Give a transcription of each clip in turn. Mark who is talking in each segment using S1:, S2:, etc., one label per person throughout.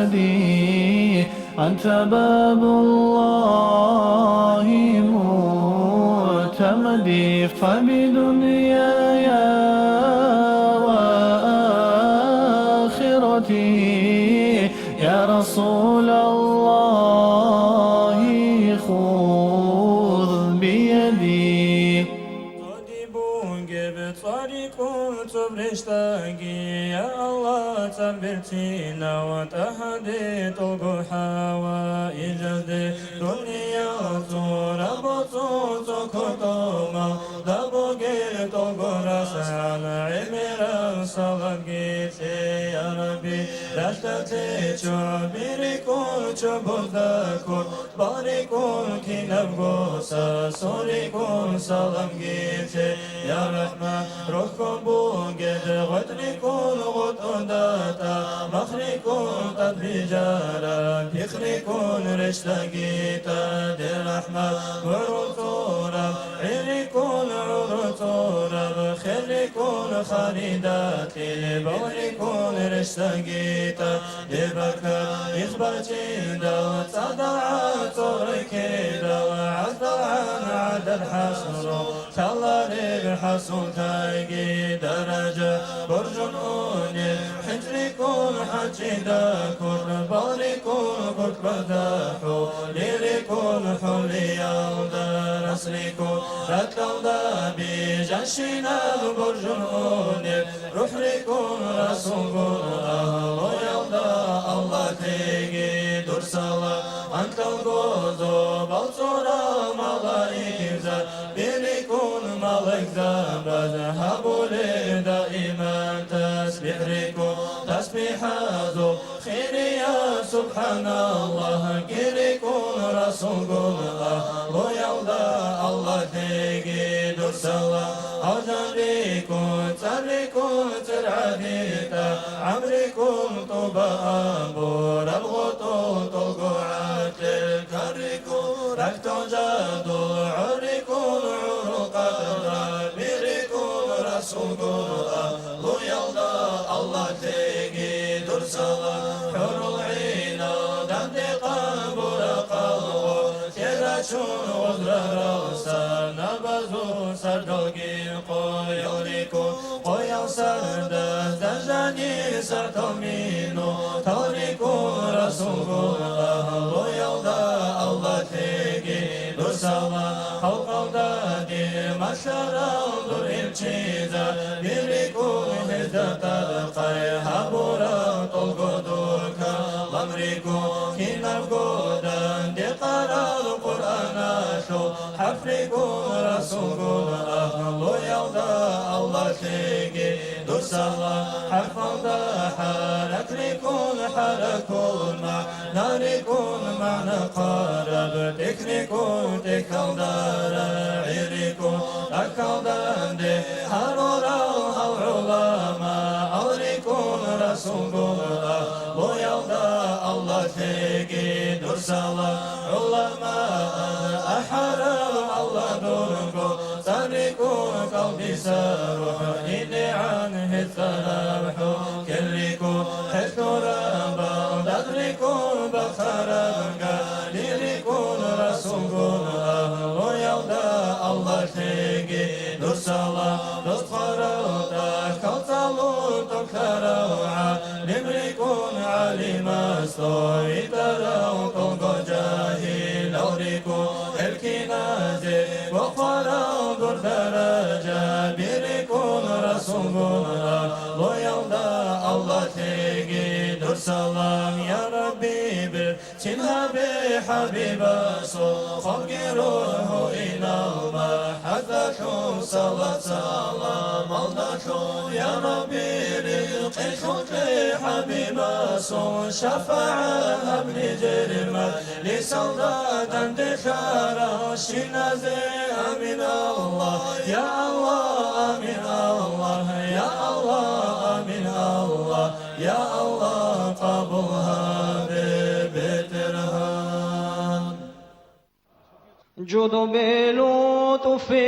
S1: صمدي أنت باب الله معتمدي فبدنياي وآخرتي يا رسول الله خذ بيدي
S2: يا الله تبرتينا وتهديت حوائج الدنيا ربطت كتوما دبقيت قرص على عمرا صغيت يا ربي لا تتشعر بريكون شبودكون باريكون كنبوسا سوريكون صغيت يا رحمن روحكم بوجد غدركم غدوداتا مخركم تدبيجارا بخركم رشتاقيتا دي رحمة ورطورا عركم عرطورا بخيركم خريداتي بوركم رشتاقيتا دي بركة إخباتي دا صدعات ركيدا وعزدعان عدد حسرو تالاري بحسن تاقي درجة برج أوني حجركم حجدا كن باركم كتبداحو ليركم حليا ودار أسركم ركضا بجشنا برج أوني روحكم رسول أهل يلدا الله تيجي درسلا أنت الغوزو بالصورة ملايكة بيركم ملك زبد هبولي دائما تسبيحكم تسبيحاتو خير يا سبحان الله كيركم رسول الله لو يلدا الله تيجي درسلا أجريكم تريكم ترعديتا عمركم طوبى أبور الغطو طلقعات الكركم ركتو جادو عركم عروقات بيركم رسول الله لو يلدا الله تيجي درسلا حر العين دندقا برقا تيراشون غدر راسا نبزو سردوغي قويوريكو قويو سرده زجاني سرطمينو توريكو رسول الله لو يلدا الله تيجي درسلا حوقو دادي مشارا درهم چيزا بيريكو هزدتا قاي حبورا طلقو دوكا لامريكو كينافقو داندي قرا القرآن شو حفريكو رسول الله لو يلدا الله تيجي درسلا حفظا حركريكم حركون مع ناركم معنا قارب تكريكم تكالدار عيركم أكالداندي هارورا هالعلماء أوريكم رسول الله لو يلدا الله تيجي درسلا علماء أحرم الله درقو صاركم قلبي سروح إني عنه السرابح كلكم حسن رابا دغركم بخرابا ليركم رسول الله لو يلدا الله تيجي درسلا نصخروتا كوتالو تكروعا نمركم علما سويترو طلقو جاهل أوريكم الكنازي وقرا درجة بيركم رسول الله لو يلدا الله تيجي درسلام يا ربي برتنها بحبيب خلق روح إلى المحبة صلاة سلام الله يا ربي رزق خلق حبيب شفاعة ابن جرمة لسلطة دخارة شنازي أمين الله يا الله أمين الله يا الله أمين الله يا الله قبلها ببترها
S3: جد بلطفك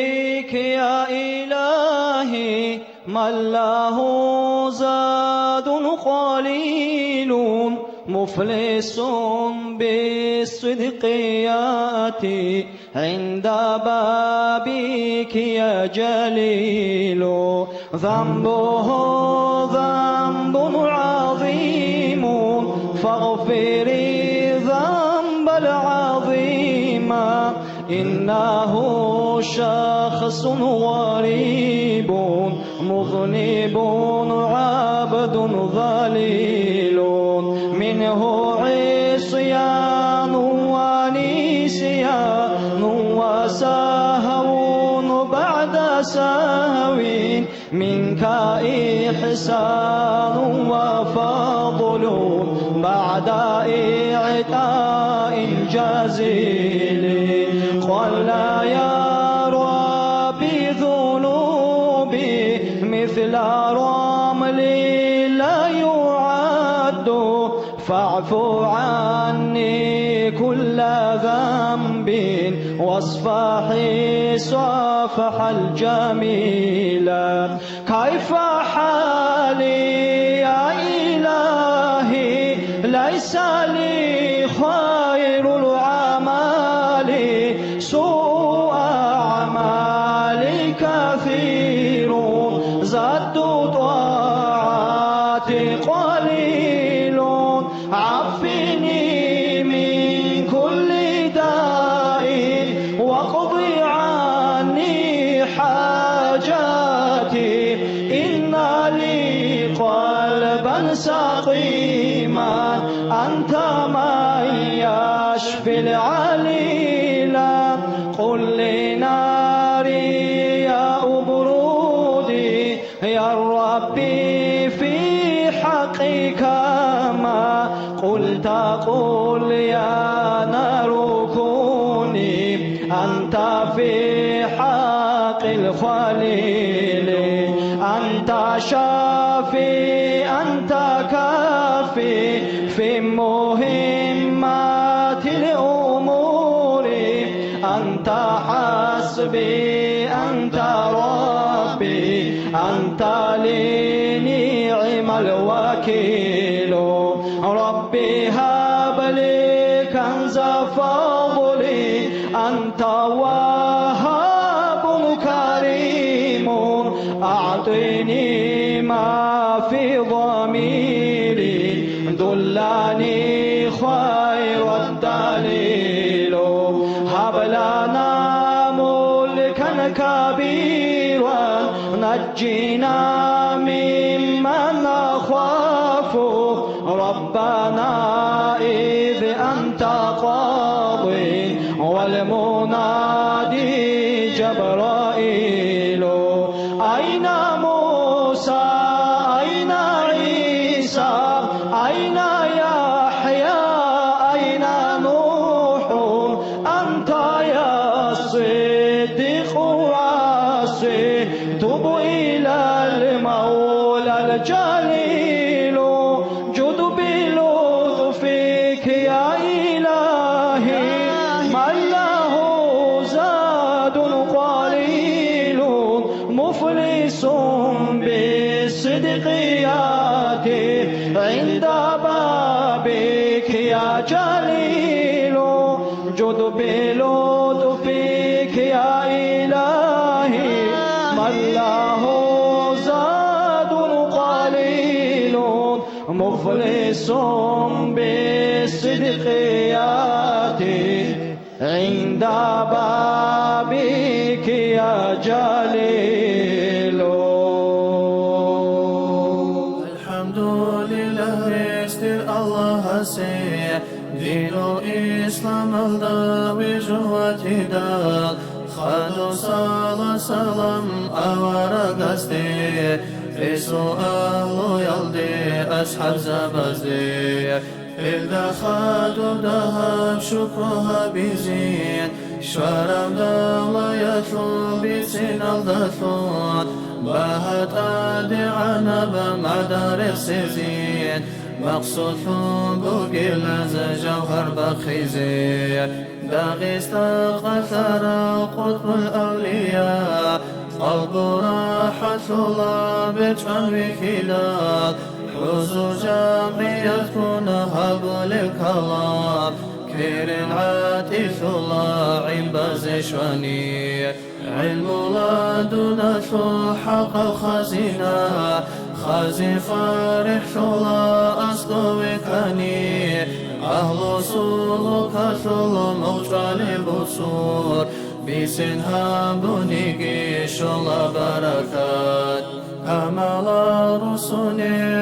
S3: يا إلهي من له زاد قليل مفلس بالصدق يأتي عند بابك يا جليل ذنبه ذنب عظيم فاغفري ذنب العظيم إنه شخص غريب مذنب عبد ذليل منه عصيان ونسيان وسهو بعد سهو منك إحسان وفضل بعد إعطاء جزيل قل يا ربي ذنوبي مثل رمل لا يعد فاعف عني كل ذنب واصفحي صفح الجميل كيف حالي يا إلهي ليس لي خير الأعمال سوء أعمالي كثير زدت طاعاتي قليل عفني من كل داء واقضي عني حاجاتي إن لي قلبا سقيما أنت من يشفي العليل قل لناري يا أبرودي يا ربي في حقك ما قلت قل يا نار كوني أنت في حق الخليل أنت شافي أنت كافي في مهمات الأمور أنت حسبي أنت ربي أنت لي نعم الوكيل ربي هب لي كنز فضلي أنت وهاب كريم أعطني ما في ضميري دلني خير الدليل هب لنا ملكا كبيرا نجنا ممن نخاف ربنا إذ أنت قاضي والمنادي جبرائيل أين موسى أين عيسى أين يحيى أين نوح أنت يا صديق عاصي تب إلى المولى الجليل جد بلطفك يا إلهي من له زاد قليل مفلس بالصدق يأتي عند بابك يا جليل جد بلطفك يا إلهي من له زاد قليل مفلس بالصدق يأتي عند بابك يا جليل
S1: Elhamdülillah estir Allah'a sey Dinu İslam alda ve juhatida Khadu sala salam avara gazde Resu ahlu yalde ashab zabazde Ilda khadu dahab şukruha bizin Şvaram dağlayatlu bitsin aldatlu Bahat adi anaba madar sizin مقصود حبك لز جوهر بخيزي داغست قثر قطب الأولياء قلب راحة الله بجمع بخلال حضور جمعية كونها بالكلام كير عاتف الله عين بزشواني علم الله دون حق الخزينة خازي فرح شولا أصل وكاني أهل سلوك شولا موجع لبصور بسنها بنيجي شولا بركات كمال رسول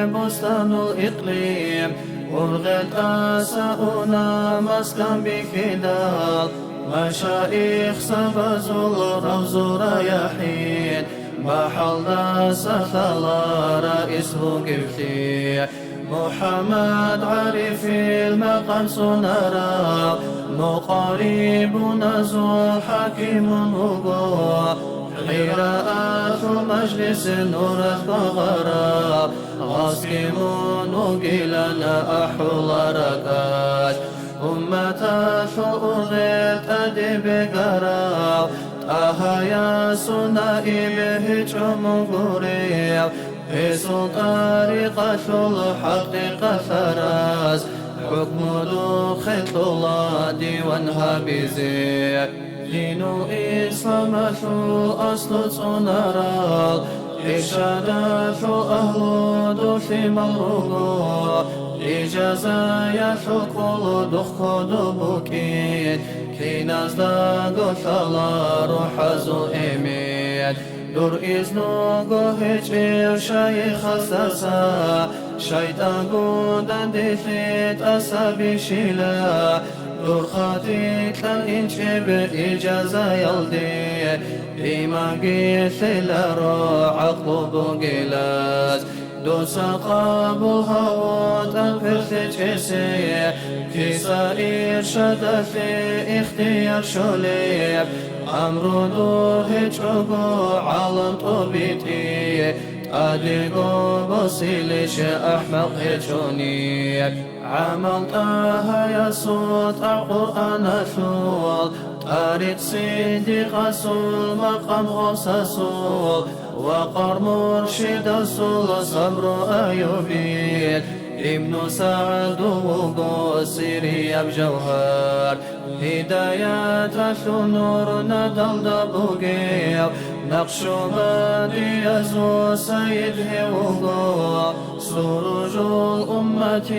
S1: بستان الإقليم ألغت أساؤنا مسكن بخلال مشايخ سبزوا الروز رياحين محل سخلا رئيس قبطي محمد عارف المقام سنرى مقارب نزول حكيم وقوع قراءة مجلس نور الغراب غاسكم نقلنا أحول ركات أمة شؤغت أدب قراب أهيا سنائب هجم قريب فيسو طريقة الحقيقة فراس حكم خلق الله ديوانها بزيك دين إسلام شو أصل صنرال إشادة شو أهل دوث ملغو إجازة يشو كل دخو دبوكين كي نزدق شلا روح زو إمين دور إذنو قهج شيخ السرسا شيطان قودان دفت أسابي شلا دور خاتيك للإنشب إجازة يلدي إما قيث لرو عقل بقلاس دوسا قابل هوات الفرث جسي كيسا إرشاد في اختيار شوليب أمر دور هجوغو عالم طبيتي أدقو بصيلش أحمق هجوني عملتها يا صوت القرآن شول طريق صديق رسول مقام غوث رسول وقر مرشد رسول صبر أيوبيل ابن سعد وقصيري بجوهر هدايات نور ندل دبوغيو نقش بادي يزو سيد هوغو سروج الأمة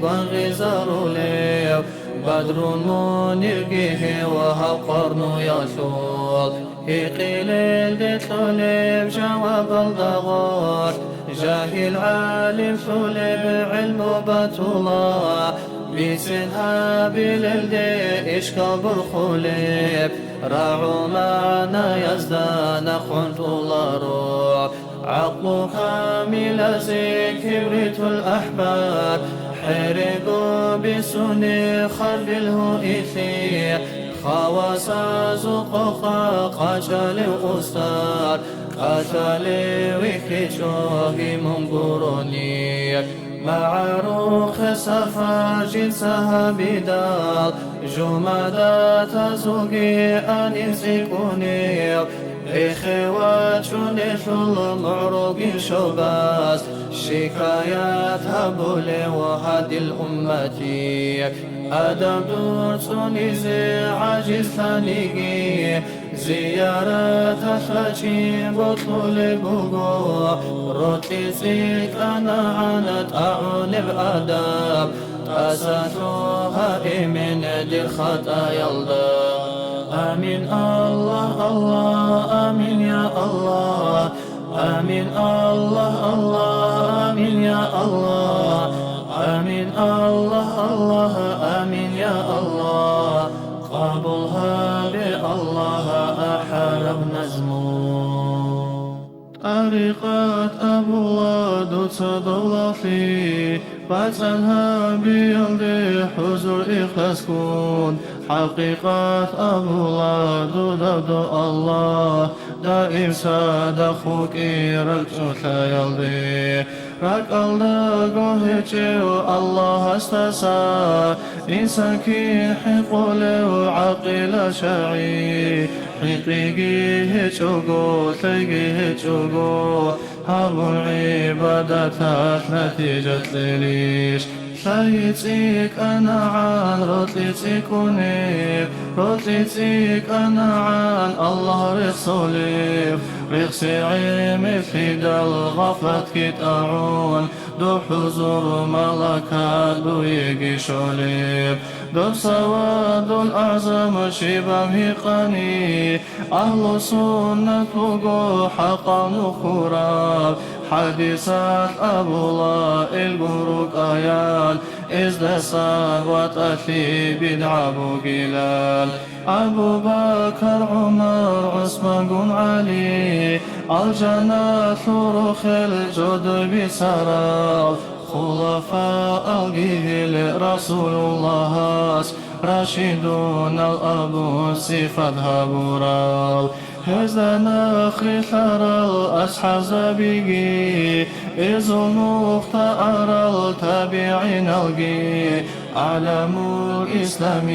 S1: وغزار ليو بدر منير وها قرن يشول يقيل الدتلب جواب الضغار جاهل عالم سلب علم بطلا بسنها باللدي إشكاب الخليب راعوا معنا يزدان خنت الله روح عقل كامل زي كبريت الأحبار حرقوا بسني خرب الهئثي خواس زقوقا قاتل أستار قاتل وكجوه منقروني معروخ سفر جنسها بدال جمدات زوجي أن يمسكوني إخوات شنف المعروق شباس شكايات هبولي وهد الأمة أدم دور تونسي عاجز ثانيقي زيارة خشي بطل بقوع روتي سيك أنا عنت أعون بأدب أساتوها من دير خطايا الله آمين الله الله آمين يا الله آمين الله الله آمين يا الله آمين الله الله آمين يا الله قبلها بالله أحرم نزمو أرقات أبو الله دوت الله فيه فاتنها بيلدي حزر إخلاص كون حقيقات أبو الله دو الله دائم صدقك رجعك يلدي رك الله قهجي الله استسا إنسان كي حقول وعقل شعي حقيقي هجوغو تلقي هجوغو هابو عبادتات نتيجة ليش شايتيك أنا عن رتلتيك ونيب رتلتيك أنا عن الله رخصوليب رخصي عيمي في دل غفلت كتاعون دو حضور ملكات دو يجي شوليب دو سواد الأعظم شبه هقاني أهل سنة بقو حقا نخوراب حديثات أبو الله البروك آيان إزدسان وتأثي بدعة بقلال أبو بكر عمر عثمان علي الجنة ثرخ الجد بسراب خلفاء الجيل رسول الله راشدون الأبو صفات هبورال هزنا خثار الأسحز بيجي إذ المختار التابعين الجي علم الإسلام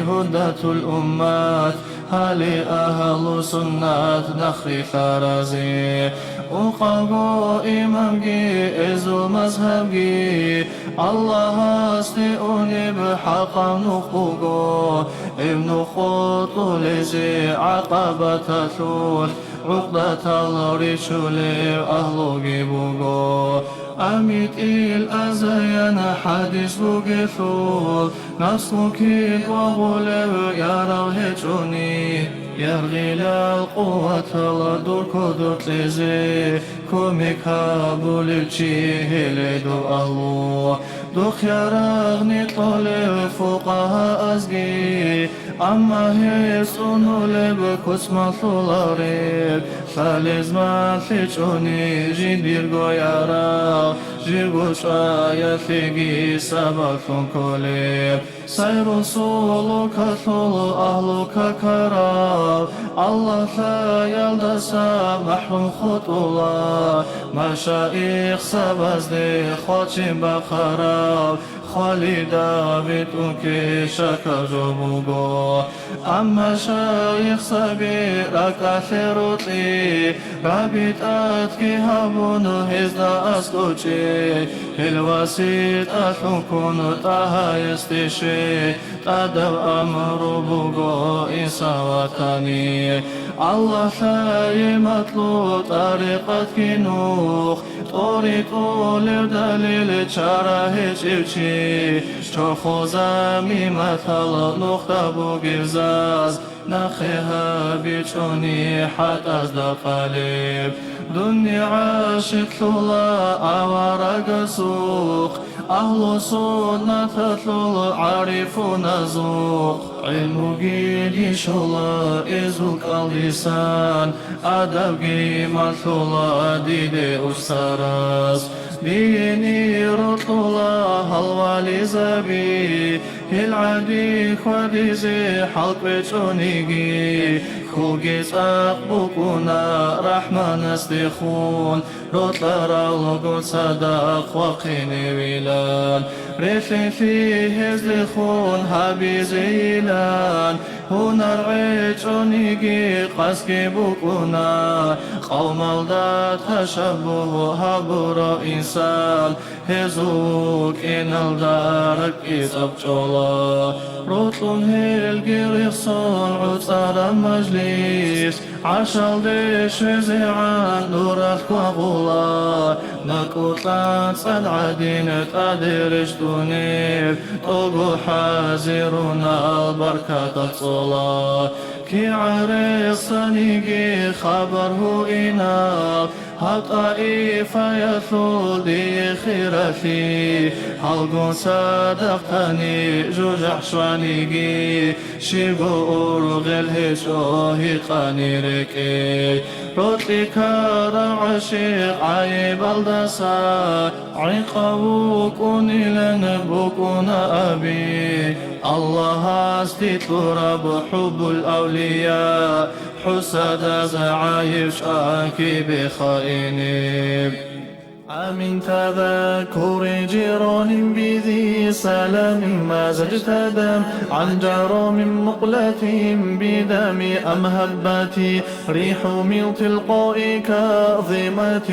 S1: هدى الأمات هل أهل سنة نخري ثرزي وقاقو إمامجي إذ مذهبجي الله استئوني بحقا نخوقو ابن خطو لزي عقبة ثول عقدة الرشول أهل جيبوغو أميت الأزيان حديث بقثول نسلك وغلب يرى هجوني يرغي القوة الدور كدر تزي كومي كابول الجيه لدو الله دوخ يرغني طالب فوقها أزجي أما هي سنولب كسما ثولاريب فالزمان ثيجوني جندير غيارا جيغو شايا ثيجي سباكون كوليب سير سولك ثول أهلك كراب الله لا يلدسا محروم خطولا مشايخ سبزدي خوشين بخراب خالدا بتوكي شكا جبوغو أما شايخ سبيرك أثيروتي رابط أتكي هابون هزدا أسكوشي الوسيط أثنكون تاها يستشي تدو أمر بوغو إنسا وطني الله ثاي مطلو طريقة كنوخ طريقو لدليل شاره شيوشي شوخو زمي مثل نخطة بوغرزاز نخيها بيشوني حتى أزدى قليب دنيا عاشق ثلا عوارق سوق أهل سنة تطلل عارفون زوق علم جيل شلا إزوك اللسان أدب قيمة ثلا ديد أستراس ديني رطلا هالوالي زبي العدي خديزي حلق بيشونيجي خوجيس أقبوكونا رحمن استخون رطلا رالغو صدق وقيني ويلان رفي فيه زلخون هابي زيلان هنا رعيشونيجي قسكي بوكونا قوم الدات تشبه هبور إنسان هزوك إن الدارك إسابجولا روتون هيل صون عطار مجلس عشال ديش وزيعان نورك وغلا نكوتلان صدعدين تقدرش دونيب طوغو حازرنا البركة الصلاة كي عريق صنيقي خبره إناب هالطائفة يثول دي خيرتي حلقون صدقتني جوجح شوانيقي شيقو أرغل هشوهي قاني ركي روتلي كارا عشيق عيب الدسا عقابوكون لنبوكون أبي الله استطرب حب الأولياء حسد زعايب شاكي بخائنب من تذكر جيران بذي بسلام ما زجت دم عن جرام مقلة بدم أم هبت ريح من تلقاء كاظمة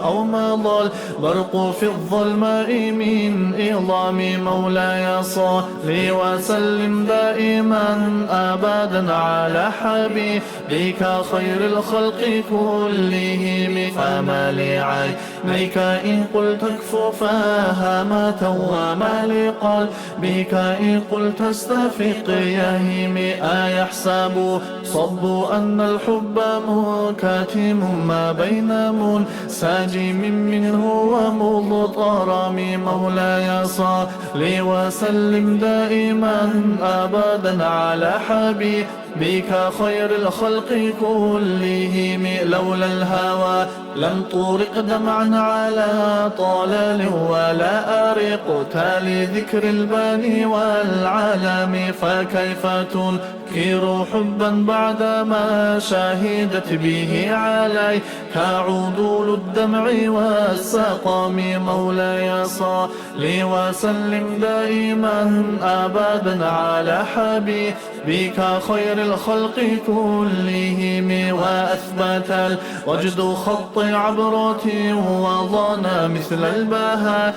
S1: أو مضى البرق في الظلماء من إظام مولاي صل وسلم دائما أبدا على حبيبك خير الخلق كلهم فما لعينيك إن قلت اكففاها مات وما لقلبك إن قلت استفق يهم أيحسب صب أن الحب منكتم ما بين منسجم منه ومضطرم مولاي صل وسلم دائما أبدا على حبيبك خير الخلق كلهم لولا الهوى لم طرق دمعا على طلال ولا أرقت لذكر الباني والعالم فكيف تنكر حبا بعدما شهدت به عليك عدول الدمع والسقام مولاي صل وسلم دائما أبدا على حبيبك خير الخلق كلهم وأثبت الوجد خط عبرة وضنا مثل البهار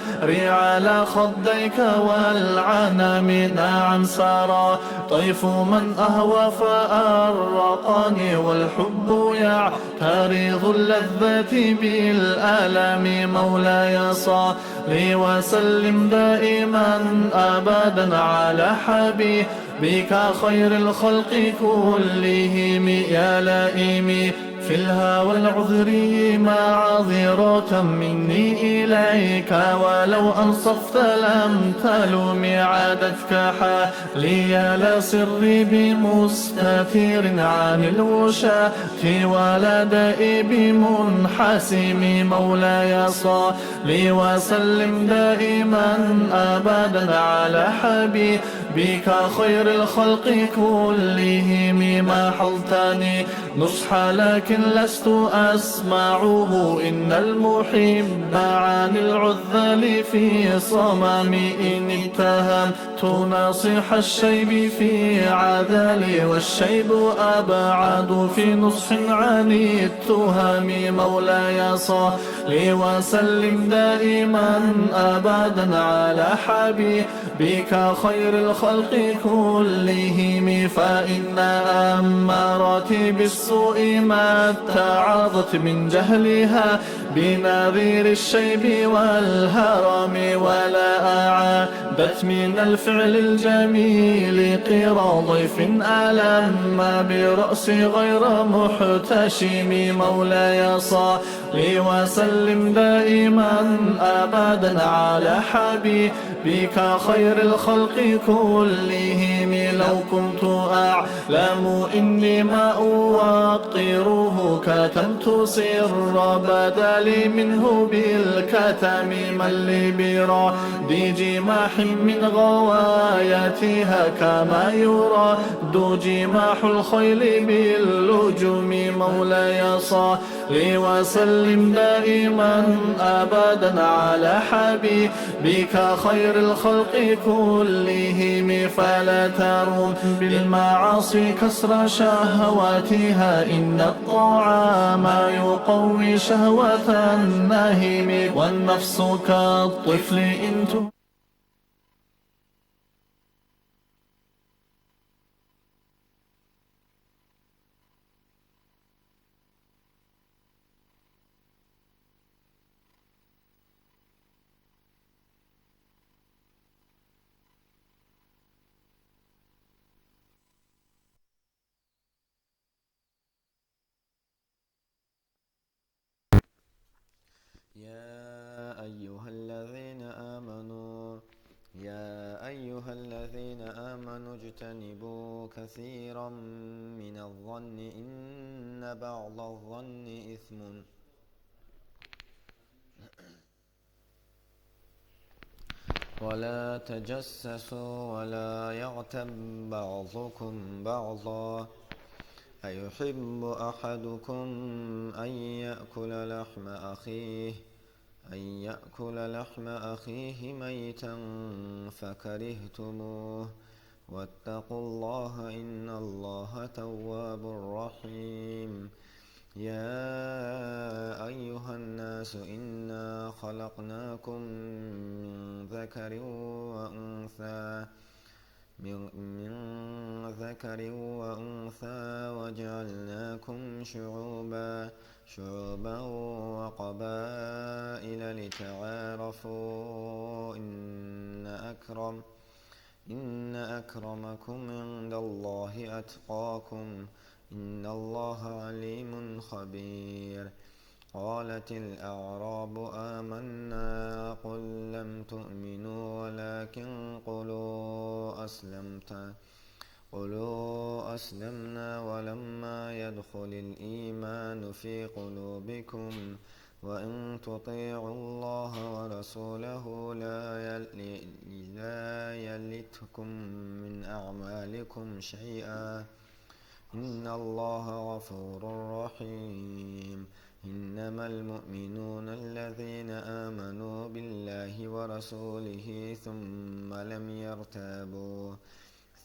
S1: على خديك والعنم نعم سارى طيف من أهوى فأرقني والحب يعترض اللذة بالألم مولاي صل وسلم دائما أبدا على حبيبك خير الخلق كلهم يا لائمي في الهوى العذر معذرة مني إليك ولو أنصفت لم تلم عادتك حالي لا سري بمستتير عن الوشاة ولا دائب منحسم مولاي صل وسلم دائما أبدا على حبيبك خير الخلق كلهم ما حلتني نصح لكن لست أسمعه إن المحب عن العذل في صمم إن اتهمت ناصح الشيب في عذلي والشيب أبعد في نصح عن التهم مولاي صل وسلم دائما أبدا على حبيبك خير الخلق كلهم فإن أمارتي بالسوء ما اتعظت من جهلها بنظير الشيب والهرم ولا أعادت من الفعل الجميل قرى ضيف ألم برأس غير محتشم مولاي صل وسلم دائما أبدا على حبيبك خير الخلق كلهم لو كنت أعلم إني ما أوقره كتمت سر بدلي منه بالكتم من لي براد جماح من غوايتها كما يراد جماح الخيل باللجم مولاي صل وسلم دائما أبدا على حبيبك خير الخلق كلهم فلا ترم بالمعاصي كسر شهواتها إن الطعام يقوي شهوة النهم والنفس كالطفل إن
S4: يا أيها الذين آمنوا اجتنبوا كثيرا من الظن إن بعض الظن إثم ولا تجسسوا ولا يغتب بعضكم بعضا أيحب أحدكم أن يأكل لحم أخيه أن يأكل لحم أخيه ميتا فكرهتموه واتقوا الله إن الله تواب رحيم يا أيها الناس إنا خلقناكم من ذكر وأنثى وجعلناكم شعوبا وقبائل لتعارفوا إن أكرمكم عند الله أتقاكم إن الله عليم خبير قالت الأعراب آمنا قل لم تؤمنوا ولكن قولوا أسلمنا ولما يدخل الإيمان في قلوبكم وإن تطيعوا الله ورسوله لا يلتكم من أعمالكم شيئا إن الله غفور رحيم إنما المؤمنون الذين آمنوا بالله ورسوله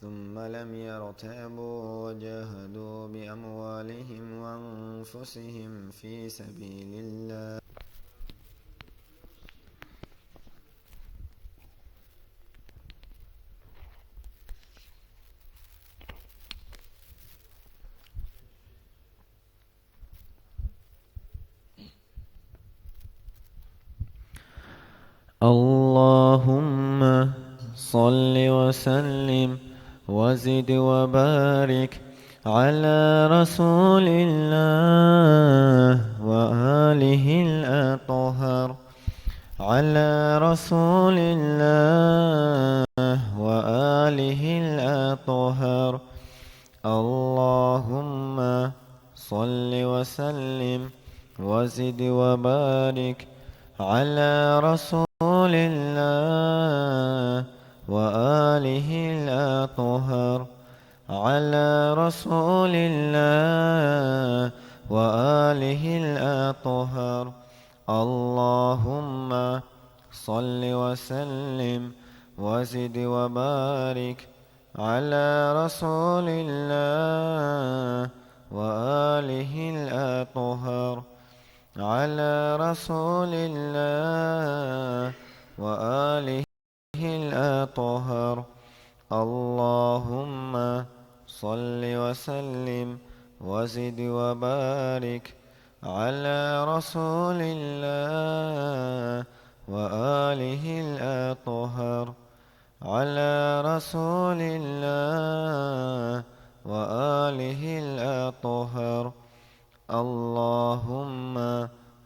S4: ثم لم يرتابوا وجاهدوا بأموالهم وأنفسهم في سبيل الله اللهم صل وسلم وزد وبارك على رسول الله وآله الأطهر على رسول الله وآله الأطهر اللهم صل وسلم وزد وبارك على رسول الله وآله الأطهر على رسول الله وآله الأطهر اللهم صل وسلم وزد وبارك على رسول الله وآله الأطهر على رسول الله وآله الأطهر اللهم صل وسلم وزد وبارك على رسول الله وآله الأطهر على رسول الله وآله الأطهر اللهم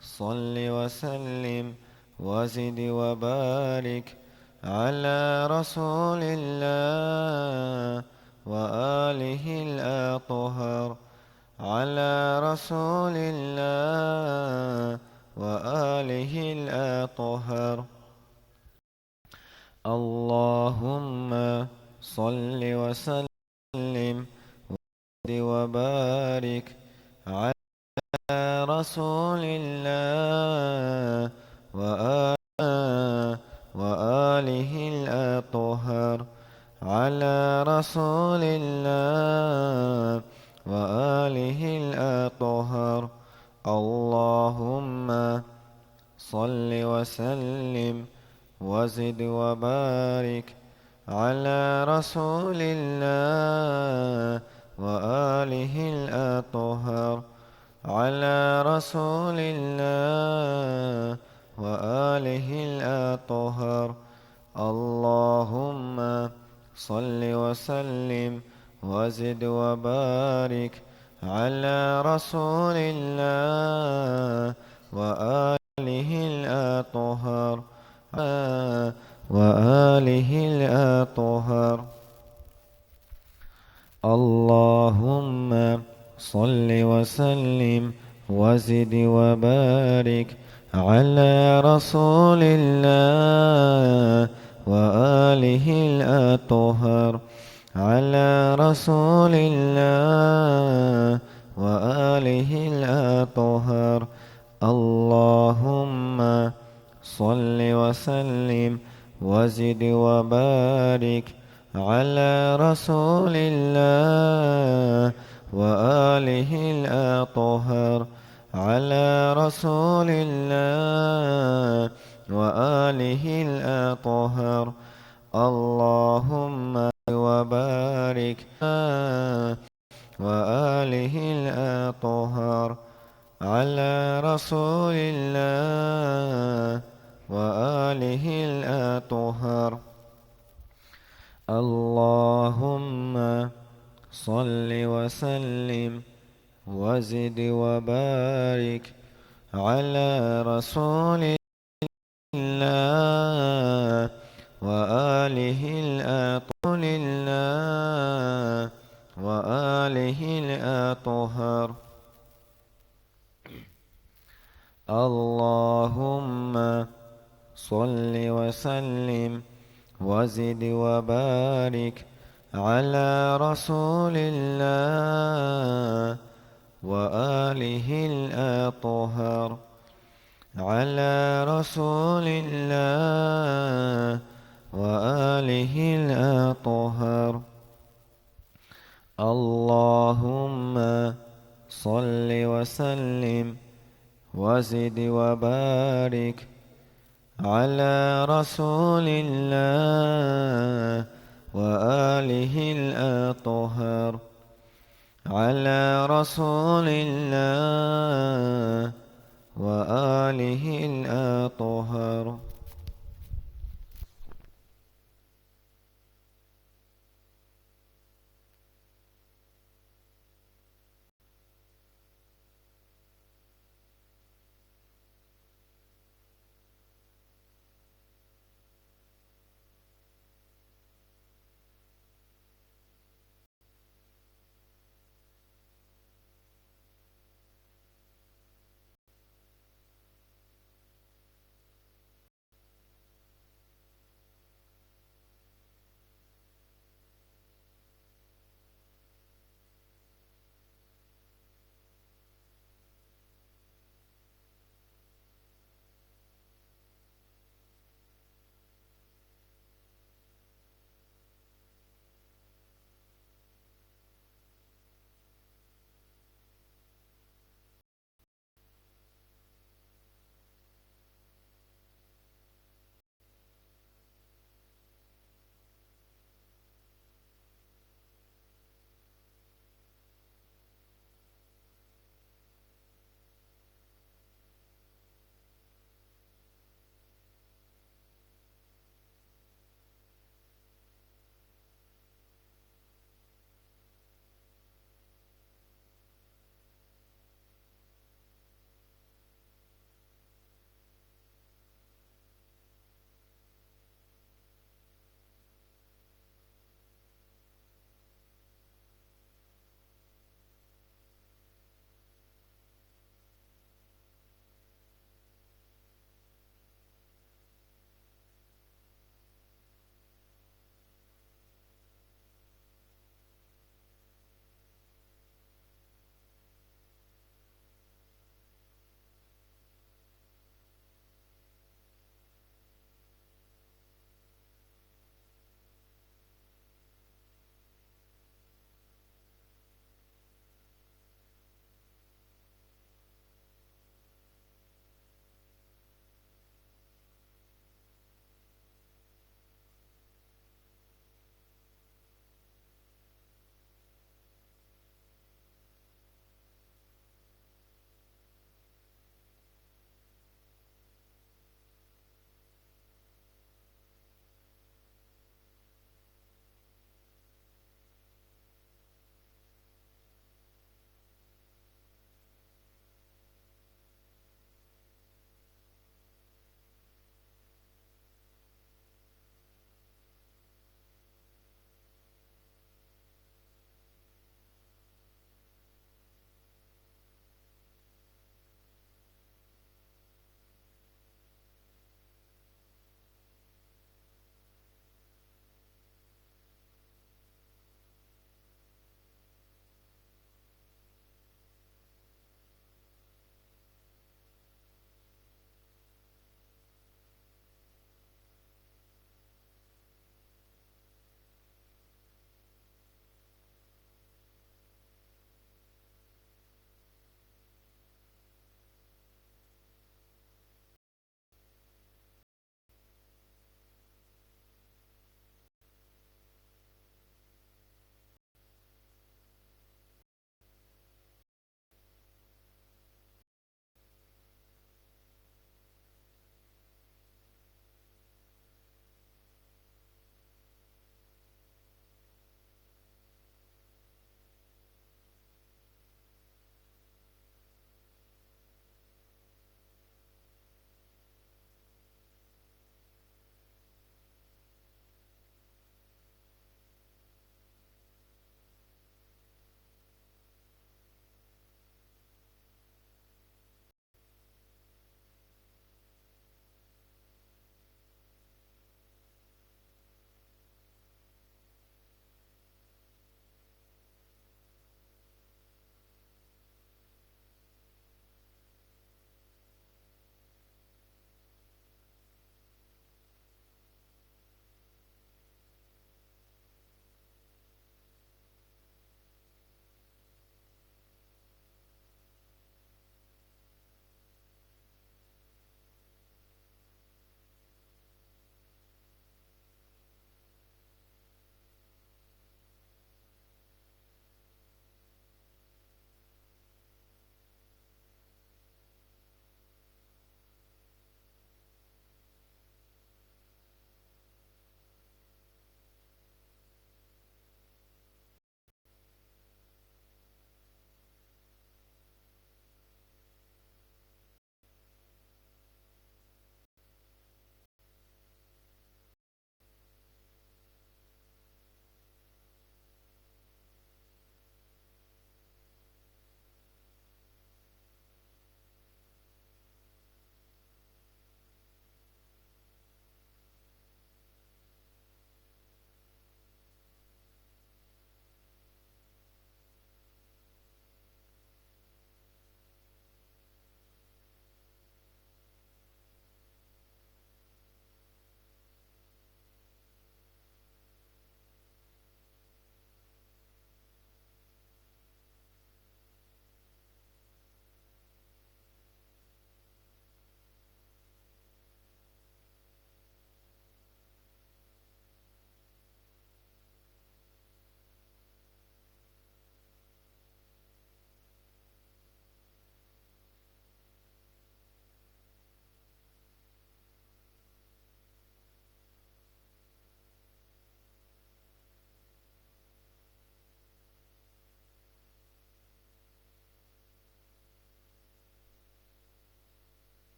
S4: صل وسلم وزد وبارك على رسول الله وآله الأطهر على رسول الله وآله الأطهر اللهم صل وسلم وزد وبارك على رسول الله وآله الأطهر على رسول الله وآله الأطهر اللهم صل وسلم وزد وبارك على رسول الله وآله الأطهر على رسول الله وآله الأطهر اللهم صل وسلم وزد وبارك على رسول الله وآله الأطهر وآله الأطهر اللهم صل وسلم وزد وبارك على رسول الله وآله الأطهر على رسول الله وآله الأطهر اللهم وبارك على رسول الله وآله الأطهر على رسول الله وآله الأطهر اللهم وبارك وآله الأطهر على رسول الله وآله الأطهر اللهم صل وسلم وزد وبارك على رسول الله وآله الأطهر الله وآله الأطهر اللهم صل وسلم وزد وبارك على رسول الله وآله الأطهر على رسول الله وآله الأطهر اللهم صل وسلم وزد وبارك على رسول الله وآله الأطهر على رسول الله وآله الأطهر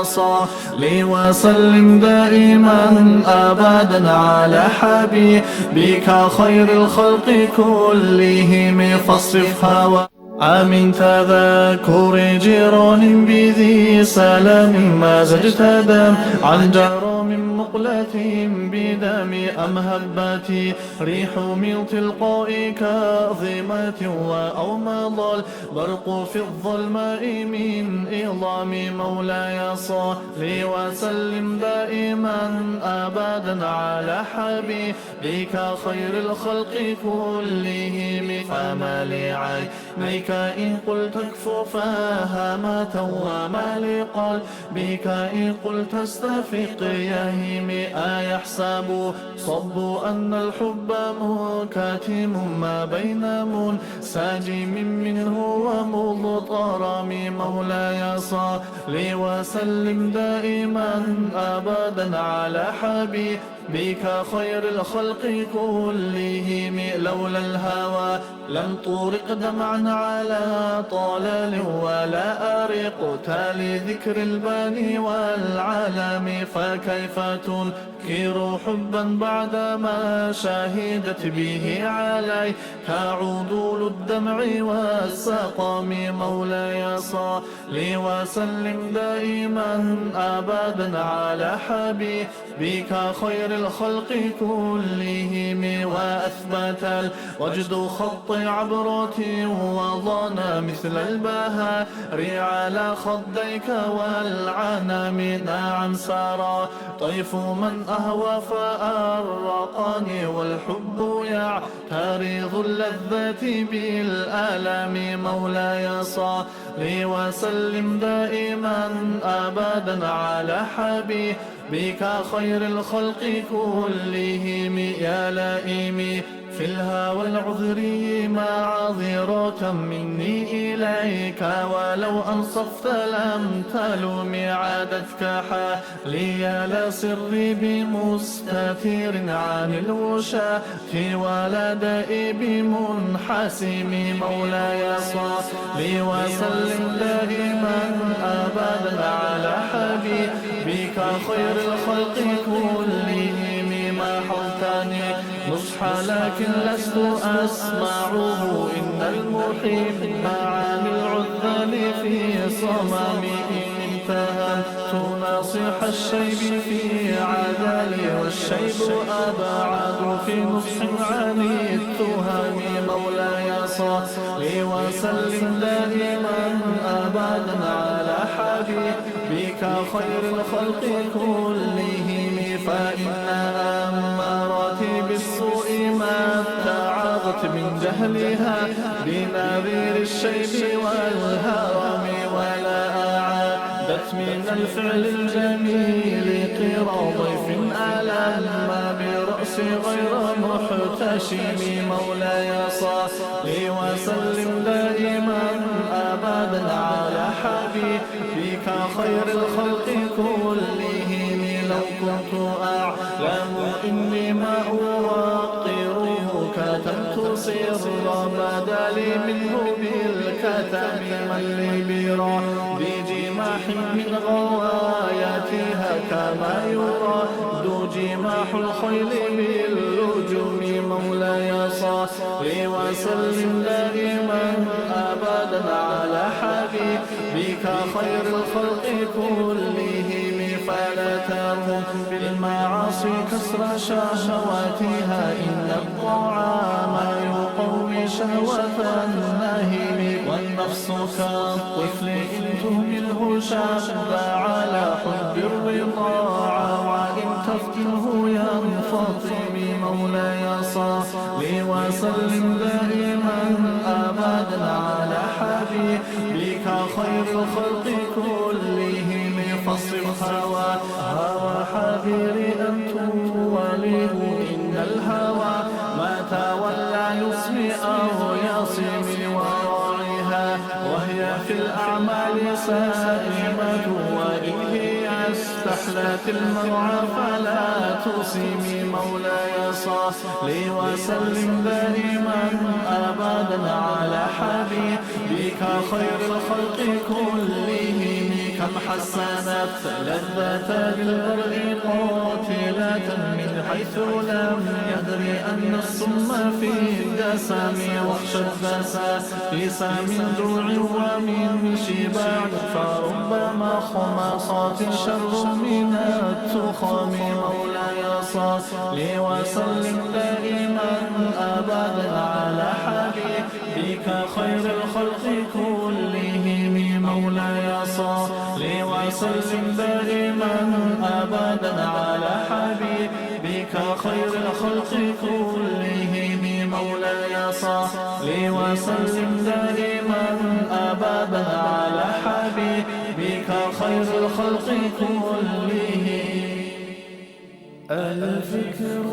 S1: صل وسلم دائما أبدا على حبيبك خير الخلق كلهم فاصرف هوى من تذكر جيران بذي سلام ما زجت دم عن جرام مقلة بدم أم هبت ريح من تلقاء كاظمة أو مضى البرق في الظلماء من إظام مولاي صل وسلم دائما أبدا على حبيبك خير الخلق كلهم فما لعينيك إن قلت اكففاها ماتا وما لقلبك إن قلت استفق يهيم أيحسب صب أن الحب مكاتم ما بين منسجم منه ومضطرم مولاي صل وسلم دائما أبدا على حبيبك خير الخلق كلهم لولا الهوى لم طرق دمعا على طلال ولا أرقت لذكر الباني والعالم فكيف تنكر حبا بعدما شهدت به عليك عدول الدمع والسقم مولاي صل وسلم دائما أبدا على حبيبك خير الخلق كلهم وأثبت الوجد خط عبرة وضنا مثل البهار على خديك والعنم نعم سارى طيف من أهوى فأرقني والحب يعترض اللذة بالآلام مولاي صل وسلم دائما أبدا على حبيبك خير الخلق كلهم يا لائمي في الهوى العذري معذرة مني إليك ولو أنصفت لم تلم عادتك حالي لا سري بمستتير عن الوشاة ولا دائب منحسم مولاي صل وسلم دائما أبدا على حبيبك خير الخلق كلهم ما حلتني نصح لكن لست أسمعه إن المحب عن العذل في صمامه انتهمت ناصح الشيب في عدالي والشيب أبعد في نصح عن التهم مولاي صل وسلم دائما أبدا على حبيبك خير الخلق كلهم فإن أماراتي بالسوء ما اتعظت من جهلها بنذير الشيب والهرم ولا أعادت من الفعل الجميل قرى ضيف ألم برأس غير محتشم مولاي صل وسلم دائما أبدا على حبيبك خير الخلق كلهم لو كنت أعلم إني ما أوقره كتمت سر بدلي منه بالكتم من لي براد جماح من غواياتها كما يراد جماح الخيل باللجوم مولاي صل وسلم دائما أبدا على حبيبك خير الخلق كلهم فلا ترهم بالمعاصي كسر شهواتها إن الطعام يقوي شهوة النهم والنفس كالطفل إن تهمله شاب على حب الرضاعة وإن تفتنه ينفطم مولاي صل وسلم دائما أبدا على حبيبك خير الخلق كلهم فاصرف هوى حبيبي أن توليه إن الهوى ما تولى يسمي أو يصم وراعيها وهي في الأعمال سائمة وإن هي استحلت المرعى فلا تسمي مولاي صل وسلم دائما أبدا على حبيبك خير الخلق كلهم كم حسنت لذة بالمرء قاتلة من حيث لم يدري أن السم في الدسم واخشى الدسائس من جوع ومن شباع فربما خماصات شر من التخم مولاي صل وسلم دائما أبدا على حبيبك خير الخلق كلهم مولاي صل وسلم دائما أبدا على حبيبك خير الخلق كلهم مولاي صل وسلم دائما أبدا على حبيبك خير الخلق كلهم. الفكر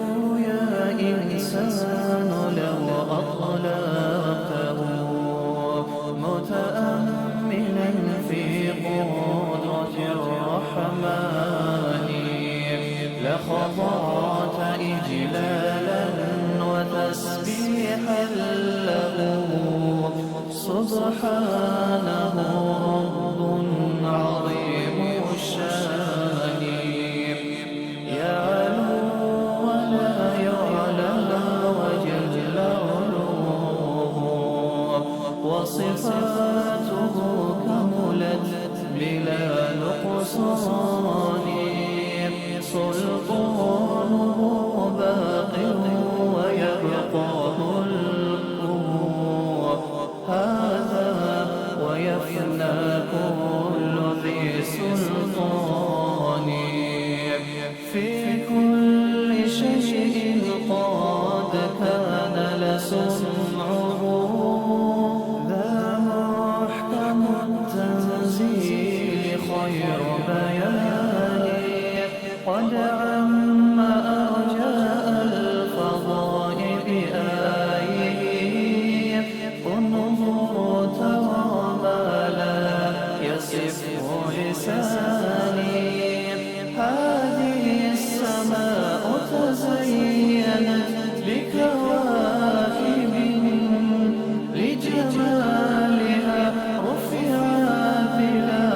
S1: يا إنسان لو أطلقته متأملا في قدرة الرحمن لخضعت إجلالا وتسبيحا له سبحانه رب عظيم الشان يعلو ولا يعلى وجل علوه وصفاته كملت بلا نقصان سلطانه باق ويبقى ملكه هذا ويفنى كل ذي سلطان في كل شيء قد كان لسمعه ذا محكم التنزيل خير بيان قد عم أرجاء الفضاء بآيه انظر ترى ما لا يصفه لساني هذه السماء تزينت بكواكب لجمالها رفعت بلا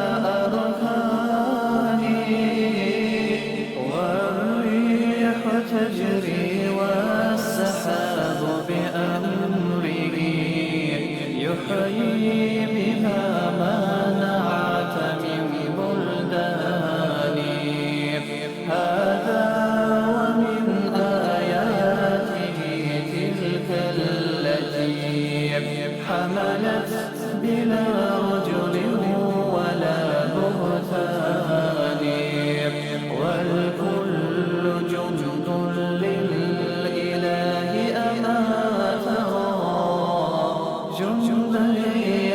S1: أركان والريح تجري والسحاب بأمره يحيي بها ما نعت من بلدان هذا ومن آياته تلك التي حملت بلا رجل ولا بهتان والكل جند للإله أما ترى جندا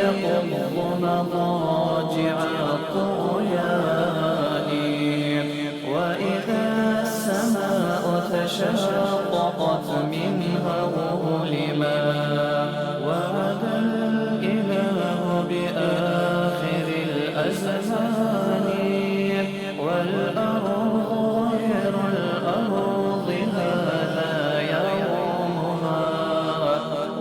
S1: يقض مضاجع الطغيان وإذا السماء تشققت منها ظلما ورد الإله بآخر الأزمان والأرض غير الأرض هذا يومها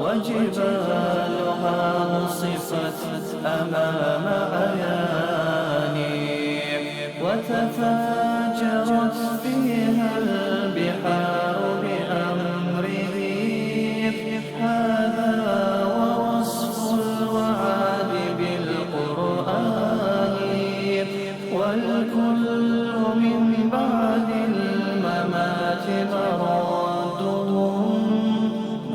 S1: وجبالها نصفت أمام عياني وتفاجرت فيها البحار بأمره هذا ووصف الوعد بالقرآن والكل من بعد الممات مرادهم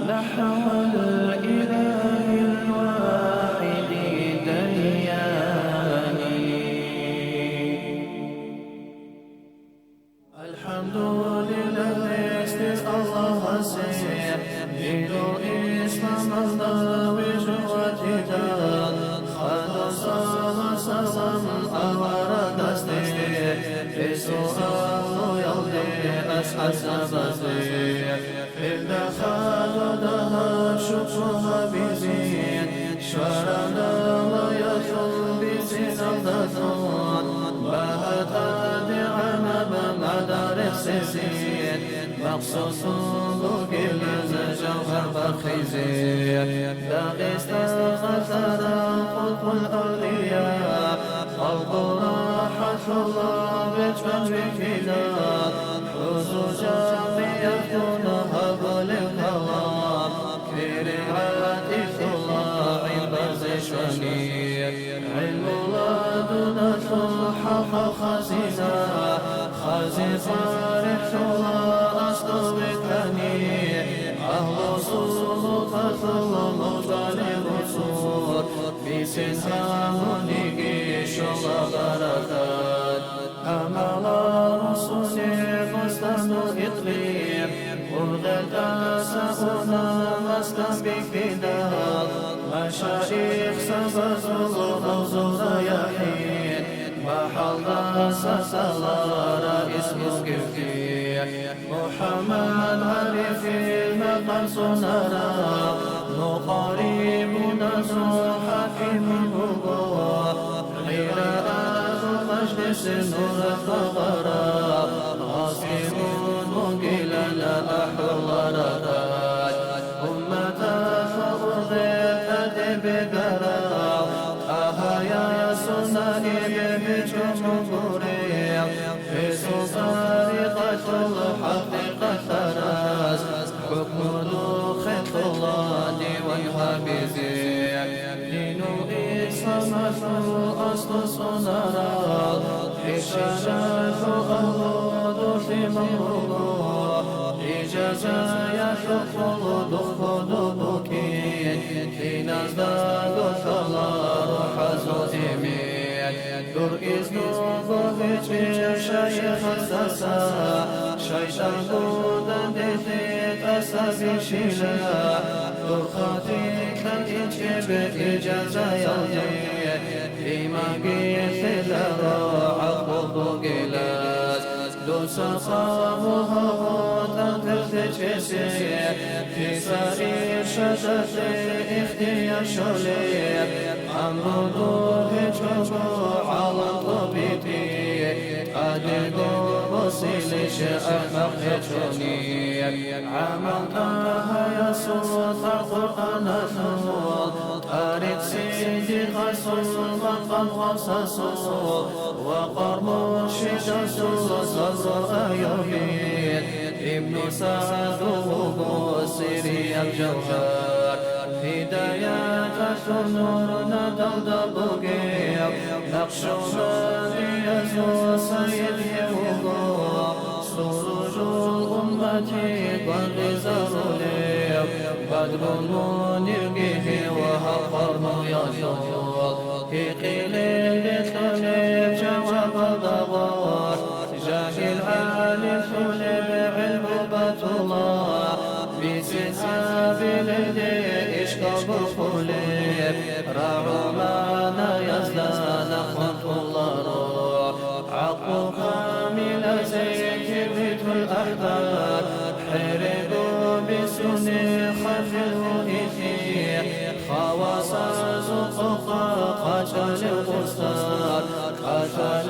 S1: نحو الإله الواحد ديان الحمد لله استسقى الله السير دينو إسلام الله وجوتدان خلص سلام أورد استير بسؤال يلدي أسحس بزير إذا خالدها شكرها بزين شرد الله يطل بزين الدثون بهت دعنا بمدارس سيسين مخصوص بكل جوهر بخيزين داغستان غزر قطب الأولياء القرآن خزينة خازن فرح شولا أصل بكاني أهل سلطة المجال الرسول بسنها نيجي شولا بركات أمال رسول مستند إقليم ورغد أسفنا مسكن بكبدال مشايخ سبزوا روز رياحين محل سسلار اسم كفي محمد عارف المقام سنرا نقارب نزو حكيم هو غيرات مجلس نور الثغرات غاصب مقيلا لا أحول ركات أمة فأرض أدب قرار أهيا سناني بجمهوري في طريقة الحق قد تراس حكم خط الله والحبيبي دين إسلام أصل صنرا حشاشات أهود في ممرض إجازة يحفظ دخل بكين حين ازداد ثمار حزوزمين در إذن بغيت شيخ الساسا شيطان بودن دثيت أسابي شلا در خاتيك لإنشب إجازة يلدي إما قيت لرا عقب قلاس دو سقامها تلتجسي في سرير شدت اختيار شليب عمرو هجوب على طبيبي أدقو بصيلش أحمق هجوني عملتها يا صوت القرآن نور أريد سيدي خصوص مقام خصص وقر مرشد صوص أيوبين ابن سعد وبصيري الجوهر هداية النور ندود بقيع نقش من يزور سيد يوغو سروج الأمة قد زرولي بدر منيره وهقرن يشوط في قليل الطلب جواب ضوار جاهل عالم طلب علم الله بسنساب لدي إشكاب قلب راعوا معنا يزدان خط الله عقو كامل زي كبريت الأحباب حرقوا بسني خفلوا إثي خواص زقوقا قتل القصار قتل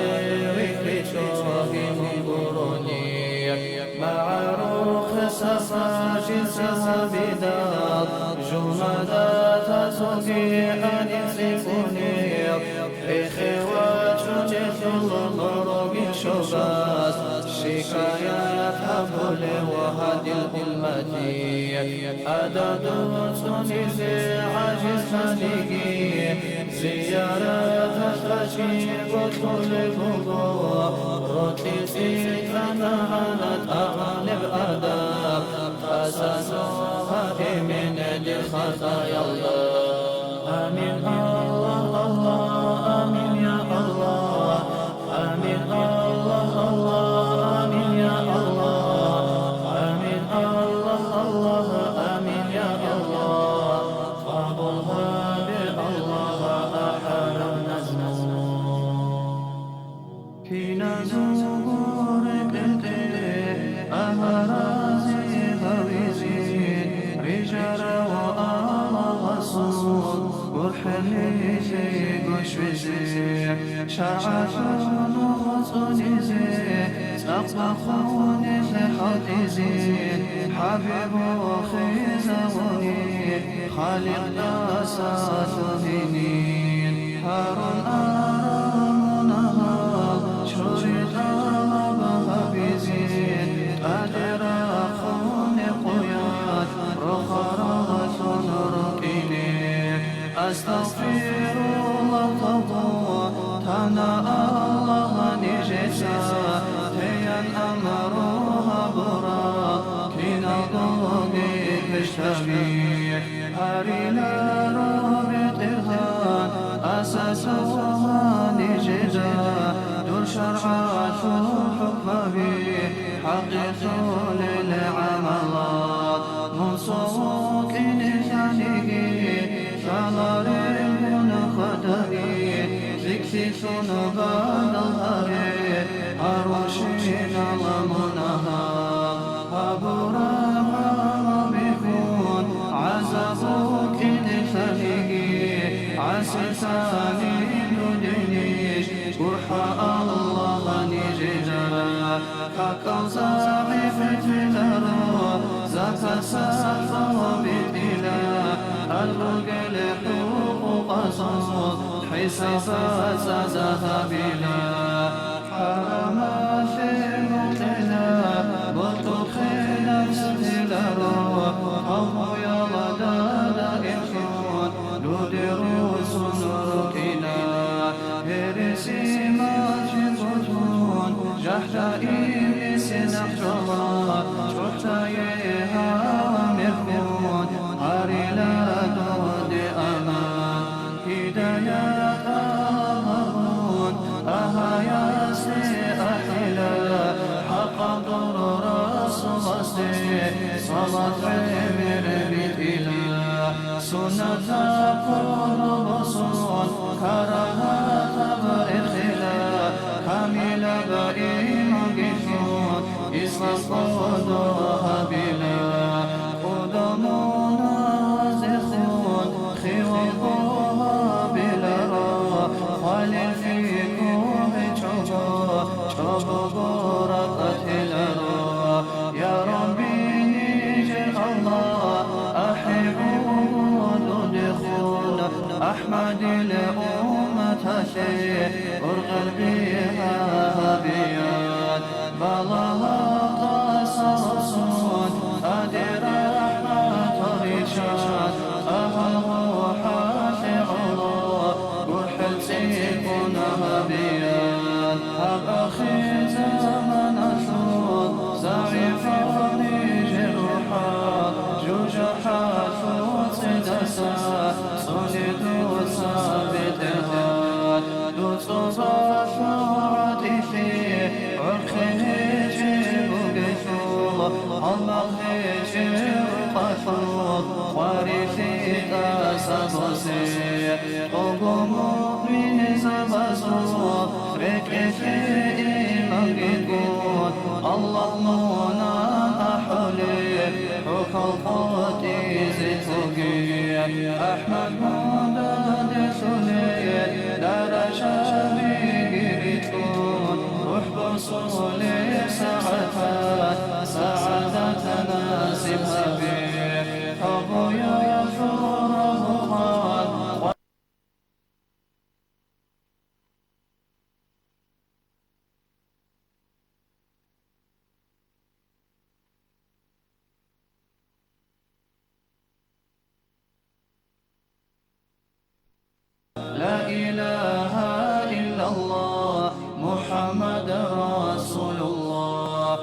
S1: ركبتوه منقروني معروخ سفاج سبدال جمدات تزكي عن يسلكني إخوات جثل ضرب شباس شكايات حبل وهدي الأمة أدد تنزي عجز خلقي زيارات تجيب كل بضوء رتي سيكنا عنت أغلب أداب أساسها من الخطايا الله آمين الله الله آمين يا الله آمين الله الله آمين يا الله آمين الله الله آمين يا الله قبلها بالله أحد نزمون حين زور قلتي أهرازي هويزي رجال وآل غصون برحلي في قشوزي شعفون غصونيزي سقفون لحديزي حبيب وخيزوني خالق ناسات ذنين هارون آرامنها شريط بها بزين قادر أخون قياد رخرات ركيني أستغفر الله تنا الله بوقي بشتبي أرينا رابط إرهان أساسها نجدا دور شرعات حكم بي حقق للعملات منصوك نشانه شعر خدري ذكري بعد الهري أروشنا ومنها أبورا بكون عزبوك لخلقي عسساني ندنيش برحى الله نجدا حقا صاحب الجلال زكا سافر بالإله الرجل حقوق قصص حسابات ذهبنا حرم في المطلع بطخنا استلرا أو يغداد إخوان لدروس نركنا هرسي ماجد بطون جحجائي سنحجرا شرطيها مركون عرلا دود أمان هدايات أهون أهيا سأحلا حقا ضر رسول صلاة عمر بالإله سنة قرب صون كرهات برخلا حمل بئيم قفون إسلام قدوها بلا قدمنا زخون خوضوها بلا خالي فيكم شبا بركة الأرى يا ربي نجي الله أحبون ندخل أحمد الأمة شيء أرغل بها بيان بلها قصصون أدر رحمة رشاد أهو حافظ برحل سيكونها بيان حق أخي زمن أشهر زعفاني جرحا جوجحا فوت سدسا صلد ثابتها لطفا فعاطفي عرخه جيب قفو الله جيب قفو وارثي تاسبسي قوم من زبسو ركفي مغيقون الله مونا أحلي حقوقاتي زيتوكي أحمد مدد سلي درجة بيريتون روح بصولي سعادتنا سبها بي حبو يغفر الله لا إله إلا الله محمد رسول الله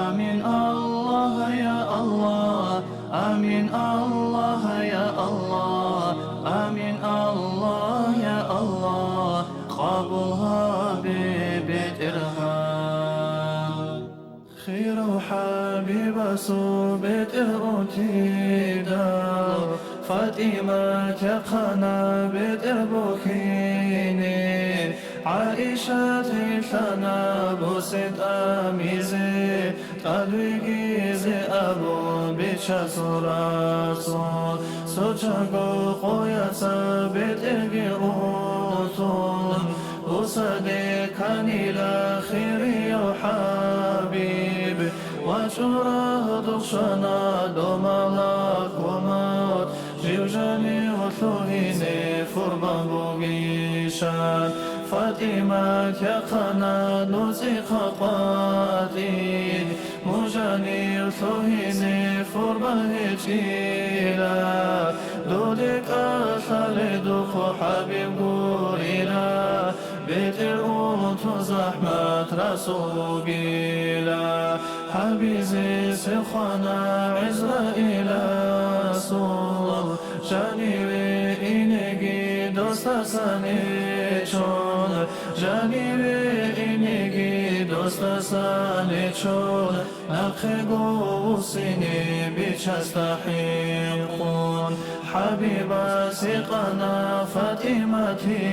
S1: آمين الله يا الله آمين الله يا الله آمين الله يا الله قبلها بإرهام خير حبيب صوبت إرتيدا فاطمة كقنا بتربكيني عائشة ثنا بوسط أميزي تلويجي أبو بشسراسون سوچاقو قويتا بترقي أوتون وصديقني الأخير يا حبيب وشراه دخشنا دومالك ومات جيوجاني وثوهيني فربان بوغيشان فاطمة يقنا نزيق قاتين مجاني وثوهيني فربان هجيلا دودك أخالدك حبيب قوريلا بيت الأوت زحمة رسول بلا حبيزي سخنا عزرائيل سول جانبي إنجي دوستساني چون جانبي إنجي دوستساني چون نقغو سيني بيچستحيقون حبيبا سيقنا فاطمتي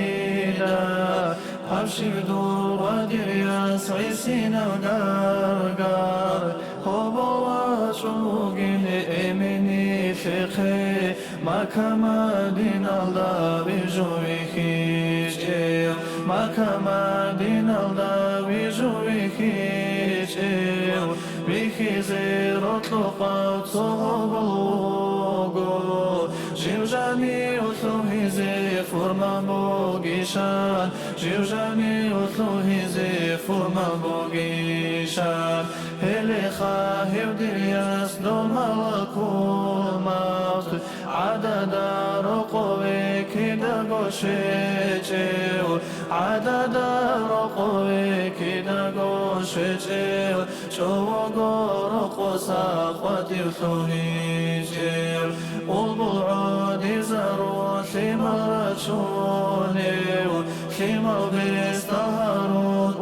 S1: لا حبشي دور ودير يسعي سينا وقرقر هو شوقين إمني فقه ما كما دين الله بجوي خيجير ما كما دين الله بجوي خيجير بخزير اطلقات صهب الوقو جيوجاني وثوهزي فرما بوغيشان جيوجاني وثوهزي فرما بوغيشان هلي خاهب دياس دوم الكومات عدد رقوك دغوشيجيو عدد رقوك دغوشيجيو شوغو رقوسا قوتي ثونيجيو والبعد زارو ثمرتشونيو ثمر بيستهرون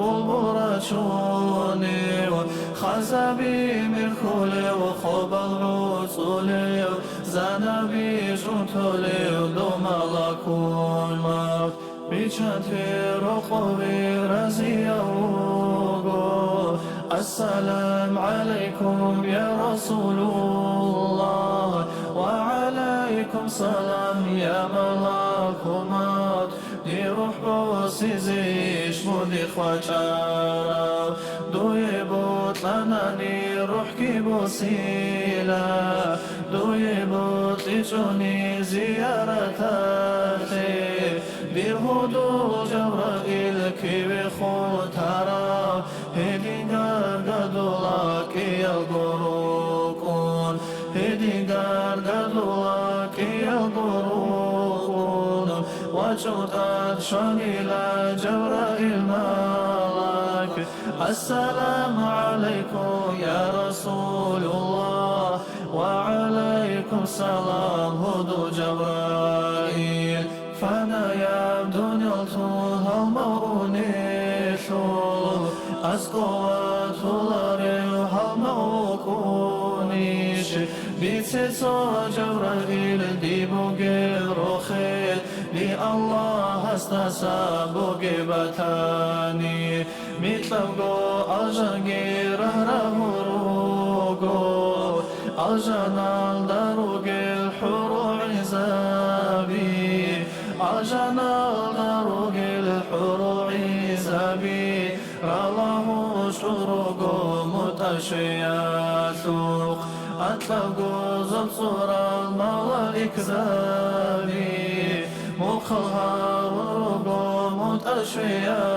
S1: والبرتشونيو خزبي من كله وخبر رسوله زنبي جنتله دوم لكون مات بيشانتي رقوي رزي أوغو السلام عليكم يا رسول الله وعليكم سلام يا ملاكمات دي روح بوسيزيش مودي خواجارا دوي بوت لناني روح كي بوسيلا دوي بوت لجوني زيارتاتي دير هدو جبرائيل كي بخوتارا هدي قرقدولاك يا القروكون هدي قرقدولاك يا القروكون وجودات شغيلة جبرائيل مالك السلام عليكم يا رسول الله وعليكم سلام هدو جبرائيل فانا يبدو نلتوها المؤنيشو أسقوات لاريوها الموكونيش بيتسو جبرائيل دي بوغي روخيل دي الله استسابو جبتاني ميتلوغو الجنجي رهرهوروغو الجنال داروغي الحرو عزابي الجنال داروغي الحرو عزابي رالله شروغو متشياثوق أطلقو زبصورا الملائك زابي مخلها وروغو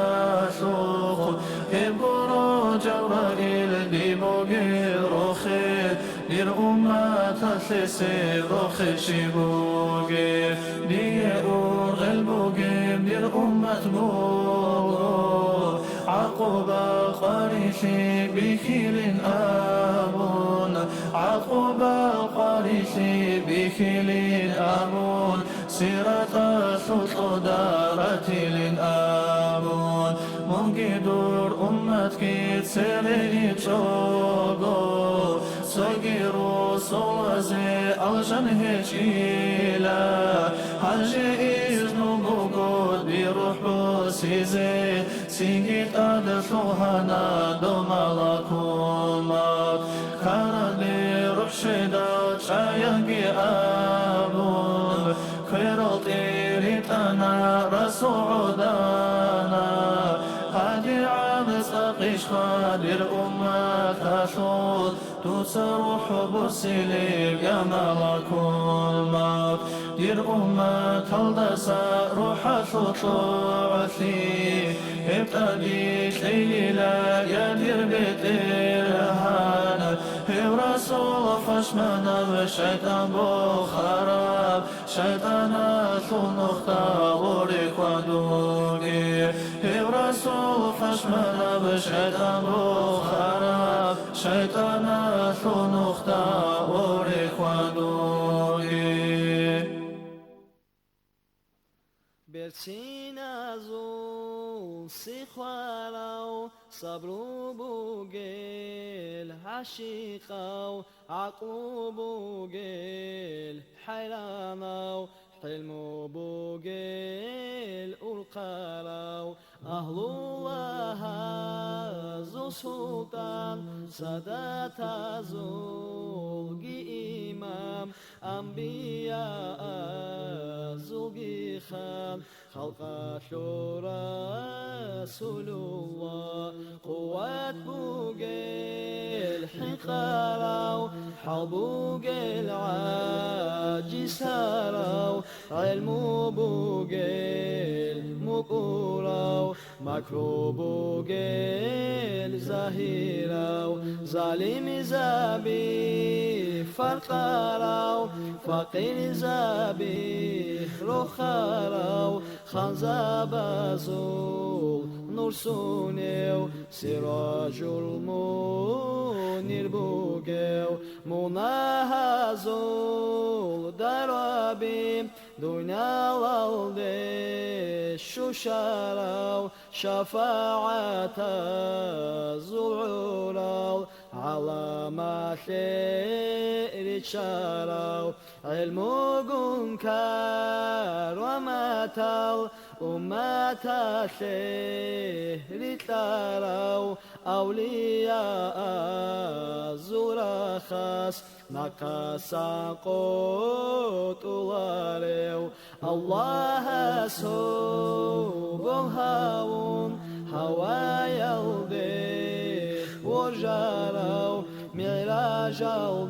S1: متشياثوق هبقرو جبرائيل دي بوغي روخي دير أمة الثسي روخي شبوغي دي أورغ البوغي دير أمة بوغو عقوبة قريشي بخيل آمون عقوبة قريشي بخيل آمون سيرة سلطة دارة آمون منجي دور أمتك تسيري تشوغو سوغيرو سوازي الجنه جيلا حاجي إذنو بوغود بروح بوسيزي سيجيت أدفوهنا دوم لكومات كارد بروح شدات شايقي أبون كيرو طيريتنا رسعودانا هادي عبس أقيش خادر أمك أشود تسروح بسليب يا ملك الموت دير أمة الدسا روح شطوعثي ابتدي ليلة يا دير بيت الهان رسول فشمنا بشيطان بخراب شيطانا ثنختا وريك ودوغي رسول فشمنا بشيطان بخراب شيطانا ثنختا ورخوانوه
S3: برسين azul سخوارو صبرو بوغيل عشيقو عقلو بوغيل حيرانو حلمو بوغيل أرقارو أهل الله زو سلطان سادات زوجي إمام أنبياء زوجي خان خلق شورى رسول الله قوات بوغيل حقارو حرب بوغيل عاجسارو علم بوغيل مقورو مكرو بوغيل زهيرو ظالم زابي فرقارو فقير زابي رخارو خنزاب زول نور سونيو سراج المنير بوغيو مناها زول درابي دنيا والدي شوشارو شفاعة زول على ما خير شارو علم قنكار وماتل أمات خير تارو أولياء زرخاس نقصا قوت واريو الله سبحانه هوايا الدي وجارو معراج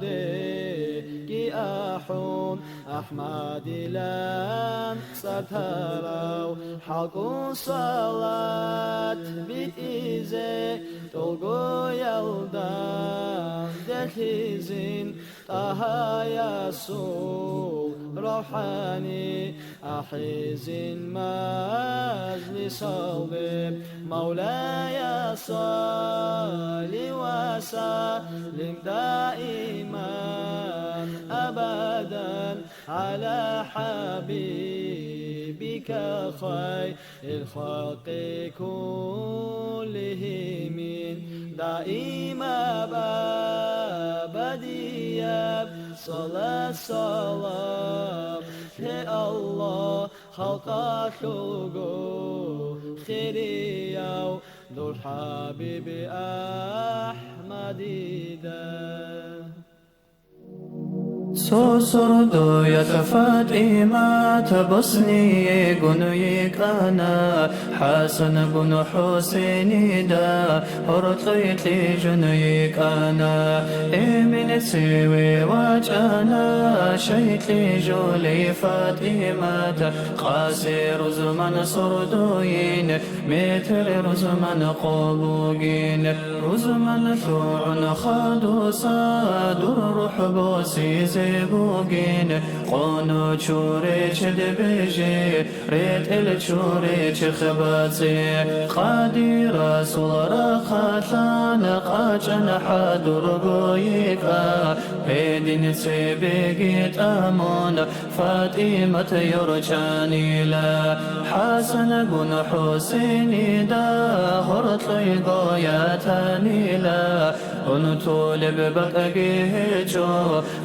S3: الدي أحون أحمد لان ستارو حق صلاة بإيزي تلقو يلدان دهيزين طه يسوع روحاني أحزن مجلس البيت مولاي صل وسلم دائما أبدا على حبيبك خير الخلق كلهم دائما أبديا صلاة سلام الله خلق خلقه خيريا نور حبيب أحمد
S1: سوسردو يتفات إيمات بصني قنيك أنا حسن بن حسين دا هرطيت لي جنيك أنا إمن سوي وجانا شيت لي جولي فاطمة قاسر زمن سردوين متر رزمن قلوقين رزمن ثوع خادو صادر رحب سيزبوقين قونو تشوري تشدبجي ريت التشوري تخباتي قادي رسول رخاتان قاجن حادر قويكا بيدين سيبقيت أمون فاطمة يرجاني لا حسن بن حسين دا هرط لي قوياتاني لا ونطول ببقيجو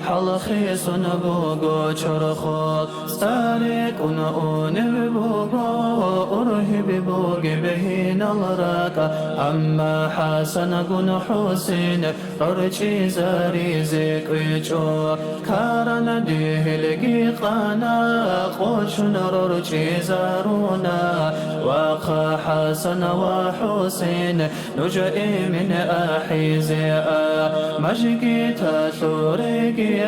S1: حلخي سنبوغو چرخوت ستارك ونؤون ببوغو أرهب بوغ بهين الراكا أما حسن بن حسين ررچي زاري زيكويچو كارن ديه لقيقانا خوشن ررچي زارونا واقا حسن وحسين نجئي من أحيزي مجيتا ثوريكي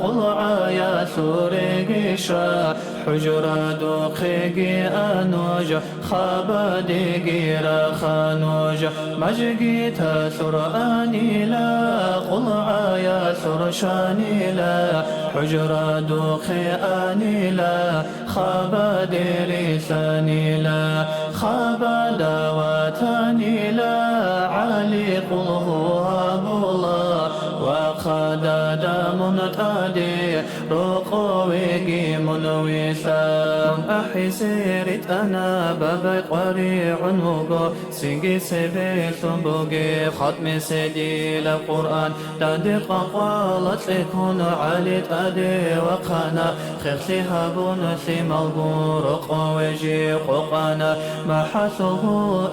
S1: قلعا يا ثوريكي شا حجرا دوخيكي أنوج خابديكي رخانوج مجيتا ثراني لا قلعا يا ثرشاني لا حجرا دوخي أني لا خابدي لساني لا خابدا واتاني لا علي قل هو خدادا منتادي رقوي منويسا أحسيرت أنا بابي قريع وقو سيجي سبيل ثنبوغي ختم سيدي القرآن تدق قالت لكون علي تادي وقانا خيخي هابون في ملبور قويجي قوقانا ما حثه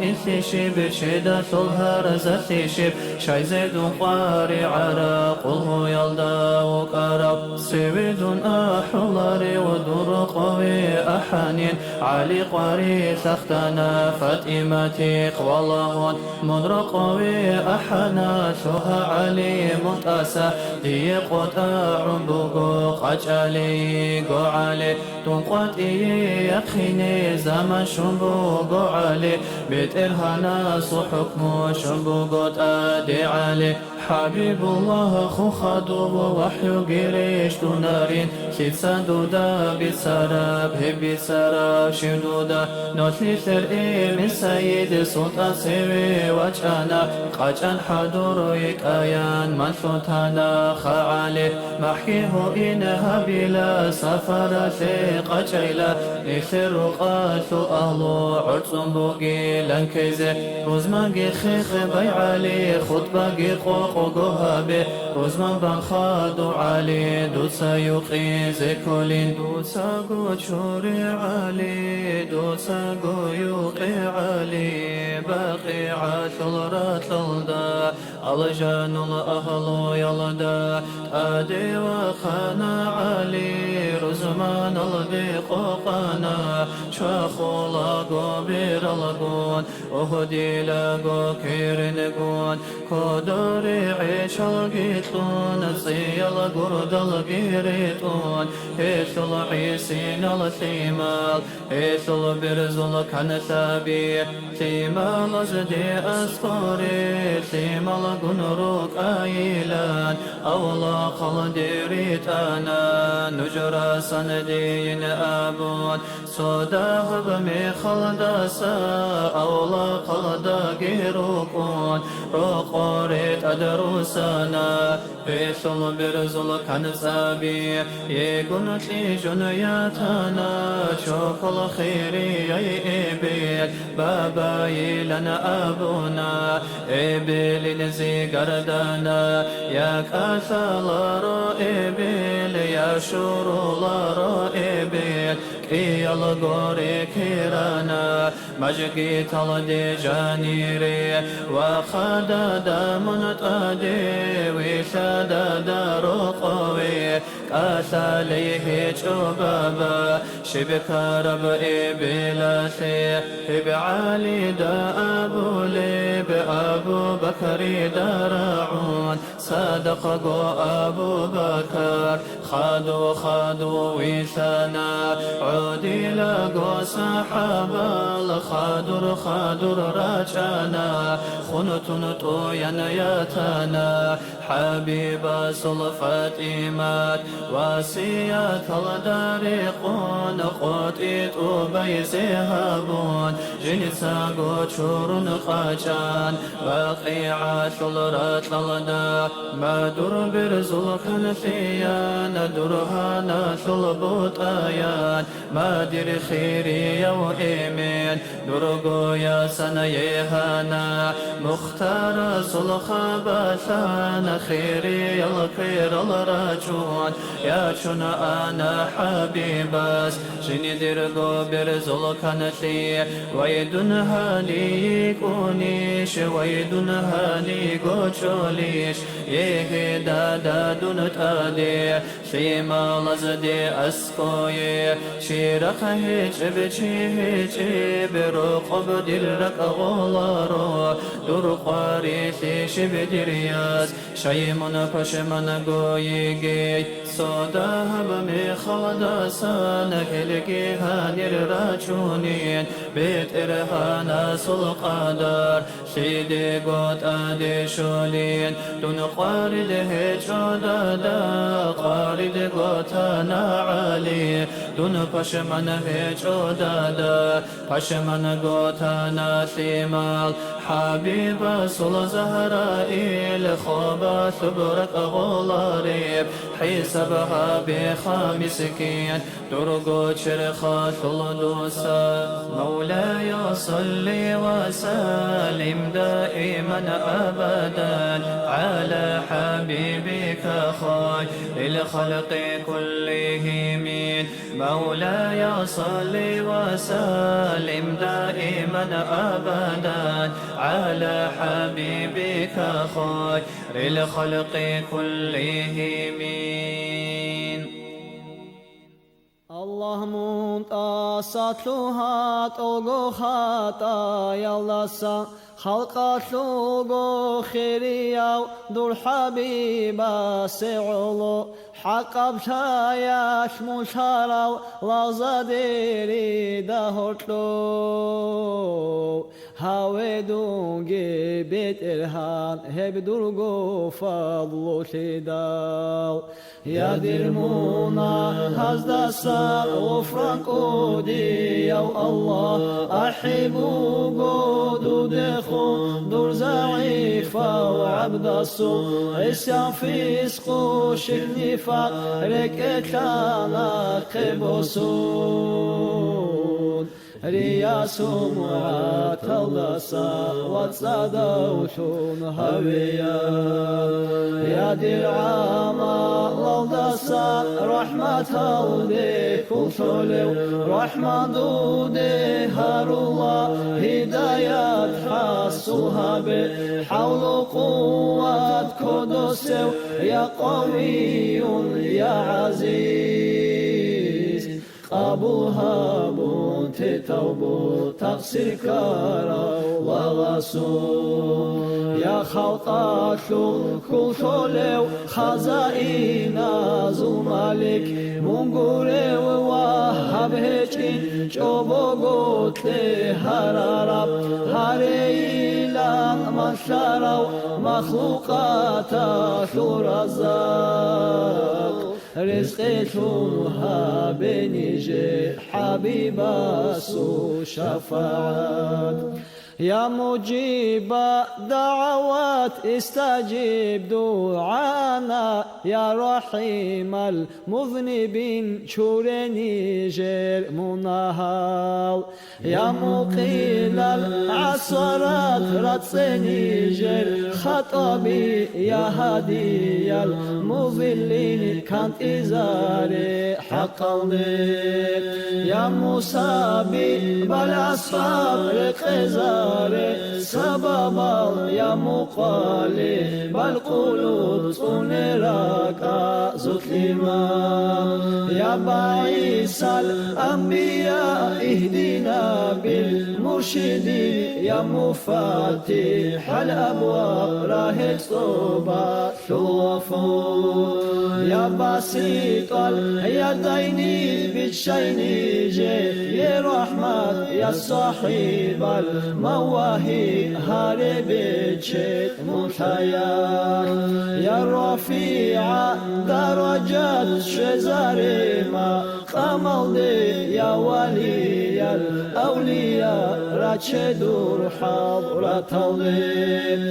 S1: إثي شب شدا ثلهر زثي شب شاي زيد قاري عرا قله يلدا وقارب سويد أحلاري ودور قوي أحانين علي قاري ثختنا فاتمتي والله مدر قوي أحنا سوها علي متأسى دي قطع بوغو قجالي قعالي تنقوت يقيني زمان شنبوغو علي بيت إرهانا صحكمو شنبوغو تادي علي حبيب الله خو خدوب وحي قريش دونارين كيف سندودا بسراب هبي سراب شدودا نوتلي ثرئي من سيد سلطان سوي وجانا قاجان حضور يكايان من ثوتانا خعالي محكيه إنها بلا سفر ثقة جيلا إثر قاثو أهلو عرصن بوغي لنكيزي روزمانجي خيخ بيعالي خطباقي قوق وقهابي روزمان بنخادو علي دوسا يقيزي كولين دوسا قوشوري علي دوسا قويوقي علي باقي عاثل راتلدا الجان الأهل يلدا أدي وخانا علي رزمان البقوقانا شاخو لاغو بير لغون أهدي لاغو كيرنغون كودوري عيش القيتلون سيال قرد القيريتون هيثل عيسين الثيمال هيثل برزل كان ثابي ثيمال زدي أسطوري ثيمال قنروك آيلان أولا خلديريت أنا نجرى سندين أبون صداه بمي خلدسا أولا خلدا قيروكون رقوريت أدروسانا بيثل برزل كان سابي يقنت لي جنياتنا شوف الخيري يا إبيل بابا يلنا أبونا إبيل نزي قردنا يا كاثل إبيل يا شور إبيل كي الغوري كيرانا مجكي تلدي جانيري وخدد منتدي وشدد رقوي كاثليه شبابا شبك رب إبلاسي إبعالي دا أبو ليب أبو بكر درعون صدق أبو بكر خادو ويثانا عودي لقو صحابا خادر راجانا خنتن طويا ياتانا حبيب صلفات إيمات واسيات الدارقون قوتيت بيزهابون جنسا قوتشور قاجان باقيعات الرات للدا ما در برزل كنثيان درهانا ثلبوت آيان ما در خيري يو إيمين درقو يا سنة يهانا مختار صلخباثان خيري الخير الراجون يا شنا أنا حبيباس جني درقو برزل كنثي ويدن هاني كونيش ويدن هاني قوشوليش يهدا دون تادي فيما لزدي أسكوي شيرك هيج برقب درك غولارو درقاري ثيش بدرياز شيمن فشمن قويقي صداها بمي خلدسان كلكي هانير راجونين بيت إرهانا سلقادار سيدي قوت آدي شولين دون قارد هيج دا قارد وارد قوتنا عالي دون پشمن هیچ دادا پشمن قوتنا ثمال حبيب صل زهرائيل خوبا ثبرك غلاريب حسبها بخامسكين درقو شرخات الدوسا مولاي صل وسلم دائما أبدا على حبيبك خير الخلق كلهم مولاي صل وسلم دائما أبدا على حبيبك خير الخلق كلهم
S3: اللهم أسألها أوغوخاتا يالسا خلقاتلوغو خيرياو دور حبيبا سعولو حقب شاياش مشاراو لازاديري دهوتلو هاوي دونجي بيت الهان هبدورغو فضلو شداو يا درمونا هزدا سال وفرانكو دي يا الله أحبو قودو دخون دور زعيفة وعبد السوء إسيان فيسقو شرنفاق ركتانا قبوسون رياسو معات الدسا وتصدوشون هويا يا درعاما للدسا رحمة الله كل شلو رحمة دودي هار الله هدايات حاسوها بحول قوة قدسه يا قوي يا عزيز قبولها بنت توبو تقصير كارا وغسو يا خلقاتو كل شلو خزائن زو مالك منقوري ووهب هجين جوبو قوتي هرارب هريلان مشارو مخلوقاتا شو رزاق رزقتها بنيجي حبيبا سو شفاعات يا مجيب دعوات استجيب دعانا يا رحيم المذنبين شورني جير مناهال يا مقيل العصرات رتسني جير خطبي يا هدي المذلين كانت إزاري حق الليل يا مصابي بالأصحاب رقزار سببا يا مقالب القلوب صنراك زكلما يا بعيس الأنبياء اهدنا بالمرشدين يا مفاتيح الأبواب راهد صوبا شوفوا يا بسيط اليدين بالشين يا رحمة يا صاحب المواهب هارب شيء مشايا يا رفيع درجات شزاري ما قمل يا ولي الأولياء راتشدور حضرة الليل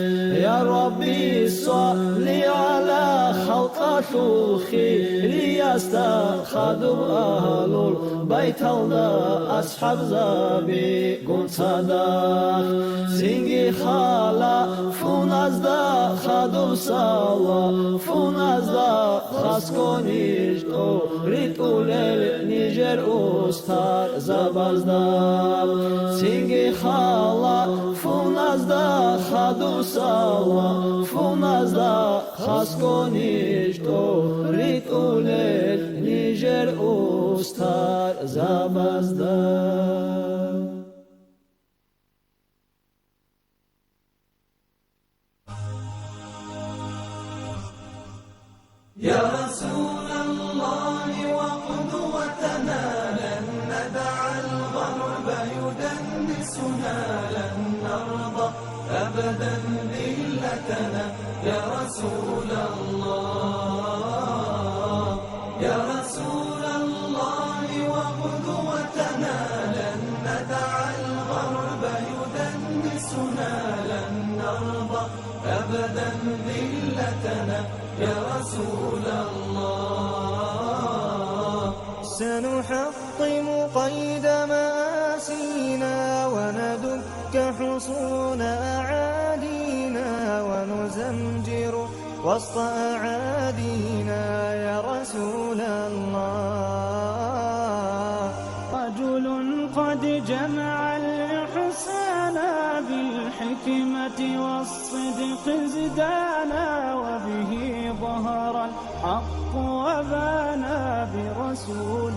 S3: يا ربي صل على خلقه خير يستخدم أهل البيت الله أصحاب زابي قل صدق سنجي خالا فونازدا خدم سالا فونازدا خسكونيش تو ريتولل نيجر أستار زبازدا سنجي خالا فونازدا خدم سالا فونازدا خسكونيش تو ريتولل نيجر أستار زبازدا
S2: يا رسول الله وقدوتنا لن ندع الغرب يدنسنا لن نرضى أبدا ذلتنا يا رسول الله رسول الله وقدوتنا لن ندع الغرب يدنسنا لن نرضى أبدا ذلتنا يا رسول الله
S3: سنحطم قيد مآسينا وندك حصون أعادينا ونزمجر وسط أعادينا يا رسول الله رجل قد جمع الإحسان بالحكمة والصدق ازدانا وبه ظهر الحق وبانا برسول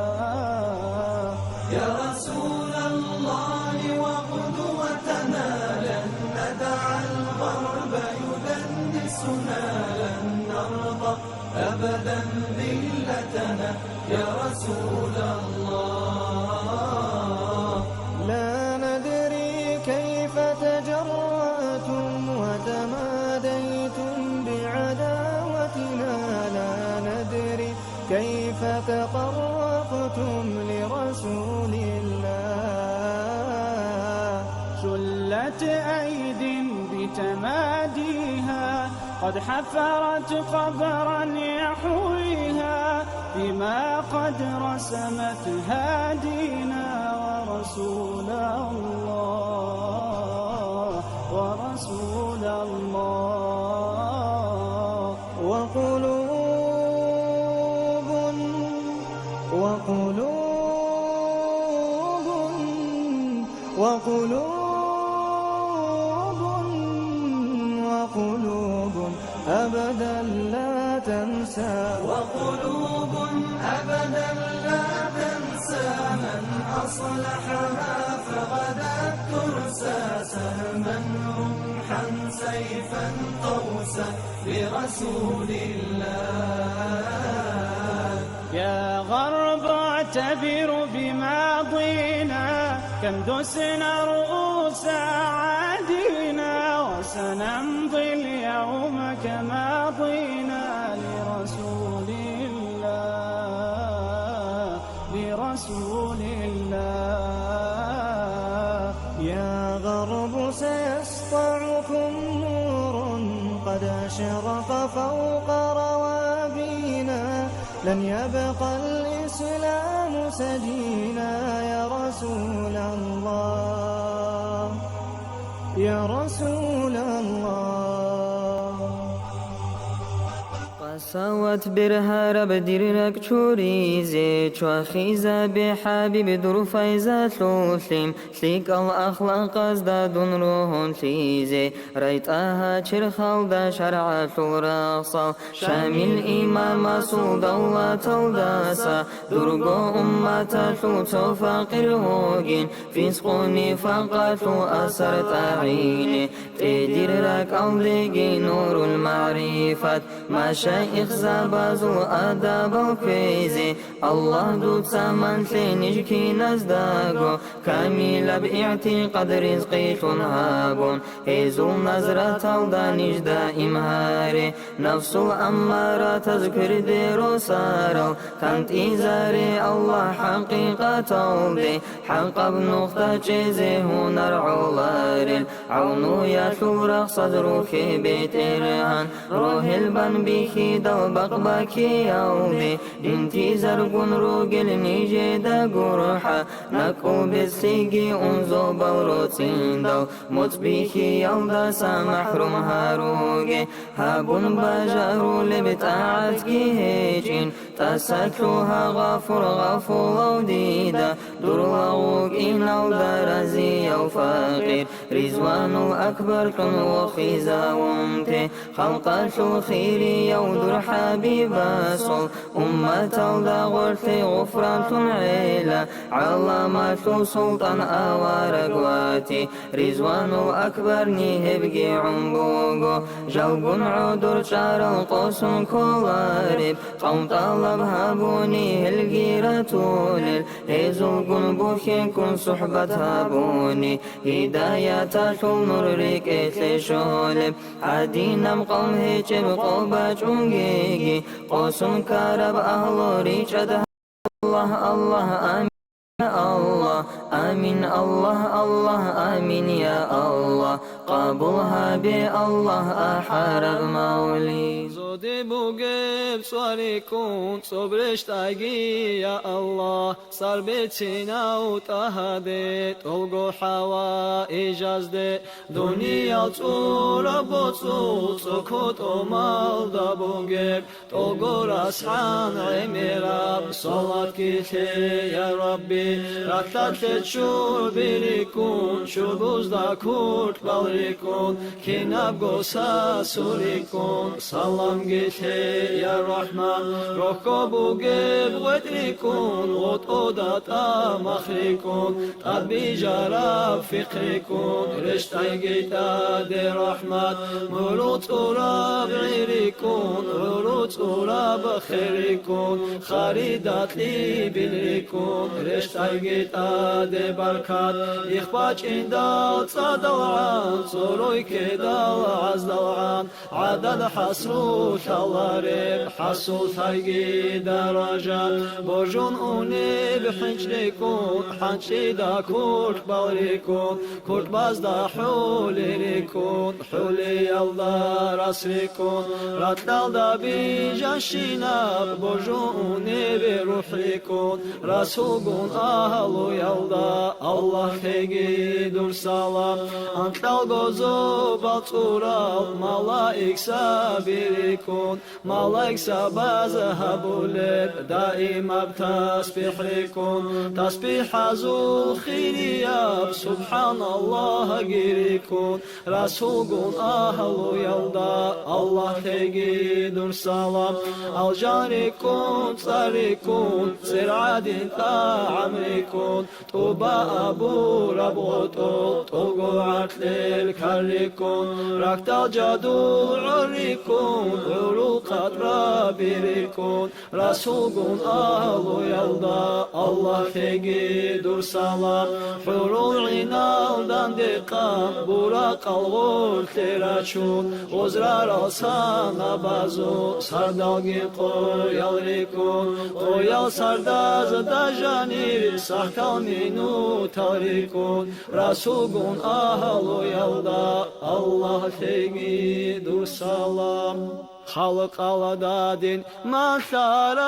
S3: الله
S2: يا رسول الله وقدوتنا لن ندع الغرب يدنسنا لن نرضى أبدا ذلتنا يا رسول الله
S3: لا ندري كيف تجرأتم وتماديتم بعداوتنا لا ندري كيف تطرقتم لرسول الله شلت أيد بتماديها قد حفرت قبرا يحويها بما قد رسمت هادينا ورسول الله ورسول الله وقلوب وقلوب وقلوب وقلوب أبدا لا تنسى
S2: وقلوب أبدا لا تنسى من أصلحها فغدت ترسى سهما رمحا سيفا قوسا لرسول الله
S3: يا غرب اعتبر بماضينا كم دسنا رؤوس عادينا وسنمضي اليوم كماضينا لرسول الله لرسول الله يا غرب سيسطعكم نور قد أشرق فوق روابينا لن يبقى الإسلام سجينا يا رسول الله يا رسول الله قسوت برها رب ديرك تشوريزي تشوخيزا بحبيب دور فايزا تلوثيم تليك الأخلاق ازدادون روحون تليزي ريتاها تشرخال دا شرع تلرقصا شامل إمام سود الله تلداسا درقو أمتا تلوتو فقير هوجين فيسقوني فقط أسرت أعيني تديرك أوليجي نور المعرفة مشايخ زبازو أدب وفيزي الله دوت سامن تلينجكي نزداغو كامل باعتقاد رزقي تنهابون هزو نظرة ودانيج دائم هاري نفس أمارة تذكر ديرو سارو كانت إزاري الله حقيقة ودي حق بنقطة جيزي هنر عولاري عونو يثورق صدرو في بيت إرهان روح البن بيكي دو بقبكي يومي انتي زرقون روغل نيجي دا قرحة نكو بسيجي انزو بوروتين دو موت بيكي يودا سامحروم هاروغي هابون باجارو لبتاعت هيجين تسكلوها غفور غفور وديدا دروغوك إنو درزي أو فقير رزوانو أكبر كن وخيزا ومتي خلقاتو خيري يودر حبيبا صل أمة الدغرتي غفران عيلة علامات سلطان أوارقواتي رزوانو أكبر نيهبجي عمبوغو جوبون عدر شار القوس كولاري صابب قوم طلب هابوني الجيرتون هزو كن بوخي كن صحبة هابوني هداية النور ريك شولب عدينم قوم هيجب قوبة جونجيجي قوسم كارب أهلو ريشد الله الله آمين الله آمين الله الله آمين يا الله قبولها بالله أحر المولي
S1: زودي بوجب صاريكون صبرش تاجي يا الله صار بيتنا وتهدي تلقو حوائج أزدي دنيا طول بوصو سكوت ومال دبوجب تلقو راسحان عميراب صلاة كيتي يا ربي رتلت شور بريكون شبوز دا كورت بالريكون كناب قوسا سوريكون سلام جيتي يا رحمن روحكو بوجب ودريكون وطودة مخريكون تبي جراب فقريكون رشتاي جيتا دي رحمن مروت وراب عيريكون عروت وراب خيريكون خريدات لي بالريكون رشتاي جيتا دي بركات إخباج إندال صدوعان صروي كدال عزدوعان عدد حسروت الله رب حسو ثايقي درجات بوجون أوني بحنشريكون حنشي دا كورت بالريكون كورت باز دا حولي ريكون حولي يالدا راسريكون راتلال دا بيجان شيناب بوجون أوني بروحريكون رسولون أهلو يالدا الله خيجي دور سلام أنتلال غوزو بطورال ملايك سابريكون ملايك ساباز هبولب دائما بتسبيح ريكون تسبيح عزو خيرياب سبحان الله غيريكون رسولون أهلو يالدا الله خيجي دور سلام الجاريكون صاريكون سرعادين عمريكون طوبا أبو ربوتو طوغو عتل الكريكون ركت الجدو عريكون عروقات رابيريكون رسولون أهلو يالدا الله خيجي دور سلام حرول عنال دندقام براق الغول تيراشون وزرار السانا بازو سردالگي قويال ريكون قويال سرداز دجاني سحكال منو تاريكون رسولون أهلو يالدا الله خيجي دور سلام خلق الدادين ما ثار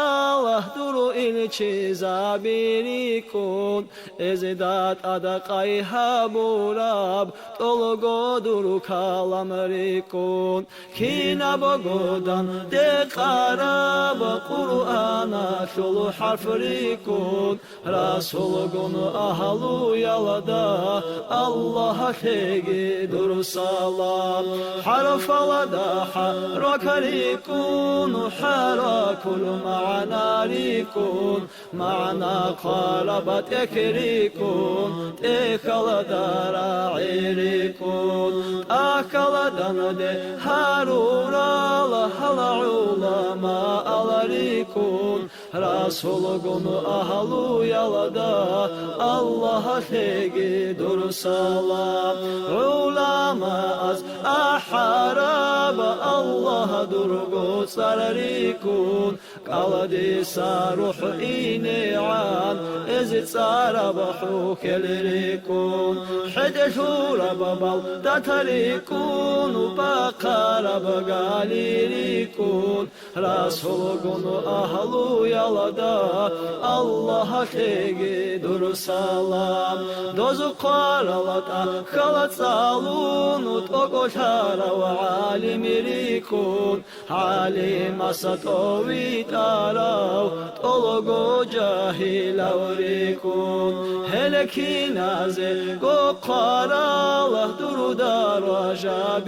S1: دورو إلشي زابيريكون إزداد أدقاي هابوراب طلقو دورو كالامريكون كينا بغودان دقاراب قرآن شلو حرف ريكون رسولون أهلو يلدا الله خيجي دور سلام حرف لدا حرك ريكون حرا كل معنا ريكون معنا قلبت يكريكون تكال دراعي ريكون أكل دند هارورا لهلا ما ألريكون رسولون أهلو يلدا الله تيجي دور سلام علماء از أحراب الله درغو سرريكون قلدي ساروح إنيعان إزت ساربحو كلريكون حدثو ربابل تتريكون بقار بقالي ريكون رسولكون أهلو يلدا الله تيجي دور سلام دوزو قارلتا خلط سالون توقو شارا وعالم ريكون عالم ستوي تاراو طلقو جاهل وريكون هلكي نازل قو قارالة درودار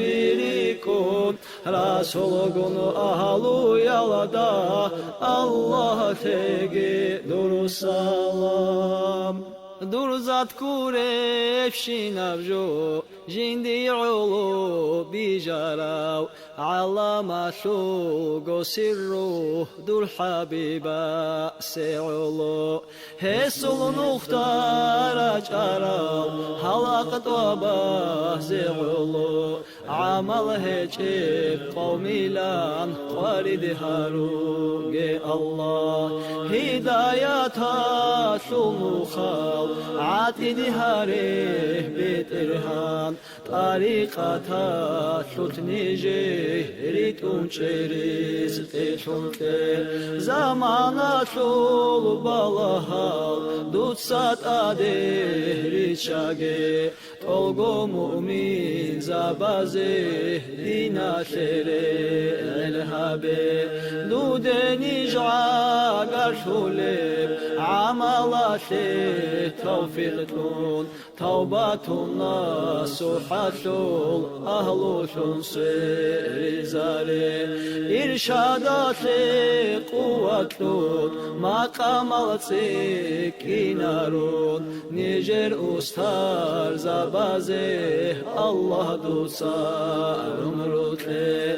S1: وجابيريكون رسولكون أهلو يلدا الله تيجي دور سلام درزت كوريف شينافجو جندي علو بيجاراو علامة شوق سره ذو الحبيب سعلو هسل نختار جرال حلقة وبه زعلو عمل هجيب قومي لان قارد هاروغ الله هداية شمخال عتد هاره بترهان طريقة شتنجي ريتون چريز تشونته زمانة شول بالهال دوتسات أدهري شاگه تولغو مؤمن زبازه دينا شره الهبه دودني جعاقر شولب عملاته توفيقتون توباتون نصحتون أهلوشون سرزاره إرشادات قوتون مقامات سكينارون نجر أستار زبازه الله دوسار مروته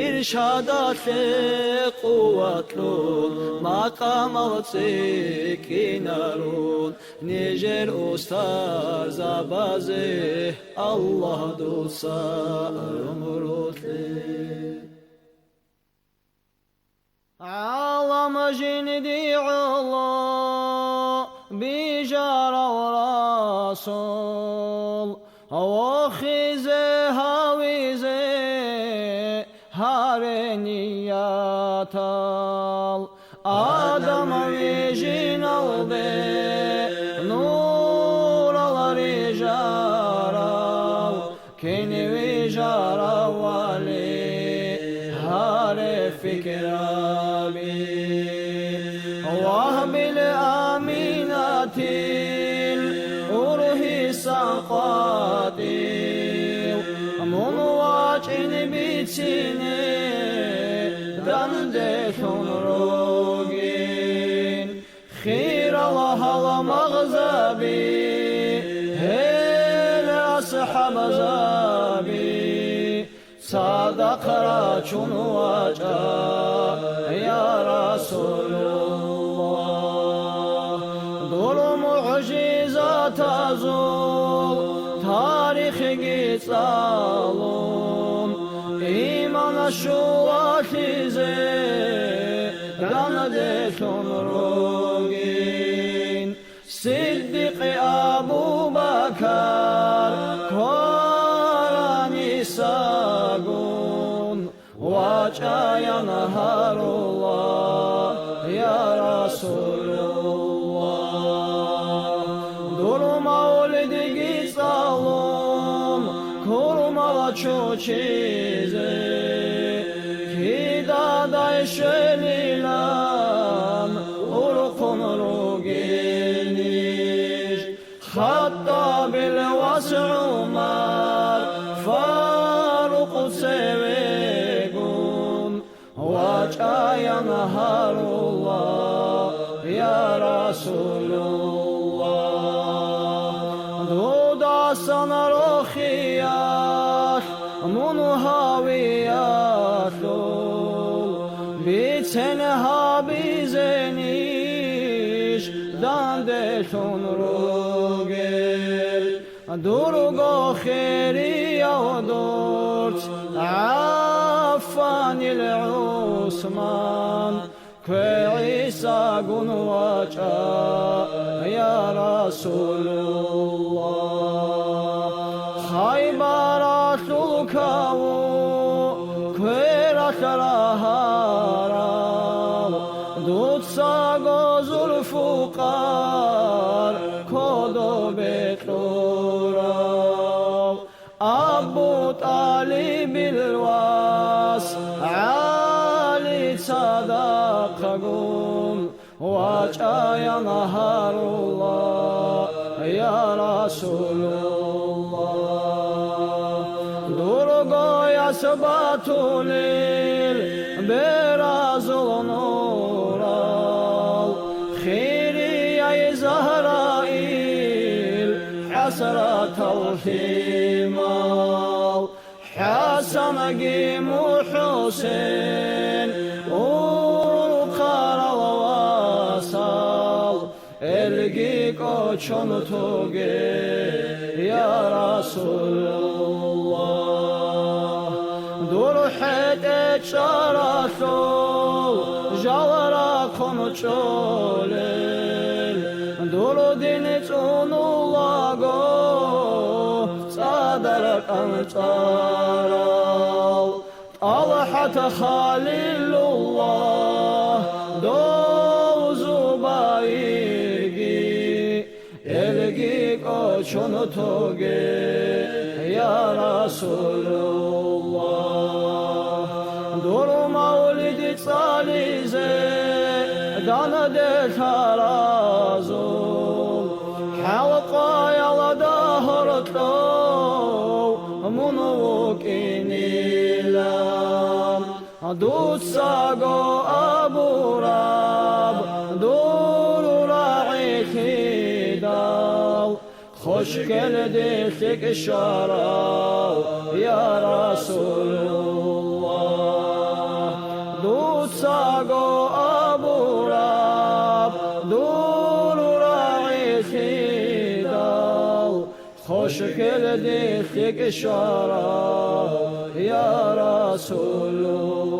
S1: إرشادات قوتون مقامات سكينارون نجر أستار زبازه الله دوسار مروته عالم جندي الله بجار ورسول وخزي هاويزي هارنياتال آدم ويجين البي نور الرجال كيني وجار والي هاري فكرابي وهم الأمينات الأره سقاطي من واجن بيتيني دندشون روغين خير الله المغزبي هيل أصحاب زابي صدق راچون واجا يا رسول الله دور معجزات ازول تاريخ گيتالون إيمان شواتيزي داندشون روغين صديق أبو بكر ساقون واجايا نهار الله يا رسول الله دور مولد صالون كرما وچوچيزي كيدا دايشليلان ورقم روغينيش خطا بالوسع مار فاروق سيغون واجايا نهار الله يا رسول الله دودا سنا روخياش منهاوياش بيتنها بيزنيش داندشون روغل درگا خيري ودورت عفان العثمان كعيسى قنواجا يا رسول الله خيبرات الكاو كيرا كراهارا دوت ساقوز الفقار كودو بيتورا أبو طالب الواس علي صدقكم واجايا نهار الله يا رسول الله درغو يسبات ليل براز النور خيري يا زهرائيل حسرة الخمال حسن محمد sen ul karavasal elgi koçon toge ya Rasulullah dur hede çaraşol jalara konuçolel dur deniz onulago صدر قنطرال طلحة خليل الله دوزو بايجي الجي قوشون توجي يا رسول الله دور مولد صاليزي دانا دي ترازو حلقة يلا دهرتو منوك إنيلام دوتساقو أبو راب دور راعي خدال خوش كلديك شراو يا رسول الله دوتساقو أبو راب دور راعي خدال خوش کردی شارا یا رسول الله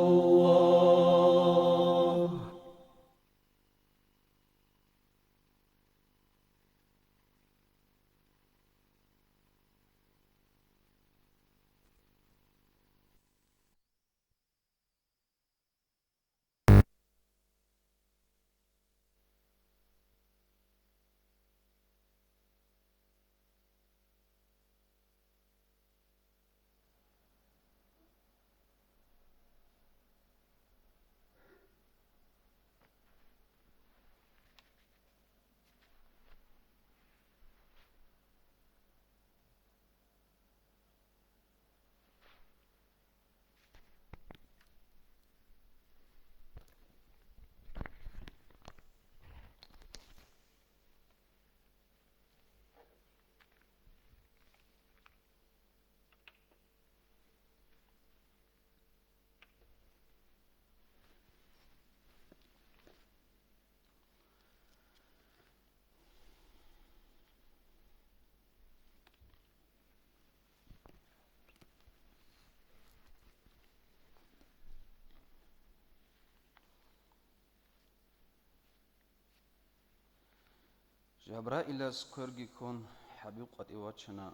S5: جبرائيل سكرجي كون حبيب قد إيواتشنا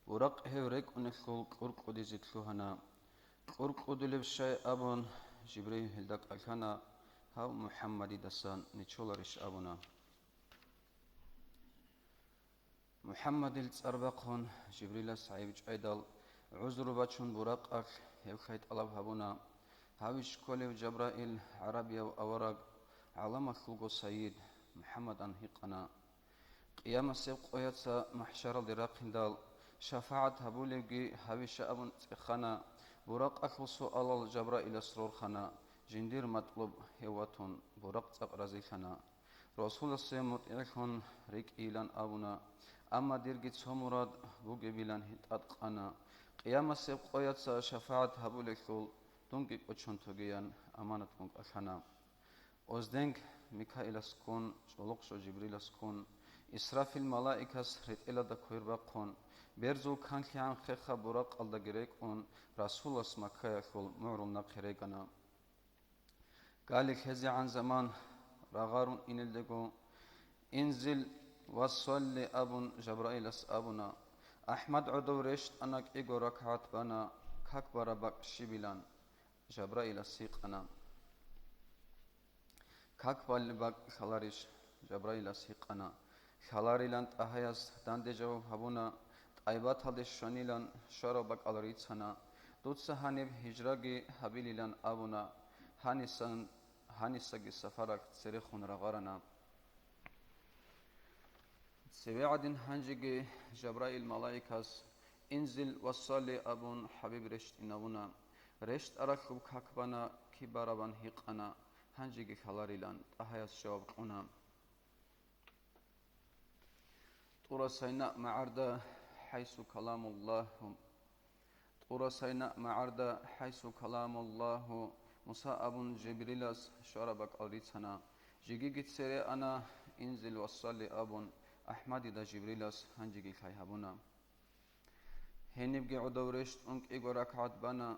S5: ورق هوريك ونخل قرق وديزيتلو هنا قرق ودلب شيء أبون جبريل هلدك أكنا هاو محمد دسان نيتشولرش أبونا محمد التربقون جبريل سعيب أيدل عذر باتشون برق أك يوخيت ألب هبونا هاوش كولي جبرائيل عربية وأورق علامة خلقو سيد محمد أنهيقنا قيام السبق ويتسا محشر لراقندال شفاعة هبوليجي هاوش أبن تخنا برق أخو سؤال الجبرائيل سرور خنا جندير مطلوب هواتون برق تقرزي خنا رسول السيموت إلخون ريك إيلان أبونا أما ديرجت سمراد بوجي بيلان هتات قنا قيام السبق ويتسا شفاعة هبوليكول دونكي قشون توجيان أمانة كونك أخنا أزدنك ميكائيل سكون شلوقشو جبريل سكون إسرافيل ملائكة سرت إلى دكوير بقون بيرزو كان كيان خيخا براق الله جريك أون رسول اسمه كيخول معرون نقريقنا قالك هزي عن زمان رغارون إن اللقو انزل وصلي أبن جبرائيل أبونا أحمد عدو رشت أنك إيقو ركعت بنا كاكبر بك شبيلان جبرائيل سيقنا كاكبر لبك خلاريش جبرائيل سيقنا خلاريلان تأهيز داندي جواب هبونا تأيبات هدش شانيلان شاربك الريتسانا دوتسا هانيب هجراغي هبيليلان أبونا هانيساغي سفرك تسريخون رغارنا سبيعدين هنجيجي جبرائيل ملايكاس انزل وصلي أبون حبيب رشت إنونا رشت أركب كاكبانا كباربان هيقانا هنجيجي خلاريلان تأهيز جواب قونا طور سيناء معرضة حيث كلام الله قرصينا معردا حيث كلام الله مصاب جبريلس شربك أريتنا جيجي سري أنا انزل وصلي أبون أحمد دا جبريلس هنجيجي خيهبونا هنبقي عدورشت انك إيقو ركعت بنا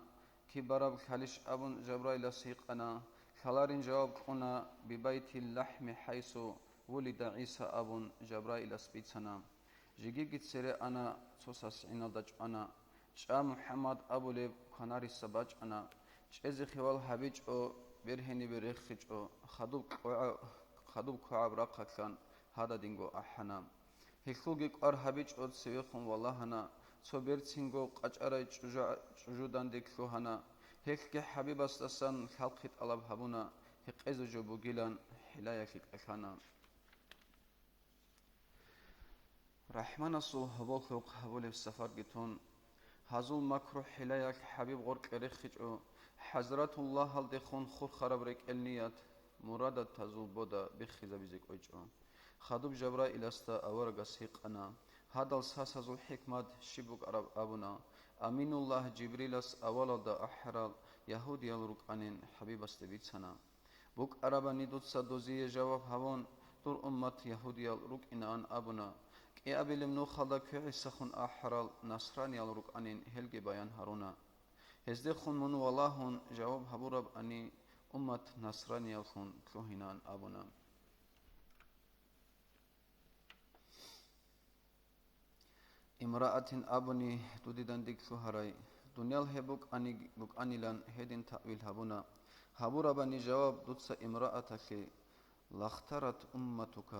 S5: كي برب خليش أبون جبريل سيقنا خلارين جواب قنا ببيت اللحم حيث ولد عيسى أبون جبريل سبيتنا جيجي سري أنا تصاص عنا أنا جاء محمد أبو ليب كناري سباج أنا جزي خوال حبيج أو برهني بريخج أو خدوب كعب رقا كان هذا دينغو أحنا هيخوغيك أر حبيج أو تسويخون والله أنا صبرتينغو قجأري جودان ديكلو هنا هيك حبيب استسان خلقت ألب هبونا هيك إزو جوبو جيلان حلايا كيك أكانا رحمن الصو هبوخوق هبولي السفر جتون هزول مكرو حلايا حبيب غرق رخجو حضرت الله هل دخون خور خراب رك النيات مراد تزول بودا بخيزا بيزيك أجو خدوب جبرائيل استا أورغا سيقنا هذا الساس هزول حكمت شبوك عرب أبونا أمين الله جبريلس أولا دا أحرال يهودي الرقانين حبيب استبيتنا بوك عربا ندود سدوزي جواب هون طول أمت يهودي الرقين أن أبونا كي أبي لمنو خدا كي سخون أحرال نصراني الرقانين هلقي بيان هارونا هزدخون من والله جواب هبورب أني أمت نصراني الخون كلهنان أبونا امرأة أبني توديدان ديك شهري دنيا الهبوك أني بوك أنيلان هدين تأويل هبونا هبورا بني جواب دوتس امرأتك لاخترت أمتك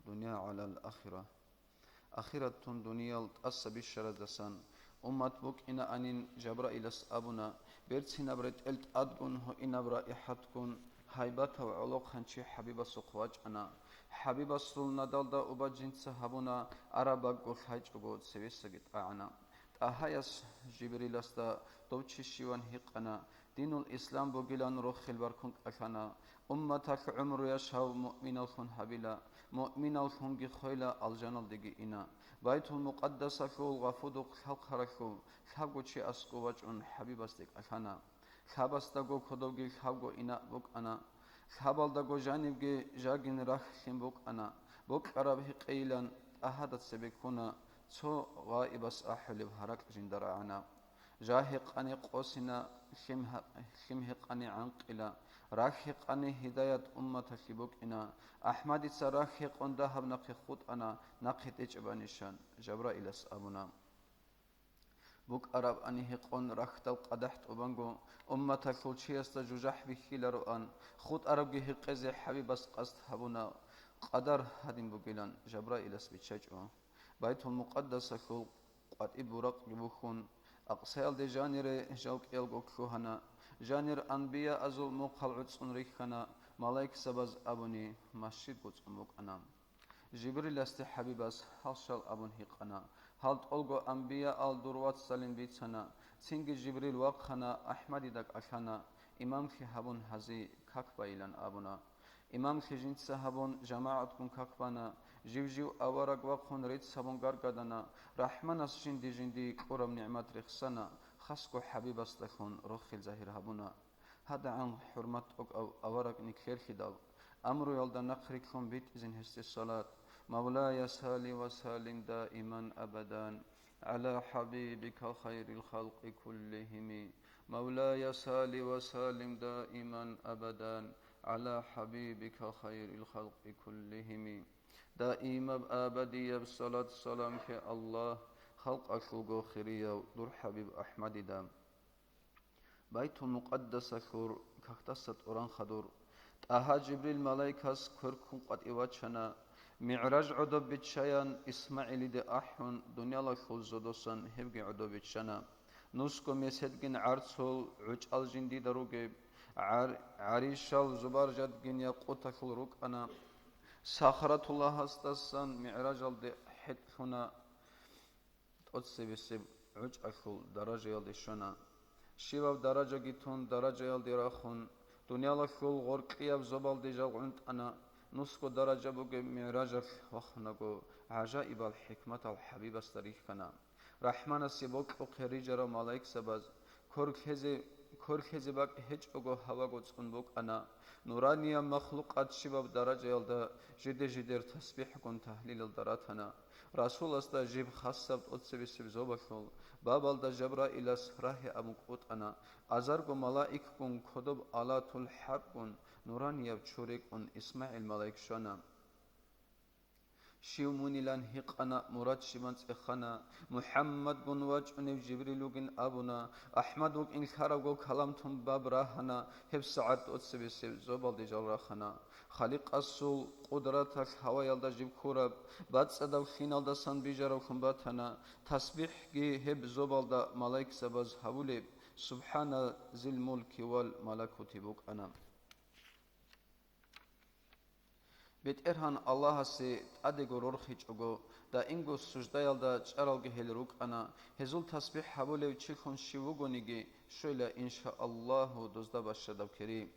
S5: دنيا على الآخرة آخرة دنيا تأس بالشرزسان أمت بوك إنا أنين جبرائيلس أبونا بيرتسين بريت إلت أدقون هو إنا برائحتكون هايبات وعلوق هنشي حبيب سقواج أنا حبيب السول ندال دا أبا جنس هبونا عربا قول حاج أقود سويسة أعنا أهايس جبريلس دا دوتشي شيوان هيقنا دين الإسلام بوغيلان روخ البركونك أكنا أمتك عمر يشهو مؤمن الخون حبيلا مؤمن الخون جي خويلا الجنال ديجي إنا بيت المقدس كول غفودق خلق هركو خلقو چي أسكو وجعون حبيب استيك أكنا خابستاغو كدوغي خلقو إنا بوك أنا خابالداغو جانبغي جاگين رخ خيم بوك أنا بوك عربه قيلان أحدت سبكونا تو غائبس أحلب هرك جندرعنا جاهق أني قوسنا خمهق أني عنقلا راخق أني هداية أمة بوك إنا أحمد سراخق أن ذهب نقي خود أنا نقي تجبانشان جبرائيل أبونا بوك أراب أني هقون رختل قدحت أبانغو أمة كل شيء استجوجح بخيل رؤان خود أراب هقزي حبيب قصد هبونا قدر هدين بوكيلان جبرائيل بتشجعو بيت المقدس كل قد إبورق يبوخون أقسال دي جانير جوك إلغو كوهنا جانير أنبياء أزول مقال عدسون ريخنا ملايك سبز أبوني مسجد قدس أموك أنام جبريل است حبيبس هالشال أبون هيقنا هالت ألغو أنبياء الدروات سالين بيتنا تنجي جبريل وقخنا أحمد دك أخنا إمام خي هبون هزي كاكبايلان أبونا إمام خي جنس هبون جماعتكم كاكبانا جيو أورق وقخون ريت سبون غرقدنا رحمن أسجين دي جندي كورم نعمت رخصنا خسكو حبيب استخون روخ الزهير هبونا هذا عن حرمت أو أورق نكير خدال أمر يلد نقركم بيت إذن هست الصلاة مولاي سالي وسالم دائما أبدا على حبيبك خير الخلق كلهم مولاي سالي وسالم دائما أبدا على حبيبك خير الخلق كلهم دائما أبدي بصلاة السلام الله خلق أخوغو خيريا دور حبيب أحمد دام بيت المقدس خور كاختست أوران خدور تاها جبريل ملايكاس كركم قد إيواتشنا معراج عدو بيتشايان إسماعيل دي أحون دنيا لخول زدوسان هبغي عدو بيتشانا نسكو مسهدگين عرصول عج الجندي دروغي عريشال زبار جدگين يقوتا خل روك أنا ساخرة الله هستسان معراج دي حد هنا تقصي بسيب عج أخول درجة يلدي شنا شباب درجة جيتون درجة يلدي راخون دنيا لخول غرقيا بزبال دي جاغونت أنا نسكو درجة بوغي معراج وخنقو عجائب الحكمة الحبيب استريخنا Rahmana sibok ukheri jara malaik sabaz korkheze bak hiç ogo hava goçun bok ana nuraniya makhluqat shibab daraja yalda jider tasbih kun tahlil daratana Rasul asta jib khassab otsebisib zobakol babalda jabra ilas rahi amukut ana azar go malaik kun khodob alatul harkun nuraniya churek un Ismail malaik shana Şiumunilan hiqana Murat Şimans ekhana Muhammad bun vac'unev Cibrilugin abuna Ahmaduk in kharago kalam tum babrahana hep saat otsebisiv zobaldi jalrahana Khaliq asul qudratak havayalda jibkurab batsadav finalda san bijarav khumbatana tasbih gi hep zobalda malaik sabaz havuleb Subhana zil mulki wal malakuti buk ana Bet erhan Allah'ası adego rorxiçogo da ingo sujdayalda çaralge helruk ana hezul tasbih habulev çilkhon şivugonigi şöyle inşaallahu dozda başladı keri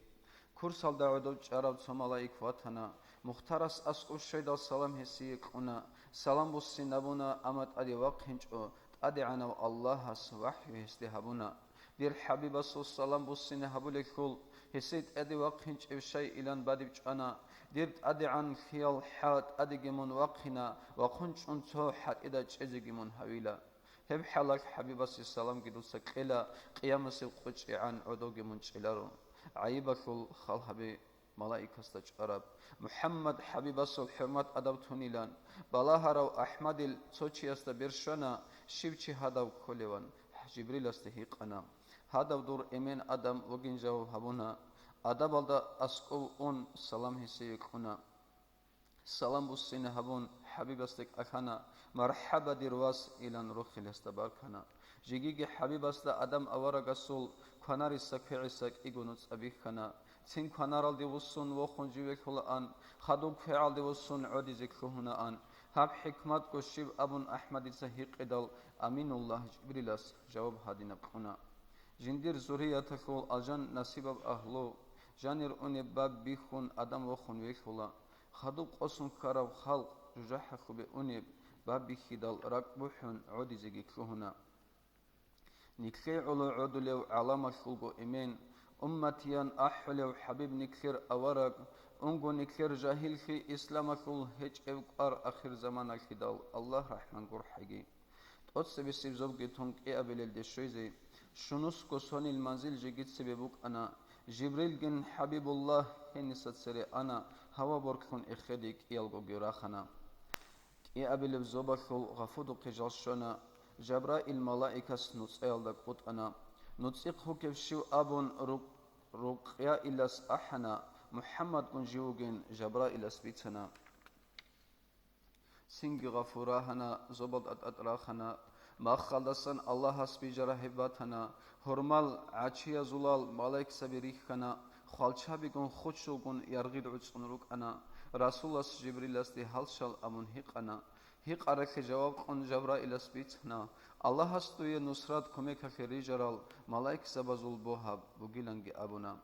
S5: kursalda odov çarav somalaik vatana muhtaras asqu şeydal salam hesiye quna salam bussi nabuna amat adi waqhinço adi ana Allah'as vahyu hesti habuna bir habibasu salam bussi habulekul hesit adi waqhinç evşay ilan badib ana Dirt adi an khiyal hat adi gimun waqhina wa qunch unto hat ida cheze gimun havila heb halak habibasi salam gidulsa qila qiyamasi quchi an udo gimun chilaro aibakul khalhabi malaikasta charab Muhammad habibasul hurmat adab tunilan balaharav ahmadil sochiasta birshana shivchi hadav kolevan Jibril asti hiqana hadav dur emen adam woginjav habuna Adabalda askov on salam hisse kuna salam bussine habun habibastek akhana marhaba dirwas ilan rukhil istabarkana jigige habibasta adam awara gasul khanari sakhisak igunut abikhana sin khanaral divussun wo khunjivek an khaduk feal divussun odizek khuna an hab hikmat ko shiv abun ahmad sahiq edal aminullah jibrilas jawab hadina kuna jindir zuriyatakul ajan nasibab ahlu Janir une bab bihun adam vokhun vekhula khadu qosun karav khalq jujaha khube une bab bikhidal rakbuhun udizegi kuhuna nikhe ulu udulev alama khulgo emen ummatiyan ahlev habib nikhir awarag ungo nikhir jahil khi islamakul hech evqar akhir zamana khidal Allah rahman gurhagi Otse bisiv zobge tunk e abelel de shoyze shunus ko sonil manzil jegit sebebuk ana Jibril gen Habibullah henisat sere ana hava borkhun ekhedik yalgo gurakhana e abilev zobakhul ghafudu qijalshana Jabrail malaikas nutsayalda qut ana nutsiq hukev shiv abun ruqya ilas ahana Muhammad gun jiugen Jabrail asbitsana Singi ghafurahana zobad atrakhana Makhaldasan Allah hasbi jarahibatana Hormal achiya zulal malaik sabirikhana Khalchabigun khutshulgun yargid utsqunruk ana Rasulullah Jibril asti halshal amun hiqana Hiqarakhe jawab qun Jabrail asbitsna Allah hastuye nusrat komeka khirijaral malaik sabazul bohab bugilangi abuna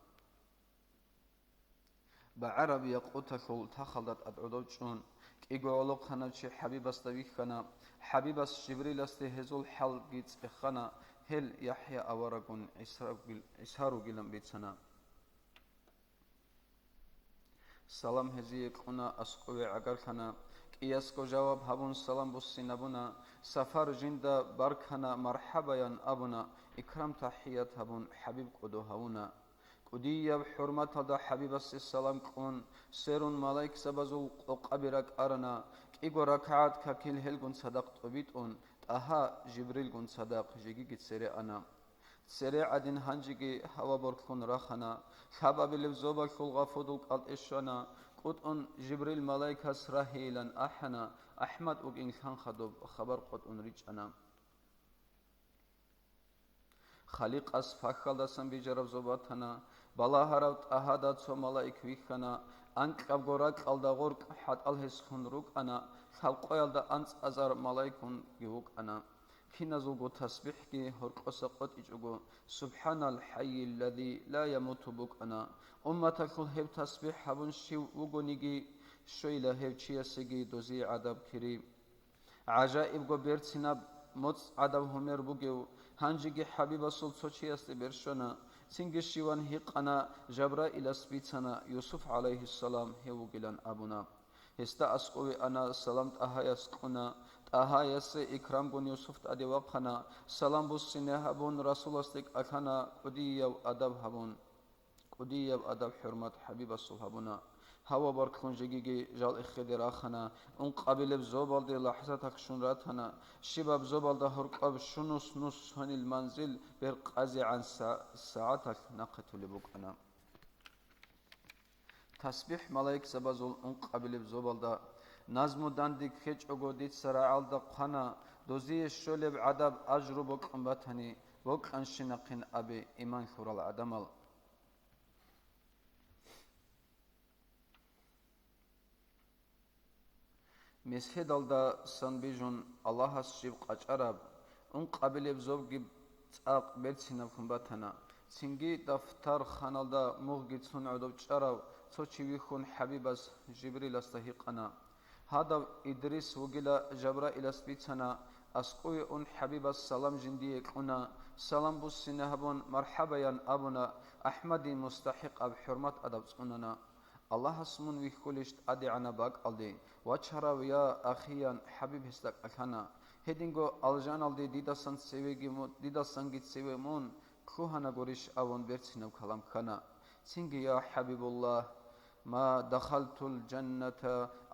S5: Ba'arabi yaqutakul takhaldat ad'udawchun Igoloq khanachi habibas tavikhana Habibas Jibril asti hezul hal gits khana hel Yahya awaragun isharu gilam bitsana Salam heziye quna asqowe agar khana qiyas ko jawab habun salam bussinabuna safar jinda barkhana marhabayan abuna ikram tahiyat habun habib qudu hauna Qudiyab hurmatada habibas salam qun serun malaik sabazul qabirak arana Igo rakaat kakil helgun sadaq tobitun taha Jibril gun sadaq jigigit sere ana sere adin hanjigi hava borkhun rakhana khababil zobakhul ghafudul qal ishana qutun Jibril malaikas rahilan ahana Ahmad ugin khan khadob khabar qutun richana Khaliq as fakhaldasan bijarav zobatana balaharav ahadat so malaik vikhana Anqabgorak aldagor hat alhes khunruk ana khalqoyalda ans azar malaikun givuk ana kinazul go tasbih ki horqosaqot ijugo subhanal hayy alladhi la yamutu buk ana ummatakul heb tasbih habun shiv ugonigi shoyla heb chiyasigi dozi adab kiri ajaib go bertsina moc adav homer bugeu hanjigi habibasul sochiasti bershana singi shiwan hiqana Jabrail asbitsana Yusuf alayhi salam hewugilan abuna hesta asqovi ana salam tahayas quna tahayas ikram gun Yusuf adewaqana salam bussine habun rasulastik akana qudiyav adab habun qudiyav adab hurmat habibasul habuna هوا بركون جيجي جال إخدر آخنا أن قبل بزوبال دي لحظة تكشون راتنا شباب زوبال ده هرقب شنوس نص هن المنزل برقازي عن ساعتك نقت لبقنا تسبيح ملايك سبازول أن قبل بزوبال ده نظم دانديك خيج أقوديت سراعال ده قنا دوزي الشولب عدب أجرو بقن باتني بقن شنقين أبي إيمان خورال عدمال مسحد الدا سنبيجون الله الشيب قجرب ان قبل بزوج تاق بيتنا فنباتنا سنجي دفتر خانالدا مغجي صنعدو جرب توشي ويخون حبيبس جبريل استحقنا هذا إدريس وجلا جبرائيل اسبيتنا اسقوي ان حبيبس سلام جندي قنا سلام بوسنهبون مرحبا يا ابونا احمد مستحق بحرمه ادب صننا الله اسمون ويخولشت ادي عنا باق الدي وچرا ويا اخيان حبيب هستك اخنا هدينغو الجان الدي ديداسن سيويگي مو ديداسنگيت سيويمون كوهانا غوريش اون بيرتسنو كلام خنا سينگي يا حبيب الله ما دخلت الجنة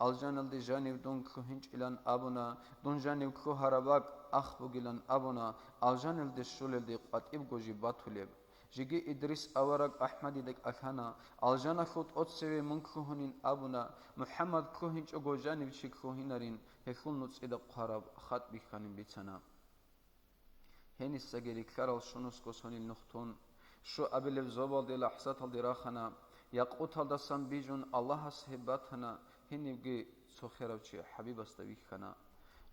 S5: الجنة دي جانب دون كهنج إلان أبونا دون جانب كهرباك أخبو إلان أبونا الجنة دي شول دي قاتب جوجي باتوليب جيجي إدريس أورق أحمد ديك أخانا الجنة خود أتسوي من كهنين أبونا محمد كهنج أجو جانب شي كهنرين هخون نوتس إذا قرب خط بيخانين بيتنا هني السجري كارل شنوس كسوني النختون شو أبلف زبال دي لحظات الدراخنا يقوت هالدسان بيجون الله سهباتنا هنيجي سخيروشي حبيب استبيخنا